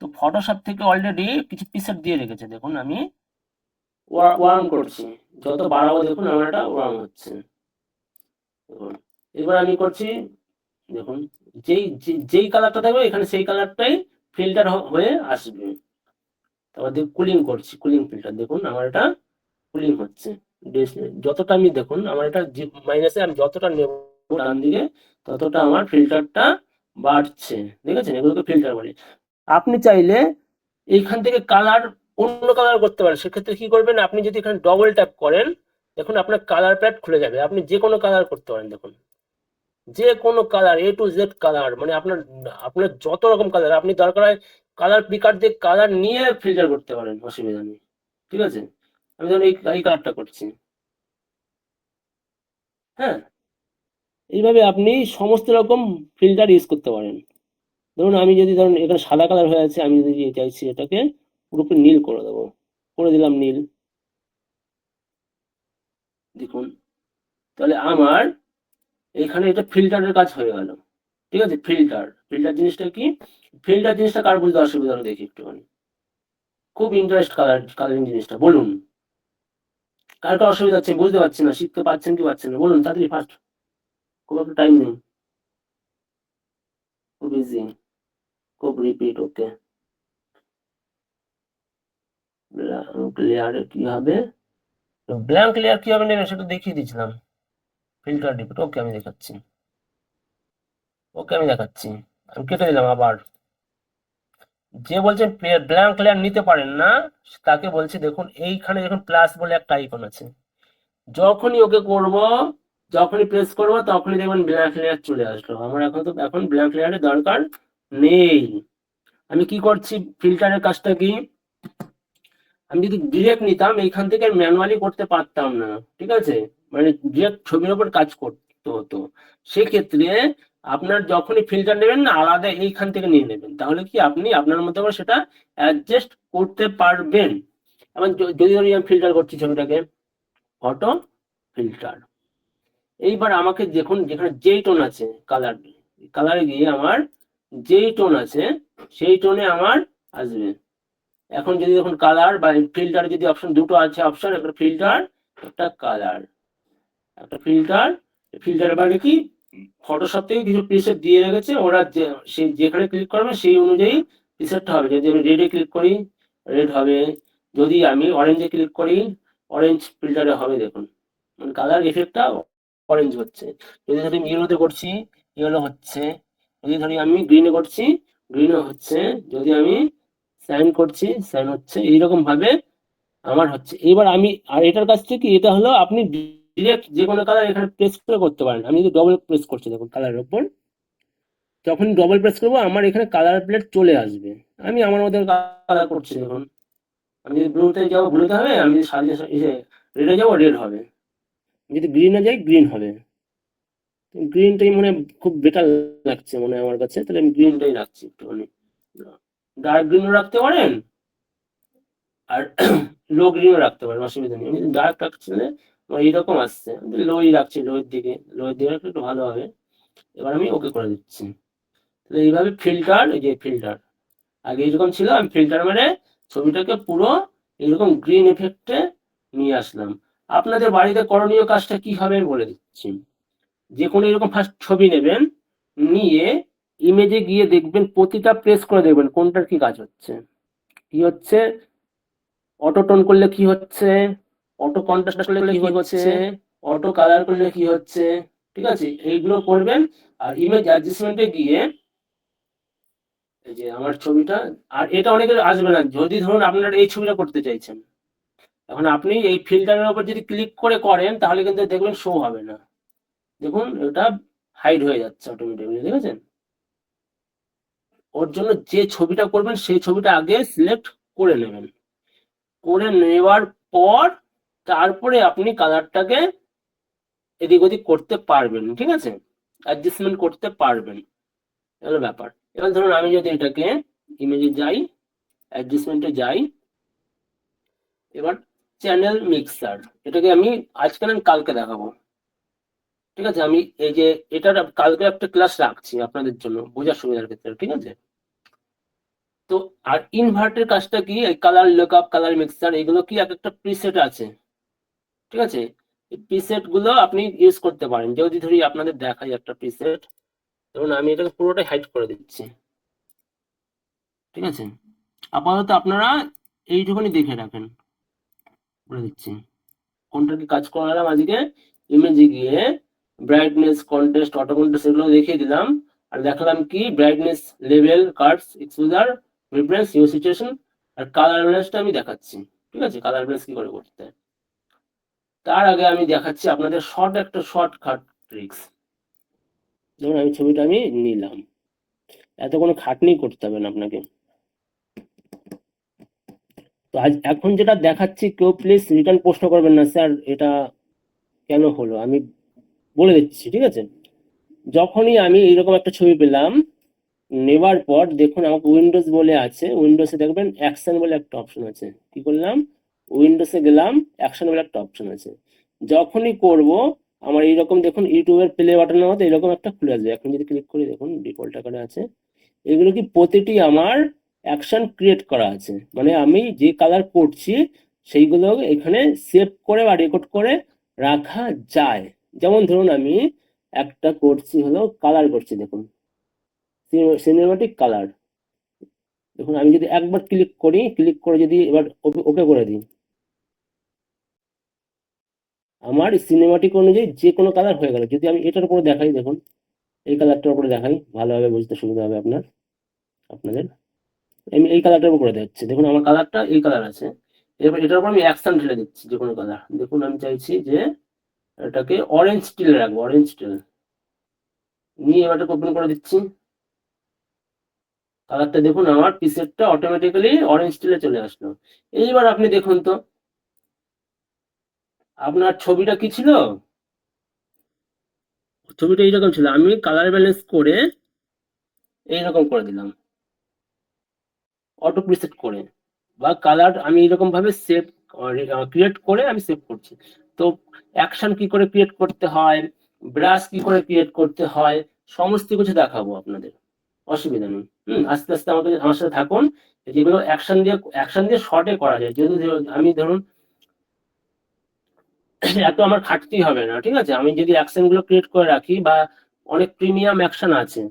তো ফটোশপ থেকে অলরেডি কিছু প্রিসেট দিয়ে রেখেছে, দেখুন আমি ওয়ার্ম করছি, যত বাড়াবো দেখুন আমার এটা ওয়ার্ম হচ্ছে। দেখুন এবার আমি করছি, দেখুন যেই কালারটা থাকবে এখানে সেই কালারটাই ফিল্টার হয়ে আসবে। তারপর দেখুন কুলিং করছি, কুলিং ফিল্টার দেখুন আমার এটা কুলিং হচ্ছে। যতটা আমি দেখুন আমার এটা মাইনাসে আমি যতটা নেব ডান দিকে ততটা আমার ফিল্টারটা বাড়ছে, দেখেছেন, এগুলোকে ফিল্টার বলে। আপনি চাইলে এইখান থেকে কালার অন্য কালার করতে পারেন। সেক্ষেত্রে কি করবেন, আপনি যদি এখানে ডবল ট্যাপ করেন দেখুন আপনার কালার প্যাড খুলে যাবে, আপনি যে কোনো কালার করতে পারেন। দেখুন যে কোনো colour A to Z colour, মানে আপনার আপনার যত রকম কালার আপনি দরকার হয় কালার পিকার দিয়ে কালার নিয়ে ফিল্টার করতে পারেন, অসুবিধা নেই, ঠিক আছে। আমি ধরুন এই কালারটা করছি, হ্যাঁ। এইভাবে আপনি সমস্ত রকম ফিল্টার ইউজ করতে পারেন। ধরুন আমি যদি ধরুন এখানে সাদা কালার হয়ে আছে, আমি যদি চাইছি এটাকে পুরোপুরি নীল করে দেবো, করে দিলাম নীল, দেখুন তাহলে আমার এখানে এটা ফিল্টারের কাজ হয়ে গেল, ঠিক আছে। ফিল্টার ফিল্টার জিনিসটা কি, ফিল্টার জিনিসটা কার বুঝতে অসুবিধা হলো দেখি একটুখানি, খুব ইন্টারেস্ট কালারিং জিনিসটা, বলুন কার কার অসুবিধা হচ্ছে, বুঝতে পারছি না, শিখতে পারছেন কি পারছেন না, বলুন তাড়াতাড়ি ফার্স্ট, খুব একটা টাইম নেই, খুব ইজি, খুব রিপিট, ওকে। ব্ল্যাঙ্ক লেয়ার কি হবে, ব্ল্যাঙ্ক লেয়ার কি হবে না সেটা দেখিয়ে দিয়েছিলাম। ফিল্টার রিপিট, ওকে আমি দেখাচ্ছি, ওকে আমি দেখাচ্ছি, আমি কেটে দিলাম আবার। যে বলছেন ব্ল্যাঙ্ক লেয়ার নিতে পারেন না তাকে বলছি দেখুন এইখানে দেখুন প্লাস বলে একটা আইকন আছে, যখনই ওকে করব, যখনই প্রেস করব তখনই দেখবেন ব্ল্যাঙ্ক লেয়ার চলে আসলো। আমার এখন ব্ল্যাঙ্ক লেয়ারের দরকার নেই। আমি কি করছি, ফিল্টারের কাজটা কি, আমি যদি ডিরেক্ট নিতাম এইখান থেকে ম্যানুয়ালি করতে পারতাম না, ঠিক আছে, মানে ডিরেক্ট ছবির ওপর কাজ করতে হতো। সেক্ষেত্রে আপনার যখনই ফিল্টার নেবেন না আলাদা এইখান থেকে নিয়ে নেবেন, তাহলে কি আপনি আপনার মতো করে সেটা অ্যাডজাস্ট করতে পারবেন। এবার যদি ধরি আমি ফিল্টার করছি ছবিটাকে, ফটো ফিল্টার, এইবার আমাকে দেখুন যেখানে যেই টোন আছে কালার, কালারে গিয়ে আমার যেই টোন আছে সেই টোনে আমার আসবে। এখন যদি দেখুন কালার বা ফিল্টার যদি অপশন দুটো আছে, অপশন একটা ফিল্টার একটা কালার, একটা ফিল্টার, ফিল্টারের বাইরে কি ফটোশপ থেকে কিছু প্রিসেট দিয়ে রেখেছে, ওরা সেই যেখানে ক্লিক করবে সেই অনুযায়ী প্রিসেটটা হবে। যদি আমি রেডে ক্লিক করি রেড হবে, যদি আমি অরেঞ্জে ক্লিক করি অরেঞ্জ ফিল্টারে হবে, দেখুন মানে কালার এফেক্টটা অরেঞ্জ হচ্ছে। যদি ধরি ইয়েলোতে করছি ইয়েলো হচ্ছে, যদি ধরি আমি গ্রিনে করছি গ্রিনও হচ্ছে, যদি আমি সাইন করছি সাইন হচ্ছে, এইরকম ভাবে আমার হচ্ছে। এবার আমি আর এটার কাছ থেকে এটা হলো আপনি ডিরেক্ট যে কোনো কালার এখানে প্রেস করে করতে পারেন। আমি যদি ডবল প্রেস করছি দেখুন কালারের ওপর, যখন ডবল প্রেস করবো আমার এখানে কালার প্লেট চলে আসবে। আমি আমার মধ্যে কালার করছি দেখুন, আমি যদি ব্লুতে যাবো ব্লুতে হবে, আমি যদি সাজিয়ে রেডে যাবো রেড হবে, যদি গ্রিনে যাই গ্রিন হবে। গ্রিনটাই মনে খুব বেটার লাগছে মনে হয় আমার কাছে, তাহলে আমি গ্রিনটাই রাখছি একটুখানি। ডার্ক গ্রিনও রাখতে পারেন আর লো গ্রিনও রাখতে পারেন, অসুবিধা নেই। আমি ডার্ক রাখছি আমার এইরকম আসছে, লোই রাখছি, লোয়ের দিকে রাখলে একটু ভালো হবে। এবার আমি ওকে করে দিচ্ছি। তাহলে এইভাবে ফিল্টার, এই যে ফিল্টার আগে এরকম ছিল, আমি ফিল্টার মানে ছবিটাকে পুরো এরকম গ্রিন এফেক্টে নিয়ে আসলাম। আপনাদের বাড়িতে করণীয় কাজটা কি হবে বলে দিচ্ছি। যে কোনো এরকম ফার্স্ট ছবি নেবেন, নিয়ে ইমেজে গিয়ে দেখবেন প্রতিটা প্রেস করে দেখবেন কোনটার কি কাজ হচ্ছে, কি হচ্ছে, অটো টোন করলে কি হচ্ছে, অটো কন্ট্রাস্ট করলে কি হচ্ছে, অটো কালার করলে কি হচ্ছে, ঠিক আছে, এইগুলো করবেন। আর ইমেজ অ্যাডজাস্টমেন্টে গিয়ে এই যে আমার ছবিটা, আর এটা অনেকের আসবে না যদি ধরুন আপনারা এই ছবিটা করতে চাইছেন। এখন আপনি এই ফিল্টারের উপর যদি ক্লিক করে করেন তাহলে কিন্তু দেখবেন শো হবে না। দেখুন এটা হাইড হয়ে যাচ্ছে অটোমেটিক্যালি, দেখেছেন? ওর জন্য যে ছবিটা করবেন সেই ছবিটা আগে সিলেক্ট করে নেবেন। করে নেওয়ার পর তারপরে আপনি কালারটাকে এদিক ওদিক করতে পারবেন, ঠিক আছে? অ্যাডজাস্টমেন্ট করতে পারবেন, হলো ব্যাপার। এবার ধরুন আমি যদি এটাকে ইমেজে যাই, অ্যাডজাস্টমেন্টে যাই, এবার চ্যানেল মিক্সার, এটাকে আমি আজকে না কালকে দেখাবো, ঠিক আছে? আমি এই যে এটার কালকে একটা ক্লাস রাখছি আপনাদের জন্য বোঝার সুবিধার ক্ষেত্রে, ঠিক আছে? তো আর ইনভার্টের কাজটা কি, এই কালার লুকআপ, কালার মিক্সার, এগুলো কি এক একটা প্রিসেট আছে, ঠিক আছে? এই প্রিসেট গুলো আপনি ইউজ করতে পারেন। যদি ধরি আপনাদের দেখাই একটা প্রিসেট, ধরুন আমি এটাকে পুরোটাই হাইড করে দিচ্ছি, ঠিক আছে? আপাতত আপনারা এইটুকুনি দেখে রাখেন, বলে দিচ্ছি কোনটা কি কাজ করালাম আজকে। ইমেজে গিয়ে ব্রাইটনেস, কন্ট্রাস্ট, অটো কন্ট্রাস্ট এগুলো দেখিয়ে দিলাম। আর দেখালাম কি brightness, level, curves, exposure, reference, your situation, আর কালার ব্যালেন্সটা আমি দেখাচ্ছি, ঠিক আছে? কালার ব্যালেন্স কি করে করতে হয়। তার আগে আমি দেখাচ্ছি আপনাদের একটা শর্টকাট ট্রিক্স। যেমন আমি ছবিটা আমি নিলাম, এত কোনো খাটনি করতে হবে না আপনাকে। তো এখন যেটা দেখাচ্ছি, কেউ প্লিজ রিটার্ন প্রশ্ন করবেন না, স্যার এটা কেন হলো, আমি বলে দিচ্ছি, ঠিক আছে? যখনই আমি এইরকম একটা ছবি পেলাম, নেবার পর দেখুন আমাকে উইন্ডোজ বলে আছে, উইন্ডোজে দেখবেন অ্যাকশন বলে একটা অপশন আছে। কি করলাম, উইন্ডোজে গেলাম, অ্যাকশন বলে একটা অপশন আছে। যখনই করব আমার এইরকম দেখুন ইউটিউবের প্লে বাটনের মতো এরকম একটা খুলে আসবে। এখন যদি ক্লিক করি দেখুন ডিফল্ট আকারে আছে। এগুলো কি প্রতিটি আমার অ্যাকশন ক্রিয়েট করা আছে, মানে আমি যে কালার করছি সেইগুলো এখানে সেভ করে বা রেকর্ড করে রাখা যায়। যেমন ধরুন আমি একটা করছি হলো কালার করছি, দেখুন সিনেমাটিক কালার। দেখুন আমি যদি একবার ক্লিক করি, ক্লিক করে যদি এবার ওকে করে দিই, আমার সিনেমাটিক অনুযায়ী যে কোনো কালার হয়ে গেল। যদি আমি এটার উপরে দেখাই, দেখুন এই কালারটার উপরে দেখাই, ভালোভাবে বুঝতে সুবিধা হবে আপনাদের। আমি এই কালারটার উপরে দেখাচ্ছি, দেখুন আমার কালারটা এই কালার আছে। এবার এটার উপর আমি অ্যাকশন ঢেলে দিচ্ছি যে কোনো কালার। দেখুন আমি চাইছি যে এটাকে অরেঞ্জ স্টিল রাখবো, অরেঞ্জ স্টিল নিয়ে এবারটা ওপেন করে দিচ্ছি। কালারটা দেখুন আমার প্রিসেটটা অটোমেটিক্যালি অরেঞ্জ স্টিলে চলে আসলো। এইবার আপনি দেখুন তো আপনার ছবিটা কি ছিল, ছবিটা এইরকম ছিল, আমি কালার ব্যালেন্স করে এইরকম করে দিলাম, অটো প্রিসেট করে, বা কালার আমি এরকম ভাবে সেভ ক্রিয়েট করে আমি সেভ করছি। তো অ্যাকশন কি করে ক্রিয়েট করতে হয়, ব্রাশ কি করে ক্রিয়েট করতে হয়, সমস্ত কিছু দেখাবো আপনাদের, অসুবিধা নেই। আস্তে আস্তে আমার সাথে থাকুন। যেগুলো অ্যাকশন দিয়ে শর্টে করা যায়, যদি আমি ধরুন এত আমার খাটতে হবে না, ঠিক আছে? আমি যদি অ্যাকশন গুলো ক্রিয়েট করে রাখি, বা অনেক প্রিমিয়াম অ্যাকশন আছে,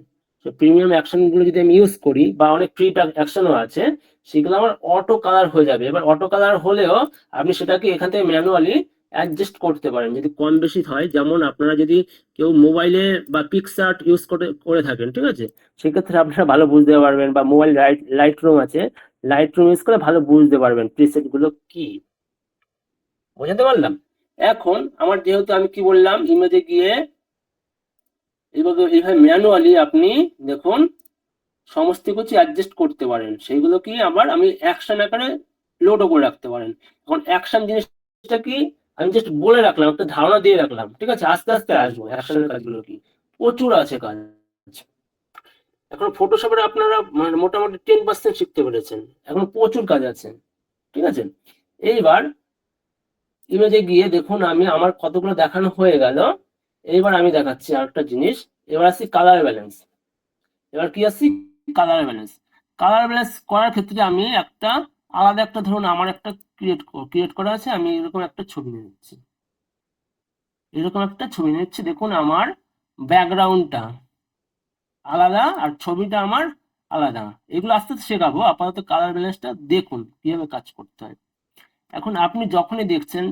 প্রিমিয়াম অ্যাকশন গুলো যদি আমি ইউজ করি, বা অনেক ফ্রি অ্যাকশনও আছে, সেগুলো আমার অটো কালার হয়ে যাবে। এবার অটো কালার হলেও আপনি সেটাকে এখান থেকে ম্যানুয়ালি অ্যাডজাস্ট করতে পারেন যদি কম বেশি হয়। যেমন আপনারা যদি কেউ মোবাইলে বা পিকচার ইউজ করে করে থাকেন, ঠিক আছে, সেক্ষেত্রে আপনারা ভালো বুঝতে পারবেন, বা মোবাইল লাইট রুম আছে, লাইট রুম ইউজ করে ভালো বুঝতে পারবেন প্রিসেট গুলো কি। বোঝাতে পারলাম? এখন আমার যেহেতু আমি কি বললাম, ইমেজে গিয়ে এইভাবে ম্যানুয়ালি আপনি দেখুন সমস্ত কিছু অ্যাডজাস্ট করতে পারেন। সেইগুলো কি আবার আমি অ্যাকশন আকারে লোডও করে রাখতে পারেন। এখন অ্যাকশন জিনিসটা কি আমি জাস্ট বলে রাখলাম, একটা ধারণা দিয়ে রাখলাম, ঠিক আছে? আস্তে আস্তে আসবো অ্যাকশনের কাজগুলো কি, প্রচুর আছে কাজ। এখন ফটোশপের আপনারা মোটামুটি 10% শিখতে পেরেছেন, এখন প্রচুর কাজ আছে, ঠিক আছে? এইবার ইমেজে গিয়ে দেখুন আমি আমার কতগুলো দেখানো হয়ে গেল। এইবার আমি দেখাচ্ছি আরেকটা জিনিস। এবার আসছি কালার ব্যালেন্স। এবার কি আসছি, কালার ব্যালেন্স। কালার ব্যালেন্স করার ক্ষেত্রে আমি একটা আলাদা একটা, ধরুন আমার একটা ক্রিয়েট করা আছে, আমি এরকম একটা ছবি নিয়ে নিচ্ছি, এরকম একটা ছবি নিয়ে নিচ্ছি। দেখুন আমার ব্যাকগ্রাউন্ডটা আলাদা আর ছবিটা আমার আলাদা। এগুলো আস্তে আস্তে শেখাবো, আপাতত কালার ব্যালেন্সটা দেখুন কিভাবে কাজ করতে হয়। এখন আপনি যখনই দেখছেন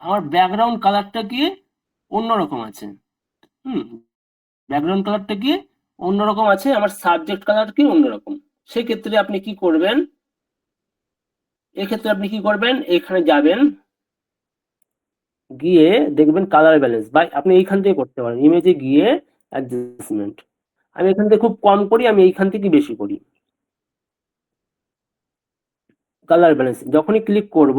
আমার ব্যাকগ্রাউন্ড কালারটা কি অন্যরকম আছে, হুম ব্যাকগ্রাউন্ড কালারটা কি অন্যরকম আছে, আমার সাবজেক্ট কালার কি অন্যরকম। সেক্ষেত্রে আপনি কি করবেন, এক্ষেত্রে আপনি কি করবেন, এখানে যাবেন, গিয়ে দেখবেন কালার ব্যালেন্স, বা আপনি এইখান থেকে করতে পারেন, ইমেজে গিয়ে অ্যাডজাস্টমেন্ট। আমি এখান থেকে খুব কম করি, আমি এইখান থেকে বেশি করি। কালার ব্যালেন্স যখনই ক্লিক করব,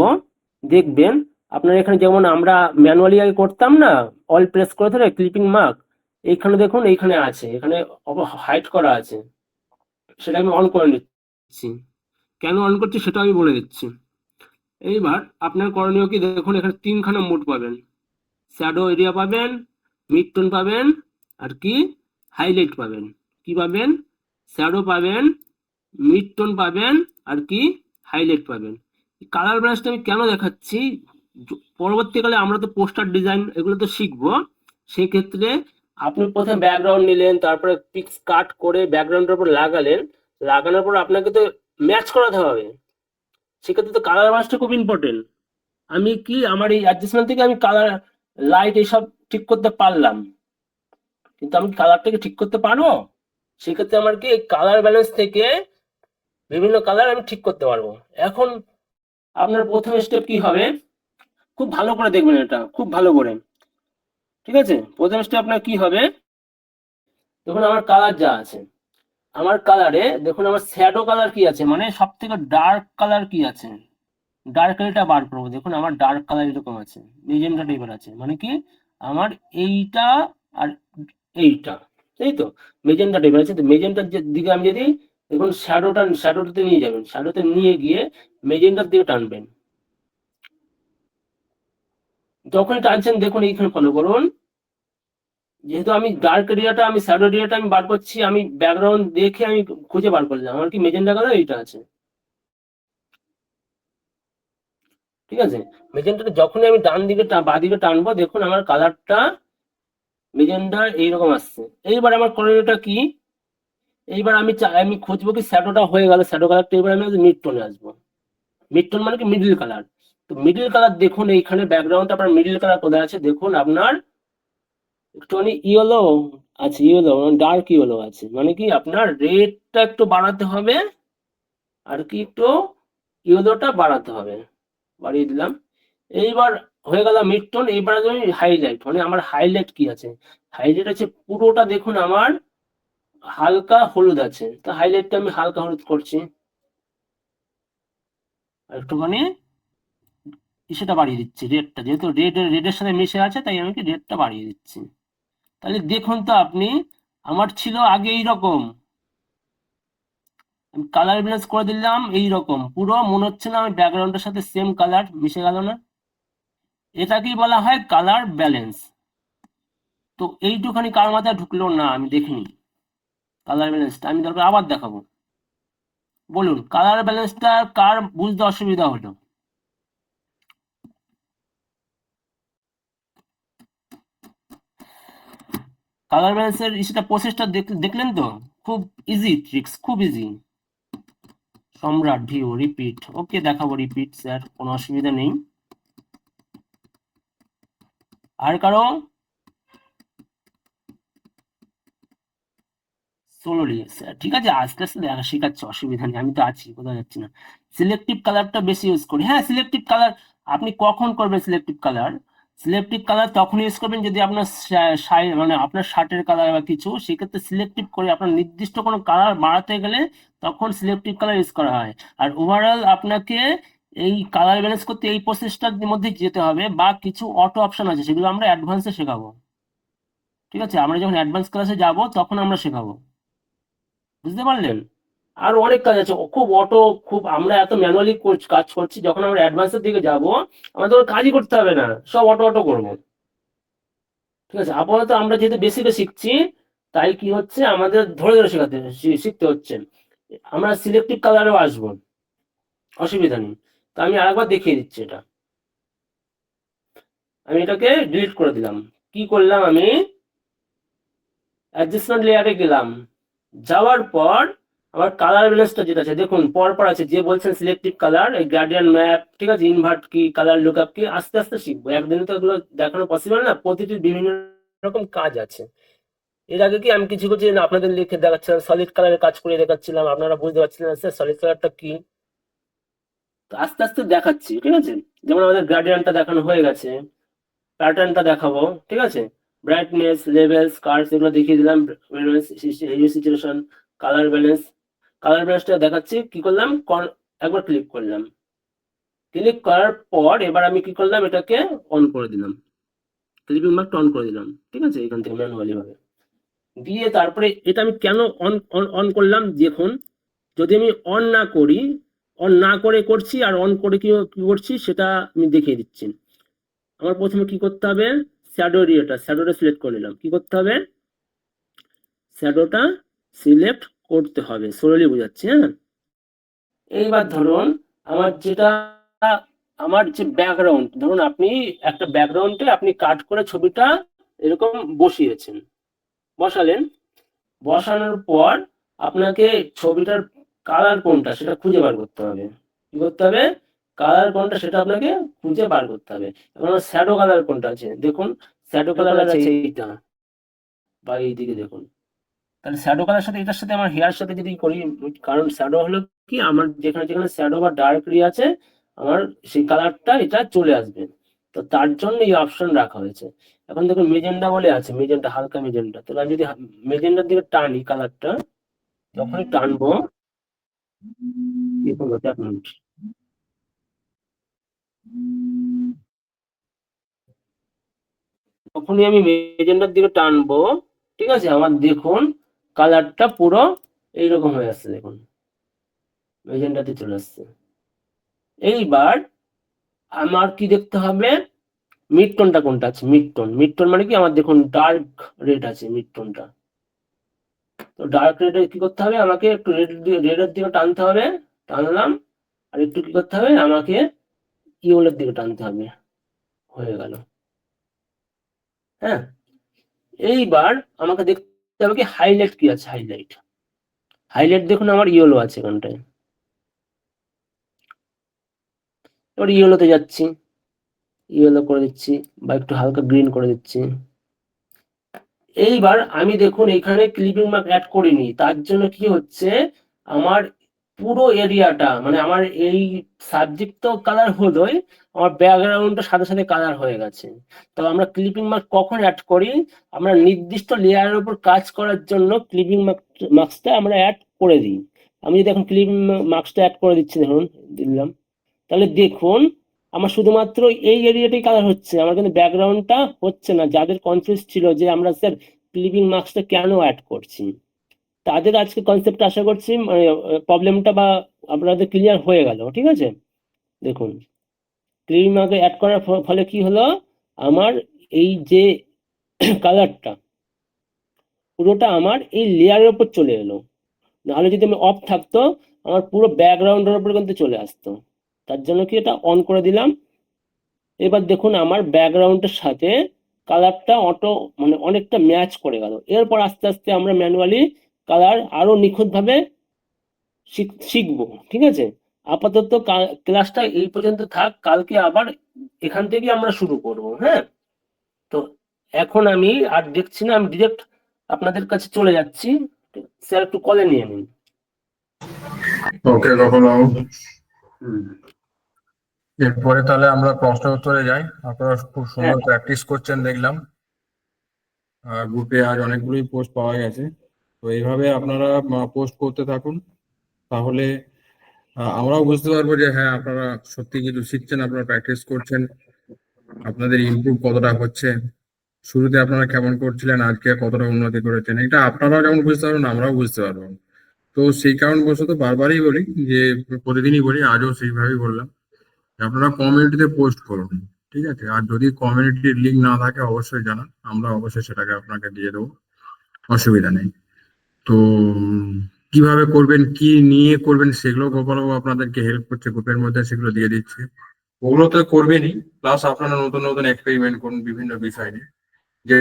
দেখবেন আপনার এখানে যেমন আমরা ম্যানুয়ালি আগে করতাম না, অল প্রেস করে ধরে ক্লিপিং মার্ক, এইখানে দেখুন এইখানে আছে, এখানে হাইড করা আছে, সেটা আমি অন করে নিচ্ছি। কেন অন করছি সেটা আমি বলে দিচ্ছি। এইবার আপনার করণীয় কি, দেখুন এখানে তিনখানা মোড পাবেন, শ্যাডো এরিয়া পাবেন, মিড টোন পাবেন, আর কি হাইলাইট পাবেন। কি পাবেন, শ্যাডো পাবেন, মিড টোন পাবেন, আর কি হাইলাইট পাবেন। কালার ব্রাশটা আমি কেন দেখাচ্ছি, পরবর্তীকালে আমরা তো পোস্টার ডিজাইন এগুলো তো শিখবো, সেক্ষেত্রে আপনি প্রথমে ব্যাকগ্রাউন্ড নিলেন, তারপরে পিক্স কাট করে ব্যাকগ্রাউন্ডের উপর লাগালেন, লাগানোর পর আপনাকে তো ম্যাচ করাতে হবে, সেক্ষেত্রে তো কালার ব্রাশটা খুব ইম্পর্টেন্ট। আমি কি আমার এই অ্যাডজাস্টমেন্ট থেকে আমি কালার, লাইট এইসব ঠিক করতে পারলাম, কিন্তু আমি কালারটাকে ঠিক করতে পারবো, সেক্ষেত্রে আমার কি কালার ব্যালেন্স থেকে বিভিন্ন কালার আমি ঠিক করতে পারবো। এখন আপনার প্রথম স্টেপ কি হবে, খুব ভালো করে দেখবেন, এটা খুব ভালো করে, ঠিক আছে। প্রথম স্টেপ আপনার কি হবে, দেখুন আমার কালার যা আছে, আমার কালারে দেখুন আমার শ্যাডো কালার কি আছে, মানে সব থেকে ডার্ক কালার কি আছে, ডার্ক কালারটা বার করবো। দেখুন আমার ডার্ক কালার এরকম আছে, মেজেন্টা টাইপের আছে, মানে কি আমার এইটা আর এইটা, তাই তো মেজেন্টা টাইপের আছে। তো মেজেন্টার দিকে আমি যদি, দেখুন শ্যাডোটাতে নিয়ে যাবেন, শ্যাডোতে নিয়ে গিয়ে মেজেন্টার দিকে টানবেন। যখনই টানছেন দেখুন এইখানে ফলো করুন, যেহেতু আমি ডার্ক এরিয়াটা, আমি শ্যাডো এরিয়াটা আমি বার করছি, আমি ব্যাকগ্রাউন্ড দেখে আমি খুঁজে বার করলাম, আমার কি মেজেন্টা কালার এইটা আছে, ঠিক আছে। মেজেন্টাটা যখনই আমি ডান দিকে বাঁ দিকে টানবো, দেখুন আমার কালারটা মেজেন্টা এইরকম আসছে। এইবার আমার করণীয়টা কি, এইবার আমি খুঁজবো কি শ্যাডোটা হয়ে গেল, শ্যাডো কালারটা, এবার আমি মিড টোনে আসবো। মিড টোন মানে কি মিডল কালার। তো মিডল কালার দেখুন এইখানে ব্যাকগ্রাউন্ডটা আপনার মিডল কালার কোথায় আছে, দেখুন আপনার একটুখানি ইয়েলো আছে, ইয়েলো ডার্ক ইয়েলো আছে, মানে কি আপনার রেডটা একটু বাড়াতে হবে, আর কি একটু ইয়েলোটা বাড়াতে হবে, বাড়িয়ে দিলাম। এইবার হয়ে গেল মিড টোন। এইবার আমি হাইলাইট, মানে আমার হাইলাইট কি আছে, হাইলাইট আছে পুরোটা দেখুন আমার হালকা হলুদ আছে, তো হাইলাইটটা আমি হালকা হলুদ করছি, আর একটুখানি সেটা বাড়িয়ে দিচ্ছি, রেডটা যেহেতু রেডের সাথে মিশে আছে, তাই আমি কি রেডটা বাড়িয়ে দিচ্ছি। তাহলে দেখুন তো আপনি, আমার ছিল আগে এইরকম, আমি কালার ব্যালেন্স করে দিলাম এইরকম, পুরো মনে হচ্ছে না আমি ব্যাকগ্রাউন্ডের সাথে সেম কালার মিশে গেল না, এটাকেই বলা হয় কালার ব্যালেন্স। তো এইটুখানি কার মাথায় ঢুকলো না আমি দেখিনি, কালার ব্যালেন্সটা আমি দরকার আবার দেখাবো। বলুন কালার ব্যালেন্সটা কার বুঝতে অসুবিধা হলো। কালার ব্যালেন্সের সেটা প্রসেসটা দেখলেন তো, খুব ইজি ট্রিক্স, খুব ইজি। সম্রাট ভিউ রিপিট, ওকে দেখাবো রিপিট স্যার, কোনো অসুবিধা নেই। আর কারো, সোলোলি স্যার, ঠিক আছে আস্তে আস্তে দেখা শেখাচ্ছে, অসুবিধা নেই, আমি তো আছি, কোথাও যাচ্ছি না। সিলেক্টিভ কালারটা বেশি ইউজ করি, হ্যাঁ সিলেক্টিভ কালার আপনি কখন করবেন, সিলেক্টিভ কালার, সিলেক্টিভ কালার তখন ইউজ করবেন যদি আপনার মানে আপনার শার্টের কালার বা কিছু, সেক্ষেত্রে সিলেক্টিভ করে আপনার নির্দিষ্ট কোনো কালার বাড়াতে গেলে তখন সিলেক্টিভ কালার ইউজ করা হয়। আর ওভারঅল আপনাকে এই কালার ব্যালেন্স করতে এই প্রসেসটার মধ্যে যেতে হবে, বা কিছু অটো অপশন আছে সেগুলো আমরা অ্যাডভান্সে শেখাবো, ঠিক আছে, আমরা যখন অ্যাডভান্স ক্লাসে যাব তখন আমরা শেখাবো, বুঝতে পারলেন। আর অনেক কাজ আছে, খুব অটো, খুব আমরা এত ম্যানুয়ালি কাজ করছি, যখন আমরা অ্যাডভান্সের দিকে যাব আমাদের ওর কাজই করতে হবে না, সব অটো অটো করবো, ঠিক আছে। আপাতত আমরা যেহেতু বেসিকে শিখছি, তাই কি হচ্ছে আমাদের ধরে ধরে শিখতে হচ্ছে। আমরা সিলেক্টিভ কালারেও আসবো, অসুবিধা নেই। তো আমি আরেকবার দেখিয়ে দিচ্ছি এটা, আমি এটাকে ডিলিট করে দিলাম। কি করলাম, আমি অ্যাডজাস্টমেন্ট লেয়ারে গেলাম, যাওয়ার পর আমার কালার ব্যালেন্সটা যেটা আছে দেখুন পর আছে, যে বলছেন সিলেক্টিভ কালার, এই গ্রেডিয়েন্ট ম্যাপ, ঠিক আছে, ইনভার্ট কি, কালার লুকআপ কি, আস্তে আস্তে শিখবো, একদিনে তো এগুলো দেখানো পসিবল না, প্রতিটির বিভিন্ন রকম কাজ আছে। এর আগে কি আমি কিছু কিছু আপনাদের লিখে দেখাচ্ছিলাম, সলিড কালারের কাজ করে দেখাচ্ছিলাম, আপনারা বুঝতে পারছিলেন স্যার সলিড কালারটা কি। তো আস্তে আস্তে দেখাচ্ছি, ঠিক আছে। যেমন আমাদের গ্রাডিয়েন্টটা দেখানো হয়ে গেছে, প্যাটার্নটা দেখাবো, ঠিক আছে। ব্রাইটনেস, লেভেলস, কার্ভস এগুলো দেখিয়ে দিলাম। Situation, colour balance. কালার ব্যালেন্সটা দেখাচ্ছি, কি করলাম, একবার ক্লিক করলাম। ক্লিক করার পর এবার আমি কি করলাম, এটাকে অন করে দিলাম, ক্লিপিং মার্কটা অন করে দিলাম, ঠিক আছে, এখান থেকে ম্যানুয়ালি ভাবে দিয়ে। তারপরে এটা আমি কেন অন অন করলাম, দেখুন যদি আমি অন না করি, অন না করে করছি আর অন করে কি কি করছি সেটা আমি দেখিয়ে দিচ্ছি। আমার প্রথমে কি করতে হবে, শ্যাডো এরিয়াটা, শ্যাডোটা সিলেক্ট করে নিলাম। কি করতে হবে, শ্যাডোটা সিলেক্ট করতে হবে, সরলি বোঝাচ্ছি, হ্যাঁ। এইবার ধরুন আমার যেটা, আমার যে ব্যাকগ্রাউন্ড, ধরুন আপনি একটা ব্যাকগ্রাউন্ডে আপনি কাট করে ছবিটা এরকম বসিয়েছেন, বসালেন। বসানোর পর আপনাকে ছবিটার কালার কোনটা সেটা খুঁজে বার করতে হবে। কি করতে হবে, কালার কোনটা সেটা আপনাকে খুঁজে বার করতে হবে। এখন শ্যাডো কালার কোনটা আছে দেখুন, শ্যাডো কালার আছে এইটা বা এইদিকে দেখুন। তাহলে শ্যাডো কালার সাথে এটার সাথে আমার হেয়ার সাথে যদি করি, কারণ শ্যাডো হলো কি আমার যেখানে যেখানে শ্যাডো বা ডার্ক এরিয়া আছে আমার সেই কালারটা এটা চলে আসবে। তো তার জন্য এই অপশন রাখা হয়েছে। এখন দেখুন মেজেন্ডা বলে আছে, মেজেন্ডা, হালকা মেজেন্ডা। তাহলে আমি যদি মেজেন্ডার দিকে টানি কালারটা, যখনই টানবো, দেখুন এক মিনিট, যখনই আমি মেজেন্ডার দিকে টানবো, ঠিক আছে, আমার দেখুন কালারটা পুরো এইরকম হয়ে আসছে, দেখুন মেজেন্ডাতে চলে আসছে। এইবার আমার কি দেখতে হবে, মিড টোনটা কোনটা আছে, মিড টোন। মিড টোন মানে কি আমার দেখুন ডার্ক রেড আছে মিড টোনটা। তো ডার্ক রেডে কি করতে হবে, আমাকে একটু রেডের দিকে টানতে হবে, টানলাম। আর একটু কি করতে হবে, আমাকে ইয়েলোর দিকে টানতে হবে, হয়ে গেল, হ্যাঁ। এইবার আমাকে দেখতে হবে কি হাইলাইট কি আছে, হাইলাইট। হাইলাইট দেখুন আমার ইয়েলো আছে এখানটায়। এবার ইয়েলোতে যাচ্ছি, ইয়েলো করে দিচ্ছি বা একটু হালকা গ্রিন করে দিচ্ছি। এইবার আমি দেখুন এখানে ক্লিপিং মার্ক অ্যাড করিনি, তার জন্য কি হচ্ছে, আমার পুরো এরিয়াটা মানে আমার এই সাবজেক্ট তো কালার হলোই, আমার ব্যাকগ্রাউন্ডটা সাথে সাথে কালার হয়ে গেছে। তো আমরা ক্লিপিং মার্ক কখন অ্যাড করি, আমরা নির্দিষ্ট লেয়ারের উপর কাজ করার জন্য ক্লিপিং মার্কসটা আমরা অ্যাড করে দিই। আমি যদি এখন ক্লিপিং মার্কসটা অ্যাড করে দিচ্ছি, দেখুন দিলাম, তাহলে দেখুন আমার শুধুমাত্র এই এরিয়াটাই কালার হচ্ছে, আমার কিন্তু ব্যাকগ্রাউন্ডটা হচ্ছে না। যাদের কনফিউজ ছিল যে আমরা স্যার ক্লিপিং মার্কসটা কেন অ্যাড করছি, তাদের আজকে কনসেপ্ট আশা করছি মানে প্রবলেমটা বা আপনাদের ক্লিয়ার হয়ে গেল, ঠিক আছে। দেখুন ক্লিপিং মার্ক অ্যাড করার ফলে কি হলো, আমার এই যে কালারটা পুরোটা আমার এই লেয়ারের উপর চলে এলো। নাহলে যদি আমি অফ থাকতো আমার পুরো ব্যাকগ্রাউন্ডের উপর কিন্তু চলে আসতো। তার জন্য কি এটা অন করে দিলাম। এবার দেখুন আমার ব্যাকগ্রাউন্ডের সাথে কালারটা অটো মানে অনেকটা ম্যাচ করে গেল। এরপর আস্তে আস্তে আমরা ম্যানুয়ালি কালার আরো নিখুঁতভাবে শিখবো, ঠিক আছে। আপাতত ক্লাসটা এই পর্যন্ত থাক, কালকে আবার এখান থেকে আমরা শুরু করব, হ্যাঁ। তো এখন আমি আর দেখছি না, আমি ডিরেক্ট আপনাদের কাছে চলে যাচ্ছি। স্যার একটু কলে নিয়ে নিন। ওকে কখনো। হুম, এরপরে তাহলে আমরা প্রশ্ন উত্তরে যাই। আপনারা খুব হ্যাঁ সুন্দর প্র্যাকটিস করছেন দেখলাম। গ্রুপে আজ অনেকগুলোই পোস্ট পাওয়া গেছে। তো এইভাবে আপনারা পোস্ট করতে থাকুন, তাহলে আমরাও বুঝতে পারবো যে হ্যাঁ আপনারা সত্যি কিছু শিখছেন, আপনারা প্র্যাকটিস করছেন, আপনাদের ইমপ্রুভ কতটা হচ্ছে। শুরুতে আপনারা কেমন করছিলেন, আজকে কতটা উন্নতি করেছেন, এটা আপনারাও যেমন বুঝতে পারবেন আমরাও বুঝতে পারবো। তো সেই কারণবশত বারবারই বলি, যে প্রতিদিনই বলি, আজও সেইভাবেই বললাম, আপনারা কমিউনিটিতে পোস্ট করুন, ঠিক আছে। আর যদি কমিউনিটির লিঙ্ক না থাকে অবশ্যই জানান, আমরা অবশ্যই সেটাকে আপনাকে দিয়ে দেবো, অসুবিধা নেই। তো কিভাবে করবেন, কি নিয়ে করবেন, সেগুলো গোপালবাবু আপনাদেরকে হেল্প করছে গ্রুপের মধ্যে, সেগুলো দিয়ে দিচ্ছে। ওগুলো তো করবেনই, প্লাস আপনারা নতুন নতুন এক্সপেরিমেন্ট করুন বিভিন্ন বিষয় নিয়ে। যে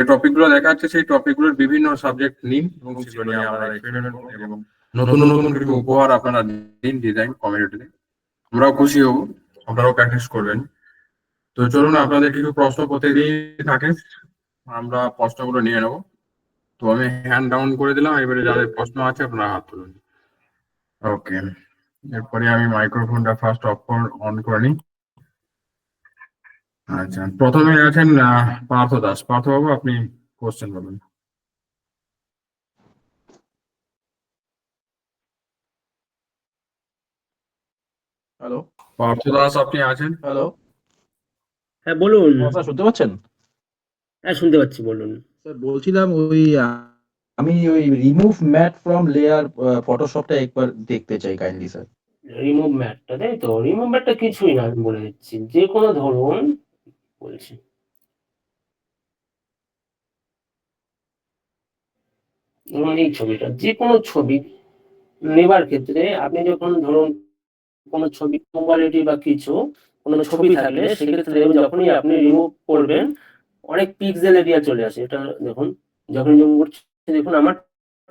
টপিক গুলো দেখা যাচ্ছে সেই টপিক গুলোর বিভিন্ন সাবজেক্ট নিন এবং সেগুলো নিয়ে আমরা এক্সপেরিমেন্ট করুন এবং নতুন নতুন কিছু উপহার আপনারা দিন ডিজাইন কমিউনিটিতে, আমরাও খুশি হব, আপনারাও প্র্যাকটিস করবেন। তো চলুন, আপনাদের কিছু প্রশ্ন প্রতিদিন থাকে, আমরা প্রশ্নগুলো নিয়ে নেবো। তো আমি হ্যান্ড ডাউন করে দিলাম, এবারে যাদের প্রশ্ন আছে আপনারা হাত তুলুন। ওকে, এরপরে আমি মাইক্রোফোনটা ফার্স্ট অন করে নিই। আচ্ছা, প্রথমে আছেন পার্থ দাস। পার্থ বাবু, আপনি কোশ্চেন বলুন। হ্যালো। পার্থ দাস, আপনি আছেন? হ্যালো। হ্যাঁ বলুন। স্যার শুনতে পাচ্ছেন? হ্যাঁ শুনতে পাচ্ছি, বলুন। স্যার বলছিলাম আমি ওই রিমুভ ম্যাট ফ্রম লেয়ার ফটোশপটা একবার দেখতে চাই কাইন্ডলি স্যার। রিমুভ ম্যাটটা, তাই তো? রিমুভ ম্যাটটা কিছুই না, আমি বলে দিচ্ছি। যে কোনো ধরুন, বলছি, ধরুন এই ছবিটা, যে কোনো ছবি নেবার ক্ষেত্রে আপনি যখন ধরুন কোনো ছবি কোয়ালিটি বা কিছু কোনো ছবি থাকলে সেক্ষেত্রে যখনই আপনি রিমুভ করবেন অনেক পিক্সেল এরিয়া চলে আসে। এটা দেখুন, যখন রিমুভ করছি দেখুন আমার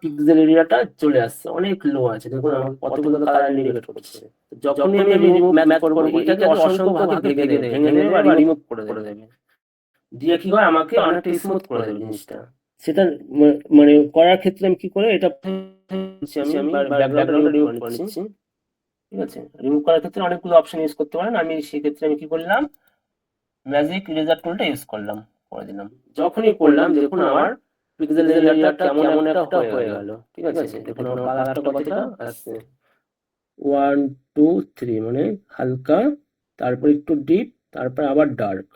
পিক্সেল এরিয়াটা চলে আসছে, অনেক লো আছে। দেখুন আমার কতগুলো কালার ইন্ডিকেট করছে। যখনই আমি রিমুভ ম্যাচ করবো এটাকে অসংখ্য ভাগে ভেঙে দেবে বা রিমুভ করে দেবে, দিয়ে কি হয় আমাকে অনেকটা স্মুথ করে দেবে জিনিসটা। সেটা মানে করার ক্ষেত্রে আমি কি করে এটা আমি ব্যাকগ্রাউন্ডটা রিমুভ করে নিচ্ছি। ঠিক আছে, রিমুভ করার ক্ষেত্রে অনেকগুলো অপশন ইউজ করতে পারেন। আমি সেক্ষেত্রে আমি কি করলাম, ম্যাজিক ইরেজার টুলটা ইউজ করলাম, করে দিলাম। যখনই করলাম দেখুন আমার পিক্সেল এরিয়াটা কেমন একটা হয়ে গেল। ঠিক আছে, দেখুন আমার কালারটা কতটা আসছে, 1 2 3, মানে হালকা, তারপর একটু ডিপ, তারপর আবার ডার্ক।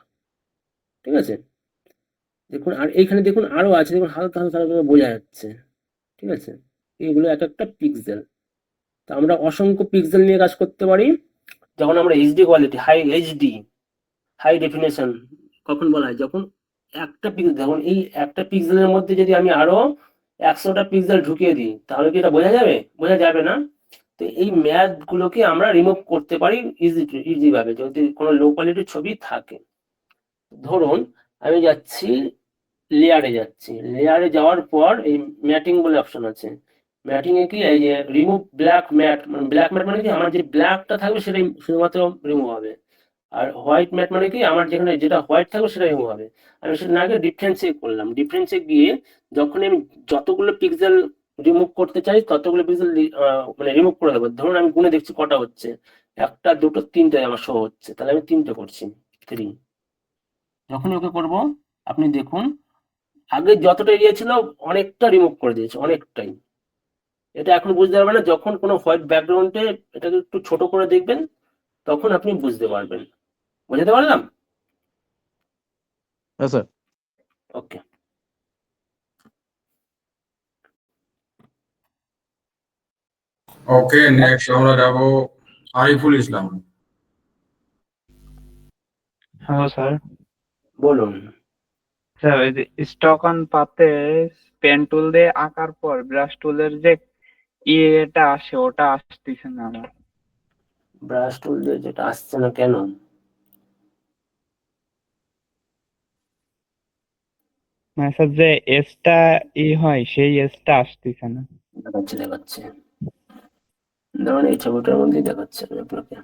ঠিক আছে, দেখুন। আর এইখানে দেখুন আরো আছে, দেখুন হালকা হালকা হালকা বোঝা যাচ্ছে। ঠিক আছে, এগুলো এক একটা পিক্সেল। তো আমরা অসংখ্য পিক্সেল নিয়ে কাজ করতে পারি। যখন আমরা এইচডি কোয়ালিটি, হাই ডেফিনেশন কখন বলা হয়, যখন একটা পিক্সেল, দেখুন এই একটা পিক্সেলের মধ্যে যদি আমি আরো 100টা পিক্সেল ঢুকিয়ে দিই তাহলে কি এটা বোঝা যাবে? বোঝা যাবে না। তো এই ম্যাথ গুলোকে আমরা রিমুভ করতে পারি ইজি ভাবে যদি কোনো লো কোয়ালিটির ছবি থাকে। ধরুন আমি যাচ্ছি লেয়ারে, লেয়ারে যাওয়ার পর এই ম্যাটিং বলে অপশন আছে। ম্যাটিং এ কি, এই যে remove black mat, black mat মানে কি আমার যে ব্ল্যাকটা থাকবে সেটাই শুধুমাত্র রিমুভ হবে। আর হোয়াইট ম্যাট মানে কি আমার যেখানে যেটা হোয়াইট থাকবে সেটা রিমুভ হবে। আমি সেটা না গিয়ে ডিফারেন্সে করলাম। ডিফারেন্সে গিয়ে যখন আমি যতগুলো পিক্সেল রিমুভ করতে চাই ততগুলো পিক্সেল মানে রিমুভ করে দেবো। ধরুন আমি গুনে দেখছি কটা হচ্ছে, 1টা 2টো 3টে আমার শো হচ্ছে, তাহলে আমি 3টে করছি, 3। যখনই ওকে করবো আপনি দেখুন আগে যতটা এরিয়া ছিল অনেকটা রিমুভ করে দিয়েছে, অনেকটাই। এটা এখন বুঝতে পারবেন না, যখন কোনো হোয়াইট ব্যাকগ্রাউন্ডে এটাকে একটু ছোট করে দেখবেন তখন আপনি বুঝতে পারবেন। বুঝতে পারলাম? হ্যাঁ স্যার। ওকে। ওকে, নেক্সট আমরা যাব আরিফুল ইসলাম। Hello sir. বলুন। স্যার ওই যে স্টক অন পাতে পেন টুল দিয়ে আঁকার পর ব্রাশ টুলের যে ইয়েটা আসে ওটা আসতেছে না আমার। ব্রাশ টুল দিয়ে যেটা আসছে না কেন? মানে স্যার যে এসটা হয় সেই এসটা আসতেছে না। দেখাচ্ছে ধরুন এই ছবিটার মধ্যে দেখাচ্ছে আমি আপনাকে।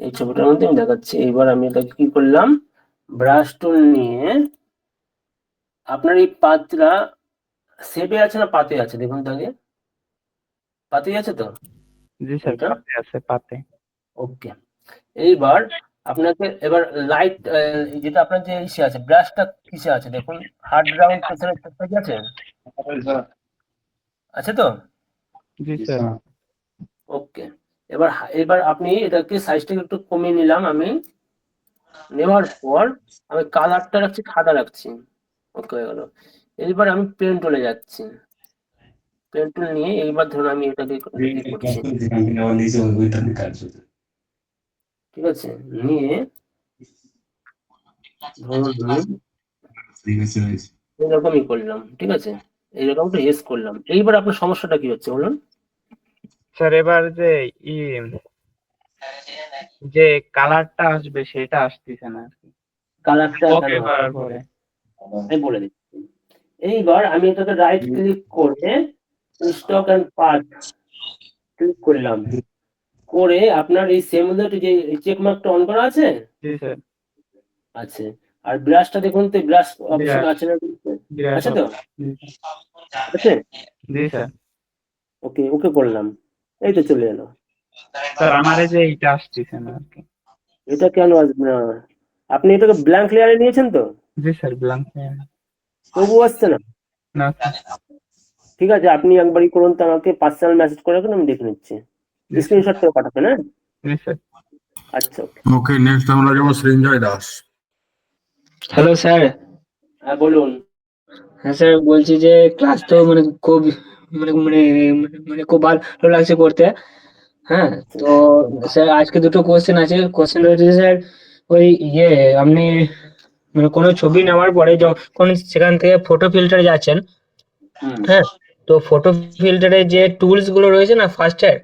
এই ছবিটার মধ্যে আমি দেখাচ্ছি। এবার আমি এটাকে কি করলাম, ব্রাশ টুল নিয়ে আপনার এই পাতটা সেভে আছে না পাতে আছে, দেখুন তো আগে। পাতেই আছে তো জি স্যার, এটা? পাতে আছে, পাতে। ওকে। এইবার আপনাকে এবার লাইট, যেটা আপনার যে ইসে আছে ব্রাশটা কিসে আছে দেখুন, হার্ড গ্রাউন্ড প্রেসারের কি আছে? আছে তো? জি স্যার। ওকে। এবার আপনি এটাকে সাইজটাকে একটু কমিয়ে নিলাম আমি। নেওয়ার পর আমি কালারটা রাখছি, সাদা রাখছি। ওকে, হয়ে গেল। এইবার আমি পেন টুলে যাচ্ছি। পেন টুল নিয়ে এইবার ধরুন আমি এটাকে কি করছি, ঠিক আছে, নিয়ে ধরুন এরকমই করলাম। ঠিক আছে, এইরকমটা ইয়েস করলাম। এইবার আপনার সমস্যাটা কি হচ্ছে বলুন? স্যার এবার যে ই যে কালারটা আসবে সেটা আসতেছে না আর কি। কালারটা ওকে করার পরে। আমি বলে দিচ্ছি। এইবার আমি এটাকে রাইট ক্লিক করে স্টক এন্ড পাথ ক্লিক করলাম, করে আপনার এই সেমুলেট যে চেক মার্কটা অন করা আছে, জি স্যার। আছে। আর ব্রাশটা দেখুন তো, ব্রাশ অপশন Brush, আছে না? brush আছে তো? option. আছে? জি স্যার। ওকে, ওকে করলাম। এই তো চলে এলো। স্যার আমার এই যে এইটা আসতেছে না আর কি। এটা কেন আসবে না? আপনি এটাকে ব্ল্যাঙ্ক লেয়ারে নিয়েছেন তো? জি স্যার, ব্ল্যাঙ্ক তবুও আসছে না? না স্যার। ঠিক আছে, আপনি একবারই করুন তো, আমাকে পার্সোনাল মেসেজ করে রাখুন, আমি দেখে নিচ্ছি। জি স্যার। স্ক্রিনশট করে পাঠাবেন, হ্যাঁ? জি স্যার। আচ্ছা, ওকে। ওকে, নেক্সট আমরা যাবো সৃঞ্জয় দাস। Hello sir. হ্যাঁ, বলুন। হ্যাঁ স্যার, বলছি যে ক্লাস তো মানে খুব মানে মানে মানে খুব ভালো লাগছে করতে। হ্যাঁ, তো স্যার আজকে দুটো কোশ্চেন আছে। কোশ্চেন রয়েছে স্যার, ওই ইয়ে আপনি মানে কোনো ছবি নেওয়ার পরে যখন সেখান থেকে ফটো ফিল্টারে যাচ্ছেন, হুম। হ্যাঁ, তো ফটো ফিল্টারে যে টুলস গুলো রয়েছে না ফার্স্টের,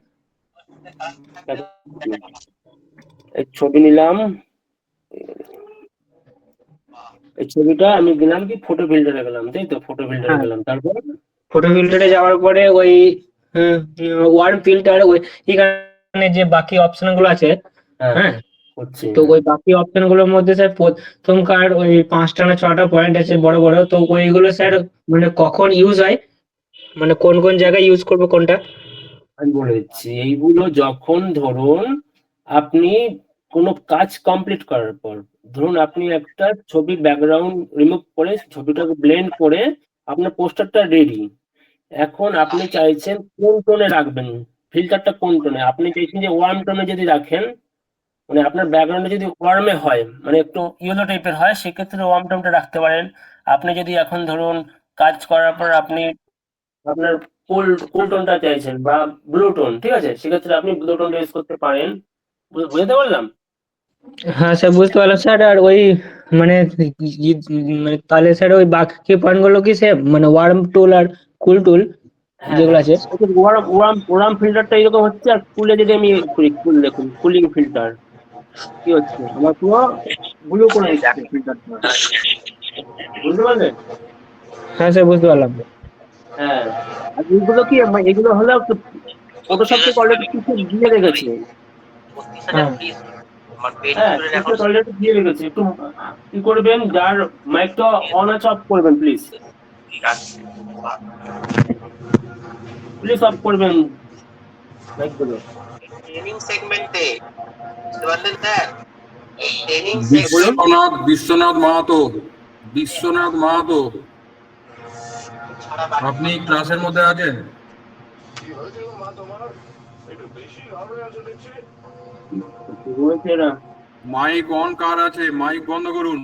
এই ছবি নিলাম, এই ছবিটা আমি দিলাম কি ফটো ফিল্টারে গেলাম, তাই তো? ফটো ফিল্টারে হ্যাঁ, গেলাম, তারপর ফটো ফিল্টারে যাওয়ার পরে ওই ওয়ার্ম ফিল্টার ওই এখানে যে বাকি অপশন গুলো আছে, হ্যাঁ হ্যাঁ, হচ্ছে। তো ওই বাকি অপশন গুলোর মধ্যে স্যার প্রথমকার ওই 5টা না 6টা পয়েন্ট আছে বড় বড়, তো ওইগুলো স্যার মানে কখন ইউজ হয়, মানে কোন কোন জায়গায় ইউজ করবো কোনটা? আমি বলে দিচ্ছি, এইগুলো যখন ধরুন আপনি কোনো কাজ কমপ্লিট করার পর, ধরুন আপনি একটা ছবি ব্যাকগ্রাউন্ড রিমুভ করে ছবিটাকে ব্লেন্ড করে আপনার পোস্টারটা রেডি। এখন আপনি চাইছেন কোন টোনে রাখবেন, ফিল্টারটা কোন টোনে। আপনি চাইছেন যে ওয়ার্ম টোনে যদি রাখেন, মানে আপনার ব্যাকগ্রাউন্ডে যদি ওয়ার্মে হয়, মানে একটু ইয়েলো টাইপের হয়, সেক্ষেত্রে ওয়ার্ম টোনটা রাখতে পারেন। আপনি যদি এখন ধরুন কাজ করার পর আপনি আপনার কুল কুল টোনটা চাইছেন বা ব্লু টোন, ঠিক আছে, সেক্ষেত্রে আপনি ব্লু টোনটা ইউজ করতে পারেন। বুঝতে পারলাম? হ্যাঁ স্যার, বুঝতে পারলাম স্যার। আর ওই মানে মানে তাহলে স্যার ওই বাকি পয়েন্ট গুলো কি সেম, মানে ওয়ার্ম টুল আর কুল টুল হ্যাঁ, যেগুলো হ্যাঁ। আছে? ওয়ার্ম ওয়ার্ম ওয়ার্ম ফিল্টারটা এরকম হচ্ছে, আর কুলে যদি আমি করি, কুল দেখুন, কুলিং ফিল্টার কি হচ্ছে, আমার পুরো ব্লু করে দিচ্ছে ফিল্টারটা। বুঝতে পারলেন? হ্যাঁ স্যার, বুঝতে পারলাম। হ্যাঁ। আর এগুলো কি এগুলো হলো ফটোশপ থেকে অলরেডি পিকচার দিয়ে রেখেছে। হ্যাঁ, হ্যাঁ, পিকচার অলরেডি দিয়ে রেখেছে। একটু কি করবেন, যার মাইকটা অন আছে অফ করবেন প্লিজ, প্লিজ অফ করবেন মাইকগুলো। ট্রেনিং সেগমেন্টে বুঝতে পারলেন স্যার? এই ট্রেনিং বিশ্বনাথ মাহাতো, বিশ্বনাথ মাহাতো, আপনি ক্লাসের মধ্যে আছেন? বলছে এরা, মাইক অন কার আছে? মাইক বন্ধ করুন।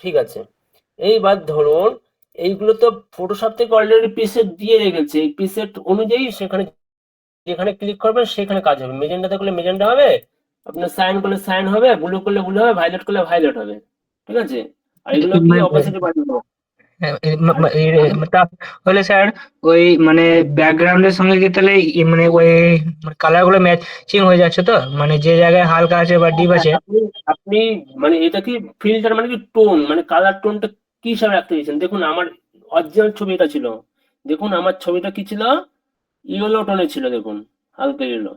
ঠিক আছে। এইবার ধরুন এইগুলো তো ফটোশপ থেকে অলরেডি প্রিসেট দিয়ে রেখেছে, এই প্রিসেট অনুযায়ী সেখানে যেখানে ক্লিক করবেন সেখানে কাজ হবে। মেজেন্টাতে করলে মেজেন্টা হবে, আপনার সাইন করলে সাইন হবে, ব্লু করলে ব্লু হবে, ভায়োলেট করলে ভায়োলেট হবে, ঠিক আছে? আর এগুলো কি অপাসিটি বাড়ানো। হ্যাঁ, তাহলে স্যার ওই মানে ব্যাকগ্রাউন্ডের সঙ্গে কি তাহলে মানে ওই কালার গুলো ম্যাচিং হয়ে যাচ্ছে তো, মানে যে জায়গায় হালকা আছে বা ডিপ হ্যাঁ, আছে? আপনি আপনি মানে এটা কি ফিল্টার, মানে কি টোন, মানে কালার টোনটা কি হিসাবে রাখতে দিয়েছেন। দেখুন আমার অরিজিনাল ছবি এটা ছিল, দেখুন আমার ছবিটা কি ছিল, ইয়েলো টোনে ছিল, দেখুন হালকা ইয়েলো।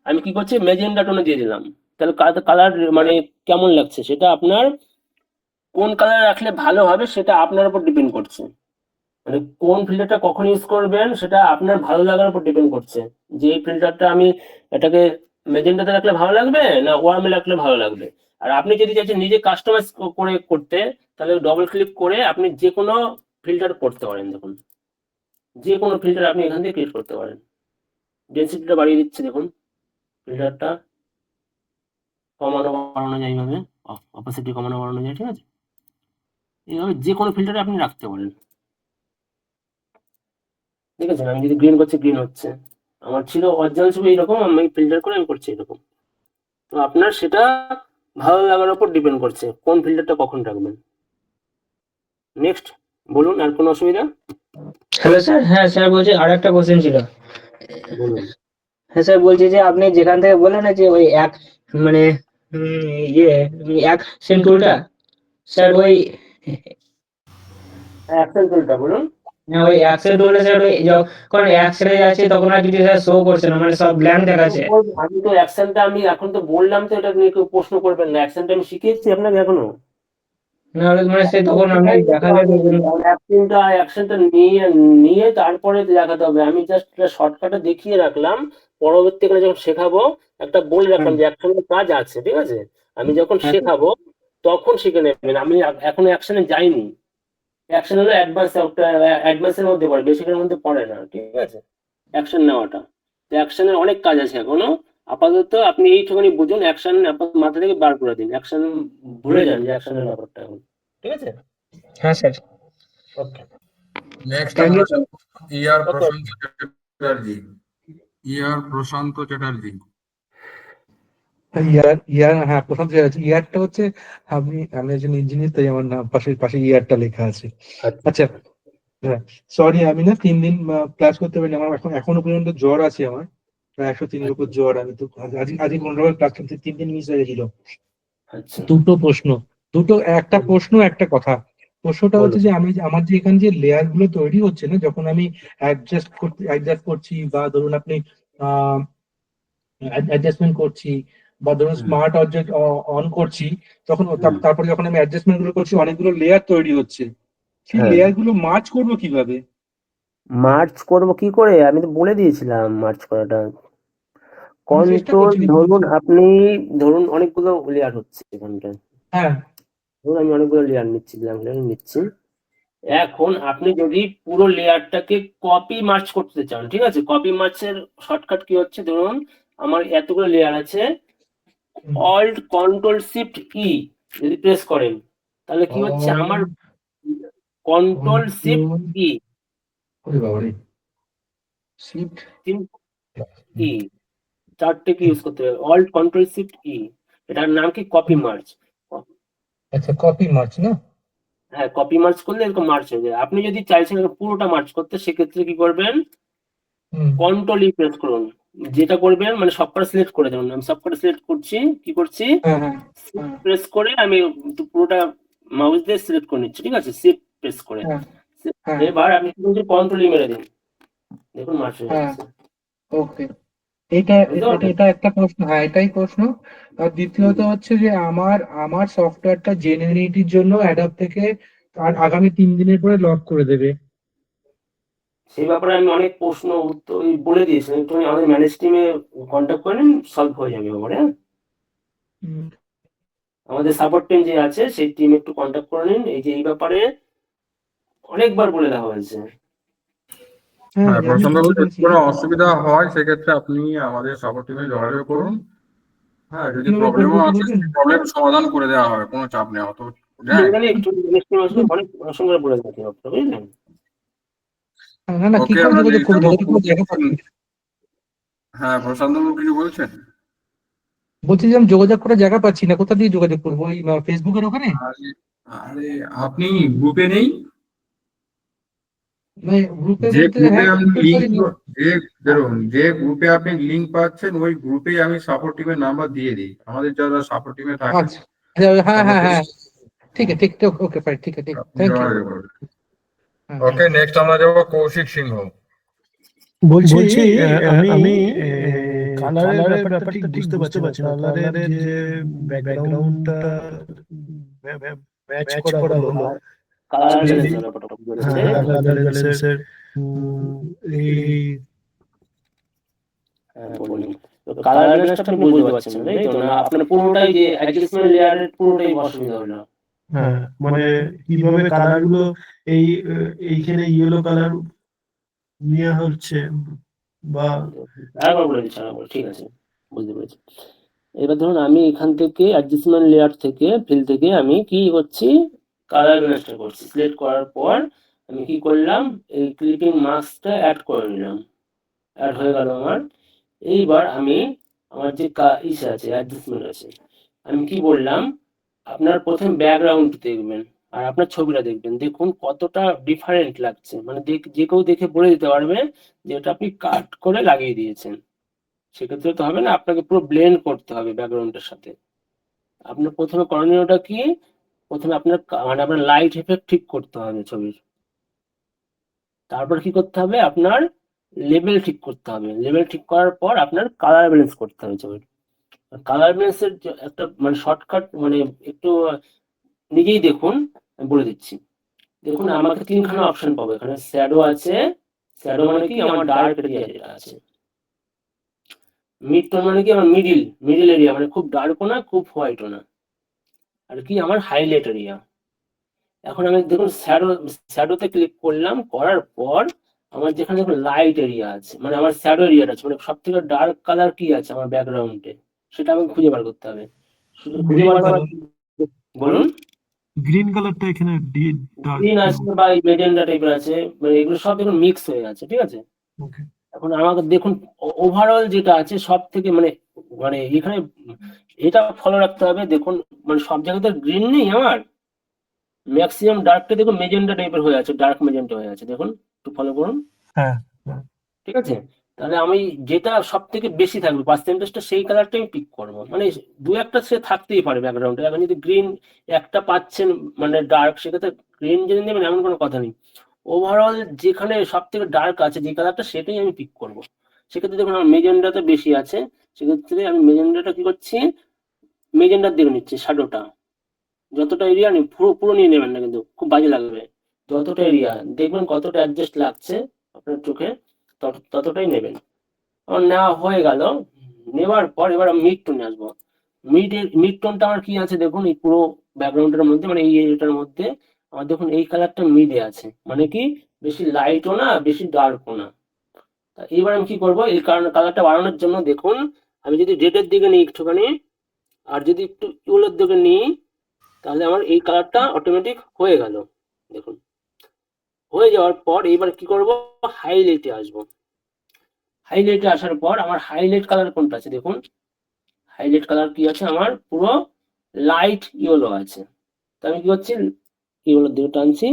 আমি কি করছি, মেজেন্টা টোনে দিয়ে দিলাম। তাহলে কালার মানে কেমন লাগছে সেটা আপনার, কোন কালার রাখলে ভালো হবে সেটা আপনার উপর ডিপেন্ড করছে। মানে কোন ফিল্টারটা কখন ইউজ করবেন সেটা আপনার ভালো লাগার উপর ডিপেন্ড করছে, যে এই ফিল্টারটা আমি এটাকে মেজেন্টাতে রাখলে ভালো লাগবে না ওয়ার্মে রাখলে ভালো লাগবে। আর আপনি যদি চাইছেন নিজে কাস্টমাইজ করে করতে, তাহলে ডবল ক্লিক করে আপনি যে কোনো ফিল্টার করতে পারেন। দেখুন যে কোনো ফিল্টার আপনি এখান থেকে ক্রিয়েট করতে পারেন। ডেনসিটিটা বাড়িয়ে দিচ্ছে, দেখুন ফিল্টারটা কমানো বাড়ানো যায়, এইভাবে অপাসিটি কমানো বাড়ানো যায়, ঠিক আছে? এইভাবে যে কোনো ফিল্টারে আপনি রাখতে পারেন। ঠিক আছে, আমি যদি গ্রিন করছি গ্রিন হচ্ছে, আমার ছিল অরিজিনাল ছবি এইরকম, আমি ফিল্টার করে আমি করছি এরকম। তো আপনার সেটা ভালো লাগার উপর ডিপেন্ড করছে কোন ফিল্টারটা কখন রাখবেন। নেক্সট বলুন, আর কোনো অসুবিধা? Hello sir. হ্যাঁ স্যার, বলছি আর একটা কোশ্চেন ছিল। বলুন। হ্যাঁ স্যার, বলছি যে আপনি যেখান থেকে বললেন না যে ওই এক মানে ইয়ে অ্যাকশন টুলটা, স্যার ওই অ্যাকশন টুলটা বলুন। না ওই অ্যাকসেপ্ট হলে স্যার ওই যখন এক্সরে যাচ্ছে তখন আর কিছু স্যার শো করছে না, মানে সব ব্ল্যাঙ্ক দেখাচ্ছে। আমি তো অ্যাকশনটা আমি এখন তো বললাম তো, এটা নিয়ে কেউ প্রশ্ন করবেন না, অ্যাকশনটা আমি শিখিয়েছি আপনাকে এখনো। না হলে মানে সে তখন আমি দেখালে দেখবেন। অ্যাকশনটা নিয়ে নিয়ে তারপরে দেখাতে হবে। আমি জাস্ট শর্টকাটে দেখিয়ে রাখলাম, পরবর্তীকালে যখন শেখাবো একটা বলে রাখলাম যে অ্যাকশনের কাজ আছে, ঠিক আছে? আমি যখন হ্যাঁ শেখাবো তখন শিখে নেবেন। আমি এখনো অ্যাকশনে যাইনি। অ্যাকশন হলো অ্যাডভান্সের মধ্যে পড়ে, বেসিকের মধ্যে পড়ে না, ঠিক আছে? অ্যাকশন নেওয়াটা, তো অ্যাকশনের অনেক কাজ আছে এখনো। আপাতত আপনি এইটুখানি বুঝুন, অ্যাকশন মাথা থেকে বার করে দিন, অ্যাকশন ভুলে যান যে অ্যাকশনের ব্যাপারটা এখন, ঠিক আছে? হ্যাঁ স্যার। ওকে নেক্সট থ্যাংক আমরা ইউ স্যার। ইয়ার ওকে প্রশান্ত চ্যাটার্জি। ইয়ার প্রশান্ত চ্যাটার্জি। হ্যাঁ, প্রশান্ত চ্যাটার্জি। ইয়ারটা হচ্ছে, আমি একজন ইঞ্জিনিয়ার, তাই আমার নাম পাশে পাশে ইয়ারটা লেখা আছে। আচ্ছা আচ্ছা, হ্যাঁ, সরি, আমি না 3 দিন ক্লাস করতে পারিনি। আমার এখনো পর্যন্ত জ্বর আছে, আমার প্রায় 103-এর উপর জ্বর। আমি তো আজকে কোনো রকম ক্লাস করতে 3 দিন মিস হয়ে গেছিল। আচ্ছা দুটো প্রশ্ন, একটা প্রশ্ন একটা কথা। প্রশ্নটা হচ্ছে বলুন। যে আমার যে এখানে যে লেয়ার গুলো তৈরি হচ্ছে না, যখন আমি অ্যাডজাস্ট করছি, বা ধরুন আপনি অ্যাডজাস্টমেন্ট করছি, বা ধরুন হুম, স্মার্ট অবজেক্ট অন করছি, তখন হুম, তারপরে যখন আমি অ্যাডজাস্টমেন্ট গুলো করছি, অনেকগুলো লেয়ার তৈরি হচ্ছে। সেই হ্যাঁ, লেয়ার গুলো মার্জ করবো কিভাবে? মার্চ করব কি করে? আমি তো বলে দিয়েছিলাম মার্চ করাটা। আমি চেষ্টা কন্ট্রোল, করছি, কিন্তু ধরুন আপনি, ধরুন অনেকগুলো লেয়ার হচ্ছে এখানটায়, হ্যাঁ, ধরুন আমি অনেকগুলো লেয়ার নিচ্ছি, নিচ্ছি। এখন আপনি যদি পুরো লেয়ারটাকে কপি মার্চ করতে চান, ঠিক আছে? কপি মার্চের শর্টকাট কি হচ্ছে, ধরুন আমার এতগুলো লেয়ার আছে, অল্ট কন্ট্রোল শিফট ই যদি প্রেস করেন, তাহলে কি হচ্ছে, আমার কন্ট্রোল শিফট কন্ট্রোল, ই, ওরে বাবারে, শিফট, ই, চারটে কি ইউজ করতে হবে, অল্ট কন্ট্রোল শিফট ই। এটার নাম কি কপি মার্চ। আচ্ছা, কপি মার্চ না? হ্যাঁ, কপি মার্চ করলে এরকম মার্চ হয়ে যায়। আপনি যদি চাইছেন এরকম পুরোটা মার্চ করতে, সেক্ষেত্রে কি করবেন, হুম, কন্ট্রোল ই প্রেস করুন। যেটা করবেন মানে সবকটা সিলেক্ট করে দেবেন। আমি সবকটা সিলেক্ট করছি, কি করছি, হ্যাঁ হ্যাঁ হ্যাঁ প্রেস করে আমি পুরোটা মাউস দিয়ে সিলেক্ট করে নিচ্ছি, ঠিক আছে? শিফট প্রেস করে। হ্যাঁ হ্যাঁ এবার আমি কি করছি, কন্ট্রোল ই মেরে দিন, দেখুন মার্চ হয়ে হ্যাঁ, যাচ্ছে। ওকে। এটা বুঝতে এটা পারলেন? এটা একটা প্রশ্ন, হ্যাঁ, এটাই প্রশ্ন। আর দ্বিতীয়ত হচ্ছে যে আমার সফটওয়্যারটা জেনারেটির জন্য অ্যাডাব থেকে আর আগামী 3 দিনের পরে লক করে দেবে। সেই ব্যাপারে আমি অনেক প্রশ্ন উত্তর বলে দিয়েছিলাম, একটু আমাদের ম্যানেজ টিমে কন্ট্যাক্ট করে নিন, সলভ হয়ে যাবে ব্যাপারে, হ্যাঁ? হুম, আমাদের সাপোর্ট টিম যে আছে সেই টিম একটু কন্ট্যাক্ট করে নিন, এই যে এই ব্যাপারে অনেকবার বলে দেওয়া হয়েছে। হ্যাঁ, হ্যাঁ, আমি প্রশান্তবাবু, বুঝতে যদি পেরেছি। কোনো অসুবিধা হয় সেক্ষেত্রে আপনি আমাদের সাপোর্ট টিমে যোগাযোগ করুন। হ্যাঁ, যদি কিভাবে করবো প্রবলেমও একটু আছে বলবেন? সেই প্রবলেম সমাধান করে দেওয়া হবে, কোনো চাপ নেই অত। হ্যাঁ, এখানে একটু ম্যানেজ টিম আসলে অনেক সঙ্গে বলে থাকি আপনারা, বুঝলেন? না না, কি ওকে, করে আমরা যোগাযোগ করবো? নেক্সট যোগাযোগ করে জায়গা পাচ্ছি না। হ্যাঁ, প্রশান্তবাবু কিছু বলছেন? বলছি যে আমি যোগাযোগ করার জায়গা পাচ্ছি না, কোথা দিয়ে যোগাযোগ করবো? ওই ফেসবুকের ওখানে? আরে আরে, আপনি গ্রুপে নেই? মানে গ্রুপে যে বলতে, গ্রুপে হ্যাঁ, আপনি গ্রুপে লিঙ্ক, করি। যে ধরুন যে গ্রুপে আপনি লিঙ্ক পাচ্ছেন ওই গ্রুপেই আমি সাপোর্ট টিমের নাম্বার দিয়ে দিই, আমাদের যারা সাপোর্ট টিমে থাকেন আচ্ছা, হ্যাঁ তারা হ্যাঁ তো হ্যাঁ, ঠিক আছে, ঠিক, ওকে ফাইন, ঠিক আছে, ঠিক, আপনি থ্যাংক ইউ। যোগাযোগ করবেন। হ্যাঁ হ্যাঁ। ওকে, নেক্সট আমরা যাবো কৌশিক সিংহ। বলছি আমি কালারের ব্যাপারটা ঠিক বুঝতে পারছি না। কালারের যে ব্যাকগ্রাউন্ডটা ম্যাচ করা হলো, কালার সেই ব্যালেন্সের ব্যাপারটা বলেছেন, তাই তো? কালার ব্যালেন্সের এই হ্যাঁ, বলুন। তো কালার ব্যালেন্সটা আপনি বুঝতে পারছেন না, তাই তো? না আপনার পুরোটাই যে অ্যাডজাস্টমেন্ট লেয়ারের পুরোটাই অসুবিধা হলো? হ্যাঁ, মানে কিভাবে কালার গুলো এই এইখানে ইয়েলো কালার নেওয়া হচ্ছে বা আরেকবার বলে দিচ্ছি, আরেকবার, ঠিক আছে, বুঝতে পেরেছি। এবার ধরুন আমি এখান থেকে অ্যাডজাস্টমেন্ট লেয়ার থেকে ফিল থেকে আমি কি করছি, কালার ব্যালেন্সটা করছি। সিলেক্ট করার পর আমি কি করলাম, এই ক্লিপিং মাস্কটা অ্যাড করে নিলাম, অ্যাড হয়ে গেল আমার। এইবার আমি আমার যে ইসে আছে, অ্যাডজাস্টমেন্ট আছে, আমি কি বললাম, আপনার প্রথম ব্যাকগ্রাউন্ড দেখবেন আর আপনার ছবিটা দেখবেন, দেখুন কতটা ডিফারেন্ট লাগছে। মানে যে কেউ দেখে বলে দিতে পারবে যে এটা আপনি কাট করে লাগিয়ে দিয়েছেন। সেক্ষেত্রে তো হবে না, আপনাকে পুরো ব্লেন্ড করতে হবে ব্যাকগ্রাউন্ডের সাথে। আপনার প্রথমে করণীয়টা কি, প্রথমে আপনার মানে আপনার লাইট এফেক্ট ঠিক করতে হবে ছবির। তারপর কি করতে হবে, আপনার লেভেল ঠিক করতে হবে। লেভেল ঠিক করার পর আপনার কালার ব্যালেন্স করতে হবে ছবির। কালার ব্যালেন্সের একটা মানে শর্টকাট মানে একটু নিজেই দেখুন, আমি বলে দিচ্ছি। দেখুন আমাকে তিনখানা অপশন পাবো এখানে। শ্যাডো আছে, শ্যাডো মানে কি আমার ডার্ক এরিয়া যেটা আছে। মিড টোন মানে কি আমার মিডিল এরিয়া, মানে খুব ডার্কও না খুব হোয়াইটও না, আর কি আমার হাইলাইট এরিয়া। এখন আমি দেখুন শ্যাডোতে ক্লিক করলাম, করার পর আমার যেখানে দেখুন লাইট এরিয়া আছে, মানে আমার শ্যাডো এরিয়াটা আছে, মানে সব থেকে ডার্ক কালার কি আছে আমার ব্যাকগ্রাউন্ডে, সেটা আমাকে খুঁজে বার করতে হবে। শুধু খুঁজে বার করা, বলুন। গ্রিন কালারটা এখানে ডার্ক। গ্রিন আছে বা মেজেন্ডা টাইপের আছে, মানে এগুলো সব দেখুন মিক্স হয়ে আছে, ঠিক আছে। ওকে। এখন আমাকে দেখুন ওভারঅল যেটা আছে সব থেকে মানে মানে এখানে এটা ফলো রাখতে হবে। দেখুন মানে সব জায়গাতে গ্রিন নেই, আমার ম্যাক্সিমাম ডার্কটা দেখুন মেজেন্ডা টাইপের হয়ে আছে, ডার্ক মেজেন্টা হয়ে আছে, দেখুন একটু ফলো করুন, হ্যাঁ। ঠিক আছে। তাহলে আমি যেটা সব থেকে বেশি থাকবে পার্সেন্টেজটা, সেই কালারটা আমি পিক করবো। মানে দু একটা সে থাকতেই পারে ব্যাকগ্রাউন্ডে। এখন যদি গ্রিন একটা পাচ্ছেন মানে ডার্ক, সেক্ষেত্রে গ্রিন যদি নেবেন এমন কোনো কথা নেই। ওভারঅল যেখানে সব থেকে ডার্ক আছে যে কালারটা, সেটাই আমি পিক করবো। সেক্ষেত্রে দেখুন আমার মেজেন্ডাতে বেশি আছে, সেক্ষেত্রে আমি মেজেন্ডাটা কি করছি, মেজেন্ডার দিকে নিচ্ছি শ্যাডোটা। যতটা এরিয়া নিন, পুরো নিয়ে নেবেন না, কিন্তু খুব বাজে লাগবে। যতটা এরিয়া দেখবেন কতটা অ্যাডজাস্ট লাগছে আপনার চোখে, ততটাই নেবেন। আমার নেওয়া হয়ে গেল। নেওয়ার পর এবার আমি মিড টোনে আসবো। মিড টোনটা আমার কি আছে দেখুন, এই পুরো ব্যাকগ্রাউন্ডের মধ্যে মানে এই এরিয়াটার মধ্যে আমার দেখুন এই কালারটা মিডে আছে, মানে কি বেশি লাইটও না বেশি ডার্কও না। তা এবার আমি কি করবো, এই কালারটা বাড়ানোর জন্য দেখুন আমি যদি রেডের দিকে নিই একটুখানি, আর যদি একটু ইয়েলোর দিকে নিই, তাহলে আমার এই কালারটা অটোমেটিক হয়ে গেল। দেখুন হয়ে যাওয়ার পর এবার কি করব, হাইলাইটে আসবো। হাইলাইটে আসার পর আমার হাইলাইট কালার কোনটা আছে দেখুন, হাইলাইট কালার কি আছে আমার পুরো লাইট ইয়েলো আছে। তো আমি কি করছি, ইয়েলোর দিকে টানছি,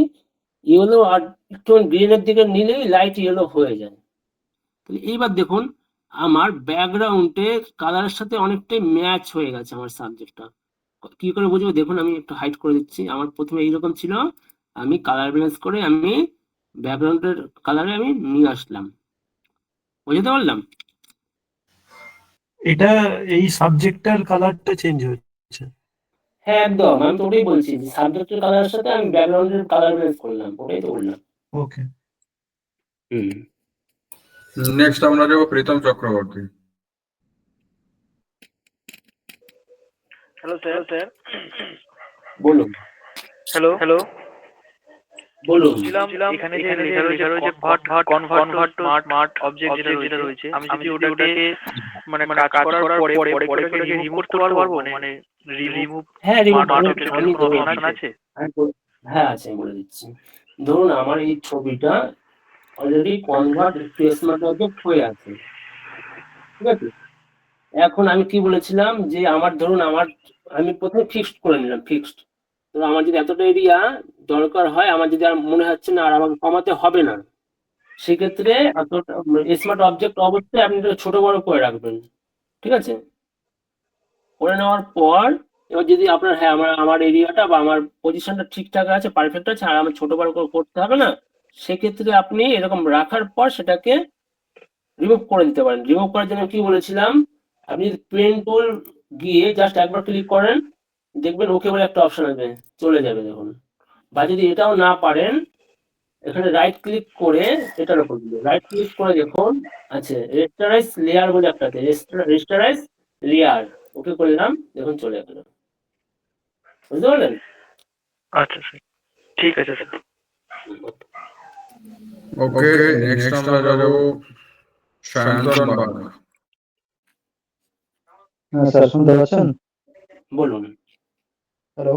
ইয়েলো আর একটু গ্রিনের দিকে নিলেই লাইট ইয়েলো হয়ে যায়। তাহলে এইবার দেখুন আমার ব্যাকগ্রাউন্ডে কালারের সাথে অনেকটাই ম্যাচ হয়ে গেছে আমার সাবজেক্টটা। কি করে বুঝবো, দেখুন আমি একটু হাইড করে দিচ্ছি। আমার প্রথমে এইরকম ছিল, আমি কালার ব্যালেন্স করে আমি ব্যাকগ্রাউন্ডের কালারে আমি নিয়ে আসলাম, বুঝতে পারলাম। এটা এই সাবজেক্টটার কালারটা চেঞ্জ হচ্ছে। হ্যাঁ একদম, আমি তো ওটাই বলছি যে সাবজেক্টের কালারের সাথে আমি ব্যাকগ্রাউন্ডের কালার ব্যালেন্স করলাম, ওটাই তো বললাম। ওকে। নেক্সট আমরা যাবো প্রীতম চক্রবর্তী। Hello sir. বলুন। হ্যালো বলুন। বলছিলাম এখানে যে লেখা রয়েছে কনভার্ট টু স্মার্ট অবজেক্ট যেটা রয়েছে, আমি যদি ওটাকে মানে কাজ করার পরে ওটাকে রিমুভ করতে পারবো, মানে রিমুভ হ্যাঁ স্মার্ট অবজেক্টের আমি কোনো অপশন আছে? হ্যাঁ আছে, আমি বলে দিচ্ছি। ধরুন আমার এই ছবিটা already convert to smart object হয়ে আছে, ঠিক আছে। এখন আমি কি বলেছিলাম যে আমার ধরুন আমি প্রথমে ফিক্সড করে নিলাম, ফিক্সড। তো আমার যদি এতটা এরিয়া দরকার হয়, আমার যদি আর মনে হচ্ছে না আর আমাকে কমাতে হবে না, সেক্ষেত্রে স্মার্ট অবজেক্ট অবশ্যই আপনি এটা ছোট বড় করে রাখবেন, ঠিক আছে। করে নেওয়ার পর এবার যদি আপনার হ্যাঁ আমার এরিয়াটা বা আমার পজিশনটা ঠিকঠাক আছে, পারফেক্ট আছে, আর আমার ছোট বড় করে করতে হবে না, সেক্ষেত্রে আপনি এরকম রাখার পর সেটাকে রিমুভ করে দিতে পারেন। রিমুভ করার জন্য কি বলেছিলাম, আপনি যদি পেন টুল গিয়ে জাস্ট একবার ক্লিক করেন, দেখবেন ওকে বলে একটা অপশন আসবে, চলে যাবে দেখুন। বা যদি এটাও না পারেন, এখানে রাইট ক্লিক করে এটার উপর দিলে রাইট ক্লিক করে দেখুন আছে রেস্টারাইজ লেয়ার বলে একটা আছে, রেস্টারাইজ লেয়ার, ওকে করলাম, দেখুন চলে গেল, বুঝতে পারলেন। আচ্ছা স্যার, ঠিক আছে স্যার। ওকে, নেক্সট আমরা যাবো সায়ন্তন বাগ। হ্যাঁ স্যার, শুনতে পাচ্ছেন? বলুন। হ্যালো।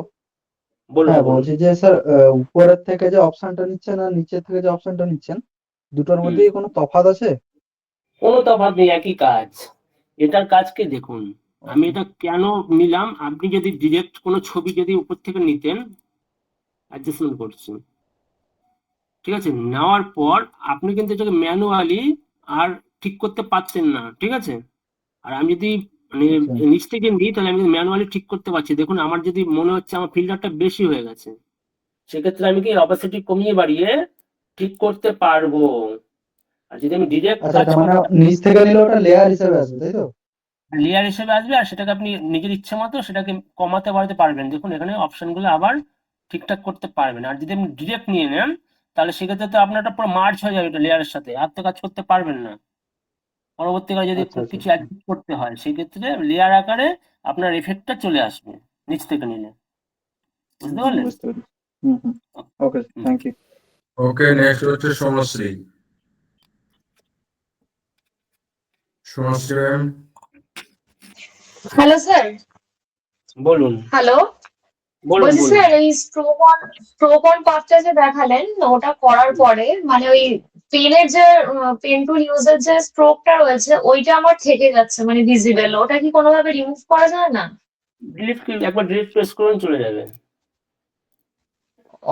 বলুন হ্যাঁ বলুন। বলছি যে স্যার, উপরের থেকে যে অপশনটা নিচ্ছেন আর নিচের থেকে যে অপশনটা নিচ্ছেন, দুটোর মধ্যে কি কোনো তফাৎ আছে? কোনো তফাৎ নেই, একই কাজ। এটার কাজকে দেখুন, আমি এটা কেন নিলাম, আপনি যদি ডিরেক্ট কোনো ছবি যদি উপর থেকে নিতেন, অ্যাডজাস্টমেন্ট করছি, ঠিক আছে, নেওয়ার পর আপনি কিন্তু এটাকে ম্যানুয়ালি আর ঠিক করতে পারছেন না, ঠিক আছে। আর আমি যদি মানে নিচ থেকে নিই, তাহলে আমি ম্যানুয়ালি ঠিক করতে পারছি। দেখুন আমার যদি মনে হচ্ছে আমার ফিল্টারটা বেশি হয়ে গেছে, সেক্ষেত্রে আমি কি অপাসিটি কমিয়ে বাড়িয়ে ঠিক করতে পারবো। আর যদি আমি ডিরেক্ট আচ্ছা কাজ আচ্ছা, মানে নিচ থেকে নিলে ওটা লেয়ার হিসেবে আসবে, তাই তো? লেয়ার হিসেবে আসবে, আর সেটাকে আপনি নিজের ইচ্ছে মতো সেটাকে কমাতে বাড়াতে পারবেন। দেখুন এখানে অপশনগুলো আবার ঠিকঠাক করতে পারবেন। আর যদি আপনি ডিরেক্ট নিয়ে নেন তাহলে সেক্ষেত্রে তো আপনারটা পুরো মার্জ হয়ে যাবে এটা লেয়ারের সাথে, আর তো কাজ করতে পারবেন না। পরবর্তীকালে যদি আচ্ছা আচ্ছা কিছু অ্যাডজাস্ট করতে হয় সেই ক্ষেত্রে লেয়ার আকারে আপনার এফেক্টটা চলে আসবে নিচ থেকে নিলে। বুঝতে পারলেন? বুঝতে পেরেছি। Hmm hmm. Okay, hmm. Thank you. Okay, next হচ্ছে Somashree. Somashree ma'am. Hello sir. বলুন হ্যালো, বলুন বলছি বলুন। স্যার এই স্ট্রোক অন পাথটা যে দেখালেন ওটা করার পরে মানে ওই পেনের যে পেন টুল ইউজের যে স্ট্রোকটা রয়েছে ওইটা আমার থেকে যাচ্ছে মানে ভিজিবল, ওটা কি কোনোভাবে রিমুভ করা যায় না? ডিলিট একবার ডিলিট প্রেস করুন চলে যাবে।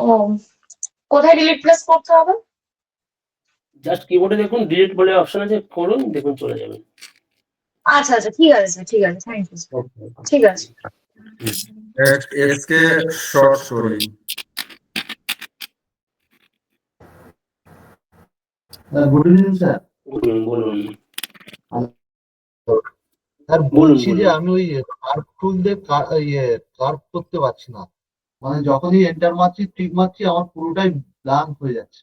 ও, কোথায় ডিলিট প্রেস করতে হবে? জাস্ট কিবোর্ডে দেখুন ডিলিট বলে অপশন আছে, করুন দেখুন চলে যাবে। আচ্ছা আচ্ছা, ঠিক আছে স্যার, ঠিক আছে, থ্যাংক ইউ স্যার, ঠিক আছে। Next SK short story. Good evening sir. বলুন বলুন স্যার বলুন বলছি যে বলুন। আমি ওই কার্ভ টুল দিয়ে কার্ভ করতে পারছি না, মানে যখনই এন্টার মারছি টিক মারছি আমার পুরোটাই ব্ল্যাঙ্ক হয়ে যাচ্ছে।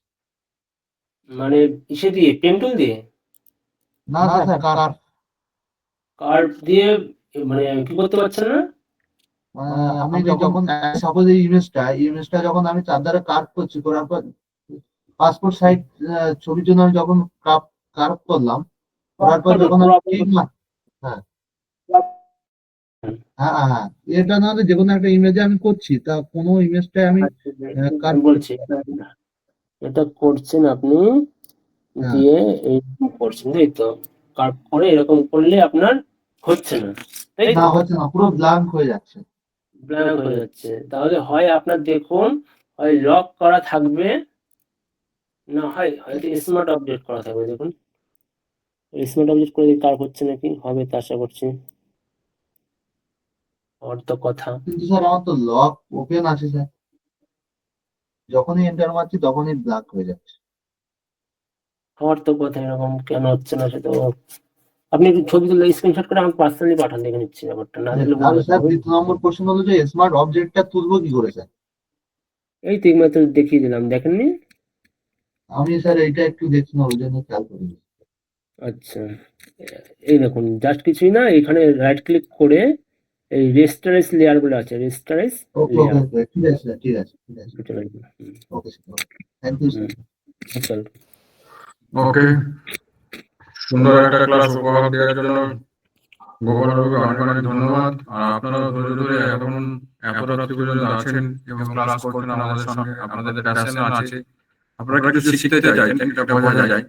মানে ইসে দিয়ে পেন টুল দিয়ে না স্যার, কার্ভ কার্ভ দিয়ে মানে কি করতে পারছেন না? আমি যখন সাপোজ এই ইমেজটা যখন আমি চারধারে কার্ভ করছি, করার পর পাসপোর্ট সাইজ ছবির জন্য আমি যখন কার্ভ করলাম, করার পর যখন আমি টিক মার, হ্যাঁ হ্যাঁ হ্যাঁ, এটা না হলে যে কোনো একটা ইমেজে আমি করছি, তা কোনো ইমেজটাই আমি আমি কার্ভ বলছি এটা করছেন আপনি হ্যাঁ দিয়ে এই করছেন তাই তো, কার্ভ করে এরকম করলে আপনার হচ্ছে না তাই না, তো, হচ্ছে না, পুরো ব্ল্যাঙ্ক হয়ে যাচ্ছে। ব্ল্যাঙ্ক হয়ে যাচ্ছে। তাহলে হয় আপনার দেখুন হয় লক করা থাকবে, না হয় হয়তো স্মার্ট আপডেট করা থাকবে। দেখুন স্মার্ট আপডেট করে কার্ভ হচ্ছে নাকি, হবে তা আশা করছি। আর তো কথা কিন্তু স্যার আমার তো লক ওপেন আছে স্যার, যখনই এন্টার মারছি তখনই ব্ল্যাঙ্ক হয়ে যাচ্ছে। আমার তো কথা এরকম কেন হচ্ছে না সেটা আপনি একটু ছবি তুলে স্ক্রিনশট করে আমাকে পার্সোনালি পাঠান, দেখে নিচ্ছি ব্যাপারটা, না দেখলে আর বুঝতে স্যার পারবো। 2 নম্বর কোশ্চেন হলো যে স্মার্ট অবজেক্টটা তুলবো কি করে স্যার? এই তো এইমাত্র দেখিয়ে দিলাম, দেখেননি? আমি স্যার এইটা একটু দেখছি না, ওই জন্য খেয়াল করিনি। আচ্ছা এই দেখুন জাস্ট কিছুই না, এখানে রাইট ক্লিক করে এই রেস্টারেজ লেয়ার বলে আছে, রেস্টারেজ ওকে লেয়ার ওকে ঠিক আছে স্যার, ঠিক আছে ঠিক আছে, okay sir, thank you sir. চল ওকে, সুন্দর একটা ক্লাস উপহার দেওয়ার জন্য গোপালবাবুকে অনেক অনেক ধন্যবাদ। আর আপনারা ধরে ধরে এখন এত রাত্রি পর্যন্ত আছেন এবং ক্লাস করছেন আমাদের সঙ্গে, আপনাদের প্যাশন আছে, আপনারা কিছু শিখতে চাইছেন, এটা বোঝা যায়।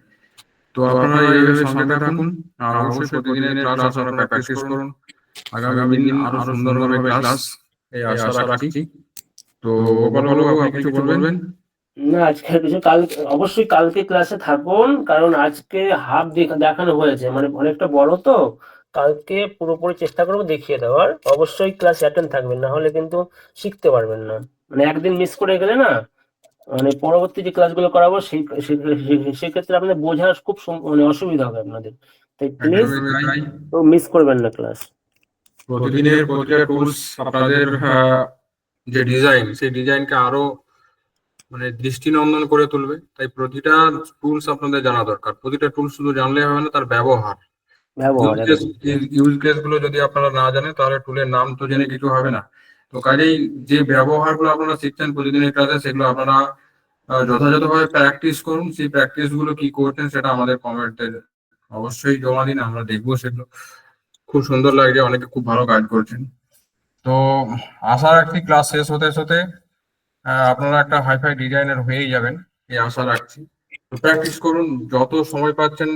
তো আপনারা এইভাবে সঙ্গে থাকুন আর অবশ্যই প্রতিদিনের ক্লাস আপনারা প্র্যাকটিস করুন। আগামী দিন আরো সুন্দরভাবে ক্লাস এই আশা রাখছি। তো গোপালবাবু আপনি কিছু বলবেন? না আজকের কিছু কাল অবশ্যই কালকে ক্লাসে থাকুন, কারণ আজকে হাফ দেখানো হয়েছে মানে অনেকটা বড় তো, কালকে পুরোপুরি চেষ্টা করবো দেখিয়ে দেওয়ার। অবশ্যই ক্লাস অ্যাটেন্ড থাকবেন, না হলে কিন্তু শিখতে পারবেন না। মানে একদিন মিস করে গেলে না মানে পরবর্তী যে ক্লাসগুলো করাবো সেক্ষেত্রে আপনাদের বোঝার খুব মানে অসুবিধা হবে আপনাদের, তাই প্লিজ একদমই তাই। মিস করবেন না ক্লাস। প্রতিদিনের প্রতিটা টুলস আপনাদের যে ডিজাইন, সেই ডিজাইনকে আরো মানে দৃষ্টিনন্দন করে তুলবে। তাই প্রতিটা টুলস আপনাদের জানা দরকার। প্রতিটা টুলস শুধু জানলে হবে না, তার ব্যবহার, ইউজ কেস গুলো যদি আপনারা না জানেন তাহলে টুলের নাম তো জেনে কিছু হবে না। তো কাজেই যে ব্যবহারগুলো আপনারা শিখছেন প্রতিদিনের ক্লাসে, সেগুলো আপনারা যথাযথভাবে প্র্যাকটিস করুন। সেই প্র্যাকটিস গুলো কি করছেন সেটা আমাদের কমেন্টে অবশ্যই জমা দিন, আমরা দেখবো সেগুলো। খুব সুন্দর লাগছে, অনেকে খুব ভালো কাজ করছেন। তো আশা রাখছি ক্লাস শেষ হতে হতে আপনারা একটা হাইফাই ডিজাইনার হয়েই যাবেন, এই আশা রাখছি। তো প্র্যাকটিস করুন, যত সময় পাচ্ছেন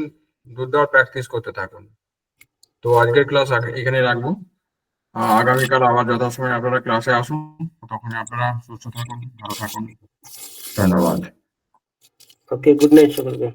দুর্দান্ত প্র্যাকটিস করতে থাকুন। তো আজকের ক্লাস এখানে রাখবো। আগামীকাল আবার যথাসময়ে আপনারা ক্লাসে আসুন, তখন আপনারা সুস্থ থাকুন, ভালো থাকুন। ধন্যবাদ। ওকে, গুড নাইট সকলকে।